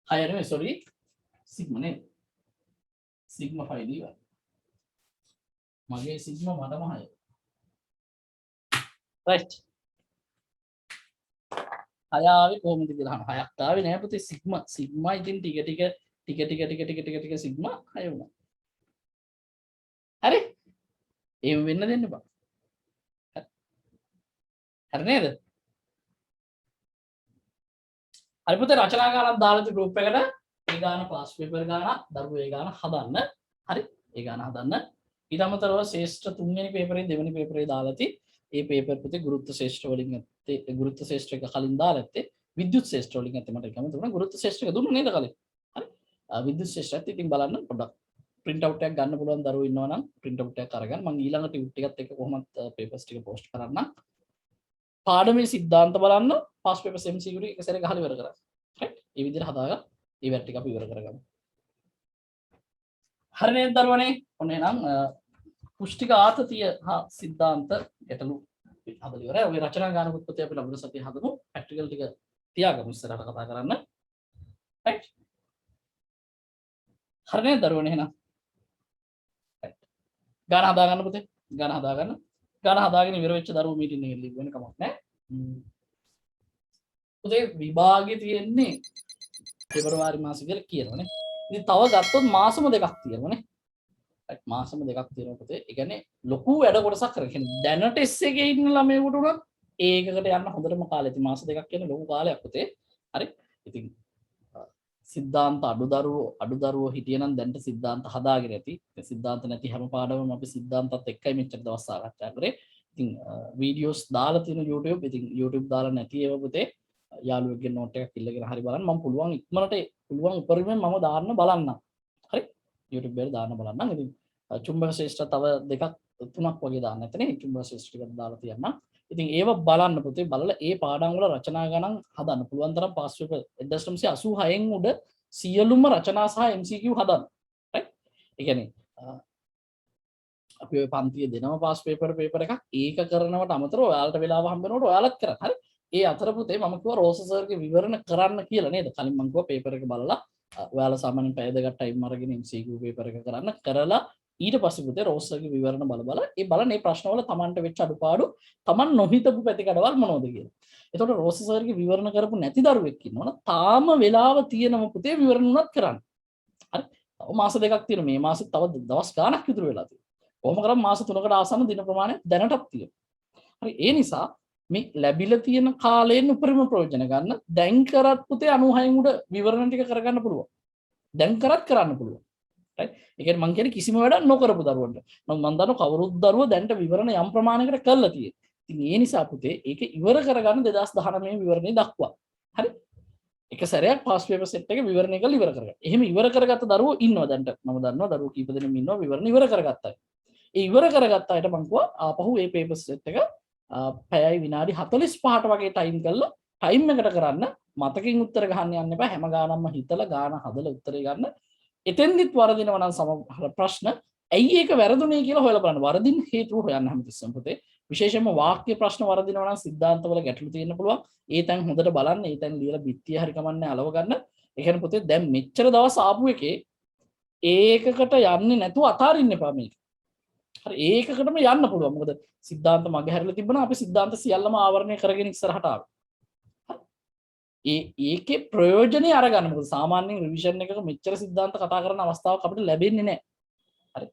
6 නෙවෙයි sorry. සිග්මා නේ. සිග්මා 5d වර්ග. මගේ සිග්මා මටම 6. right. 6 ආවේ කොහොමද කියලා අහනවා. 6ක් ආවේ නෑ පුතේ සිග්මා ඉතින් ටික සිග්මා 6 වුණා. හරි? එහෙම වෙන්න දෙන්න බෑ. හරි නේද? හරි පුතේ රචනා ගානක් දාලා ති ගෲප් එකට ඒ ගාන ක්ලාස් පේපර් ගාන දරුවෝ ඒ ගාන හදන්න. හරි? ඒ ගාන හදන්න. ඊට අමතරව ශ්‍රේෂ්ඨ 3 වෙනි පේපරේ 2 වෙනි පේපරේ දාලා ති ඒ පේපර් පුතේ ගුරුත්ව ශ්‍රේෂ්ඨ වලින් ඇත්තේ ගුරුත්ව ශ්‍රේෂ්ඨ එක කලින් දාලා ඇත්තේ විද්‍යුත් ශ්‍රේෂ්ඨ වලින් ඇත්තේ මට එකම තුන ගුරුත්ව ශ්‍රේෂ්ඨ එක දුන්නා නේද කලින්. හරි? විද්‍යුත් ශ්‍රේෂ්ඨත් ඉතින් බලන්න පොඩ්ඩක් print out එකක් ගන්න පුළුවන් දරුවෝ ඉන්නවා නම් print out එකක් අරගන්න. මම ඊළඟ ටියුට් එකත් එක්ක කොහොමද papers ටික post කරන්නම්. පාඩමේ සිද්ධාන්ත බලන්න past papers MCQ ටික එක සැරේ ගහලා ඉවර කරන්න. right? මේ විදිහට හදාගන්න. ඒ වැට් ටික අපි ඉවර කරගමු. හරි නේද දරුවනේ? ඔන්න එහෙනම් පුෂ්ටික ආතතිය හා සිද්ධාන්ත ගැටලු හදලා ඉවරයි. ඔය රචනා ගානකුත් පුතේ අපි ලබන සතියේ හදමු. ප්‍රැක්ටිකල් ටික තියාගමු ඉස්සරහට කතා කරන්න. රයිට්. හරිනේ දරුවනේ එහෙනම්. රයිට්. ගාන හදා ගන්න පුතේ. ගාන හදා ගන්න. ගාන හදාගෙන ඉවර වෙච්ච දරුවෝ මීටින් එකේ ලිව් වෙන කමක් නැහැ. පුතේ විභාගේ තියෙන්නේ පෙබරවාරි මාසෙ කියලා කියනවනේ. ඉතින් තව ගත්තොත් මාසෙම දෙකක් තියෙනවනේ. රයිට් මාසෙම දෙකක් තියෙනවා පුතේ. ඒ කියන්නේ ලොකු වැඩ කොටසක් කරගෙන දැනට S එකේ ඉන්න ළමයෙකුට උනත් ඒකකට යන්න හොඳටම කාලෙ. ඉතින් මාස දෙකක් කියන්නේ ලොකු කාලයක් පුතේ. හරි. ඉතින් සිද්ධාන්ත අඩුදරුවෝ හිටියනම් දැන්ට සිද්ධාන්ත හදාගෙන ඇති. සිද්ධාන්ත නැති හැම පාඩමම අපි සිද්ධාන්තත් එක්කයි මෙච්චර දවස් සාකච්ඡා කරේ. ඉතින් වීඩියෝස් දාලා තියෙන YouTube. ඉතින් YouTube දාලා නැති ඒවා පුතේ යාළුවෙක්ගේ නෝට් එකක් ඉල්ලගෙන හරි බලන්න. මම පුළුවන් ඉක්මනට පුළුවන් උපරිමයෙන් මම දාන්න බලන්න. හරි. YouTube එකට දාන්න බලන්න. ඉතින් චුම්බක ශ්‍රේෂ්ඨ තව දෙකක් තුනක් වගේ දාන්න නැතනේ. චුම්බක ශ්‍රේෂ්ඨ ටිකක් දාලා තියන්න. ඉතින් ඒව බලන්න පුතේ බලලා ඒ පාඩම් වල රචනා ගණන් හදන්න පුළුවන් තරම් පාස් පේපර් 1986න් උඩ සියලුම රචනා සහ MCQ හදන්න. රයිට්. ඒ කියන්නේ අපි ඔය පන්තියේ දෙනම පාස් පේපර් එකක් ඒක කරනවට අමතරව ඔයාලට වෙලාව හම්බ වෙනකොට ඔයාලත් කරන්න. හරි. ඒ අතර පුතේ මම කිව්වා රෝස සර්ගේ විවරණ කරන්න කියලා නේද? කලින් මම කිව්වා පේපර් එක බලලා ඔයාලා සාමාන්‍යයෙන් පැය දෙකක් ටයිම් අරගෙන MCQ පේපර් එක කරන්න කරලා ඊට පස්සේ පුතේ රෝස් සර්ගේ විවරණ බල ඒ බලන මේ ප්‍රශ්නවල Tamanට වෙච්ච අඩුපාඩු Taman නොහිතපු පැතිකඩවල් මොනවද කියලා. එතකොට රෝස් සර්ගේ විවරණ කරපු නැති දරුවෙක් ඉන්නවනේ තාම වෙලාව තියෙනම පුතේ විවරණ උනත් කරන්න. හරි. තව මාස දෙකක් තියෙනවා. මේ මාසෙත් තව දවස් ගාණක් ඉතුරු වෙලා තියෙනවා. කොහොම කරත් මාස 3කට ආසන්න දින ප්‍රමාණය දැනටත් තියෙනවා. හරි. ඒ නිසා මේ ලැබිලා තියෙන කාලයෙන් උපරිම ප්‍රයෝජන ගන්න. දැන් කරත් පුතේ 96 උඩ විවරණ ටික කරගන්න පුළුවන්. දැන් කරත් කරන්න පුළුවන්. රයිට්. ඒ කියන්නේ මං කියන්නේ කිසිම වැඩක් නොකරපු දරුවන්ට. මම දන්නවා කවුරුත් දරුවෝ දැන්ට විවරණ යම් ප්‍රමාණයකට කරලා තියෙනවා. ඉතින් ඒ නිසා පුතේ ඒක ඉවර කරගන්න 2019 විවරණේ දක්වා. හරි. එක සැරයක් පාස් පේපර් සෙට් එක විවරණය කරලා ඉවර කරගන්න. එහෙම ඉවර කරගත්ත දරුවෝ ඉන්නවා දැන්ට. මම දන්නවා දරුවෝ කීප දෙනෙක් ඉන්නවා විවරණ ඉවර කරගත්තා. ඒ ඉවර කරගත්ත අයට මං කිව්වා ආපහු මේ පේපර් සෙට් එක පැයයි විනාඩි 45ට වගේ ටයිම් කරලා ටයිම් එකට කරන්න මතකින් උත්තර ගහන්න යන්න එපා. හැම ගානක්ම හිතලා ගාන හදලා උත්තරේ ගන්න. එතෙන්දිත් වරදිනවා නම් සමහර ප්‍රශ්න ඇයි ඒක වැරදුනේ කියලා හොයලා බලන්න. වරදින් හේතුව හොයන්න හැමතිස්සෙම පුතේ. විශේෂයෙන්ම වාක්‍ය ප්‍රශ්න වරදිනවා නම් සිද්ධාන්තවල ගැටලු තියෙන්න පුළුවන්. ඒ තැන් හොඳට බලන්න. ඒ තැන් ලියලා බිත්තිය හරි කමන්නේ අලව ගන්න. ඒ කියන්නේ පුතේ දැන් මෙච්චර දවස් ආපු එකේ ඒකකට යන්නේ නැතුව අතාරින්න එපා මේක. හරි ඒකකටම යන්න පුළුවන්. මොකද සිද්ධාන්ත මගේ හැරිලා තිබුණා අපි සිද්ධාන්ත සියල්ලම ආවරණය කරගෙන ඉස්සරහට ආවා. ඒකේ ප්‍රයෝජනෙ අරගන්න. මොකද සාමාන්‍යයෙන් රිවිෂන් එකක මෙච්චර සිද්ධාන්ත කතා කරන අවස්ථාවක් අපිට ලැබෙන්නේ නැහැ. හරි.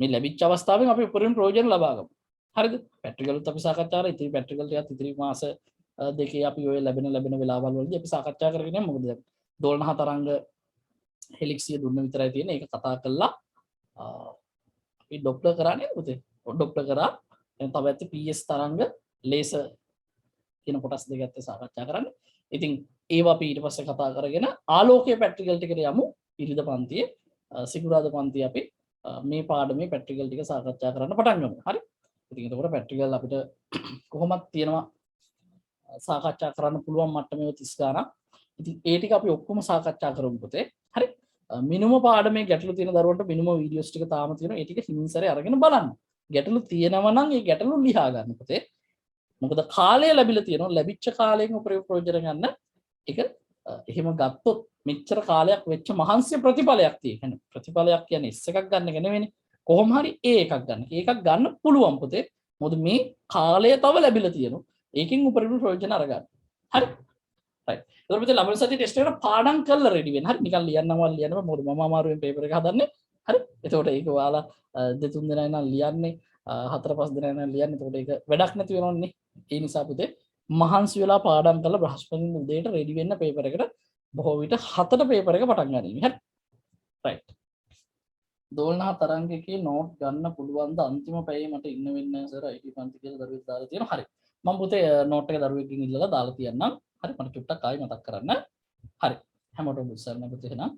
මේ ලැබිච්ච අවස්ථාවෙන් අපි උපරිම ප්‍රයෝජන ලබා ගමු. හරිද? පැට්‍රිකල්ත් අපි සාකච්ඡා කරා. ඉතින් පැට්‍රිකල් ටිකත් ඉතිරි මාස දෙකේ අපි ඔය ලැබෙන වෙලාවල් වලදී අපි සාකච්ඡා කරගෙන යමු. මොකද දෝලන තරංග හෙලික්සිය දුන්න විතරයි තියෙන්නේ. ඒක කතා කළා. අපි ඩොප්ලර් කරානේ පුතේ. ඩොප්ලර් කරා. දැන් තව ඇත්තේ PS තරංග ලේසර් කියන කොටස් දෙක ඇත්තේ සාකච්ඡා කරන්න. ඉතින් ඒවා අපි ඊට පස්සේ කතා කරගෙන ආලෝකයේ පැට්‍රිකල් ටිකට යමු. ඉරිදා පන්තියේ සිකුරාදා පන්තියේ අපි මේ පාඩමේ පැට්‍රිකල් ටික සාකච්ඡා කරන්න පටන් ගමු. හරි. ඉතින් එතකොට පැට්‍රිකල් අපිට කොහොමද තියෙනවා සාකච්ඡා කරන්න පුළුවන් මට්ටමේ 30 ගාණක්. ඉතින් ඒ ටික අපි ඔක්කොම සාකච්ඡා කරමු පුතේ. හරි. මිනිමම් පාඩමේ ගැටලු තියෙන දරුවන්ට මිනිමම් වීඩියෝස් ටික තාම තියෙනවා. ඒ ටික හිමින් සැරේ අරගෙන බලන්න. ගැටලු තියෙනවා නම් ඒ ගැටලු ලියා ගන්න පුතේ. මොකද කාලය ලැබිලා තියෙනවා. ලැබිච්ච කාලයෙන් උපරිම ප්‍රයෝජන ගන්න. ඒක එහෙම ගත්තොත් මෙච්චර කාලයක් වෙච්ච මහන්සිය ප්‍රතිඵලයක් තියෙන්නේ. ප්‍රතිඵලයක් කියන්නේ S එකක් ගන්න එක නෙවෙයිනේ. කොහොම හරි A එකක් ගන්න. ඒකක් ගන්න පුළුවන් පුතේ. මොකද මේ කාලය තව ලැබිලා තියෙනවා. ඒකෙන් උපරිම ප්‍රයෝජන අරගන්න. හරි. right. ඒතර පුතේ ළමයි සතියේ ටෙස්ට් එකට පාඩම් කරලා රෙඩි වෙන්න. හරි. නිකන් ලියන්නවල් ලියනවා. මොකද මම අමාරුවෙන් පේපර් එක හදන්නේ. හරි. එතකොට ඒක ඔයාලා 2-3 දෙනා නම් ලියන්නේ 4-5 දෙනා නම් ලියන්නේ. එතකොට ඒක වැඩක් නැති වෙනවන්නේ. ඒ නිසා පුතේ මහන්සි වෙලා පාඩම් කරලා බ්‍රහස්පතින්දා උදේට රෙඩි වෙන්න පේපර් එකට බොහෝ විට 7ට පේපර් එක පටන් ගන්න. හරි. right. දෝලනා තරංගකේ නෝට් ගන්න පුළුවන්ද අන්තිම පැයේ මට ඉන්න වෙන්නේ නැහැ සර් IT පන්ති කියලා දරුවෙක් දාලා තියෙනවා. හරි. මම පුතේ නෝට් එක දරුවෙක්ගෙන් ඉල්ලලා දාලා තියන්නම්. හරි. මට චුට්ටක් ආයෙ මතක් කරන්න. හරි. හැමෝටම උත්සාහ කරන්න පුතේ එහෙනම්.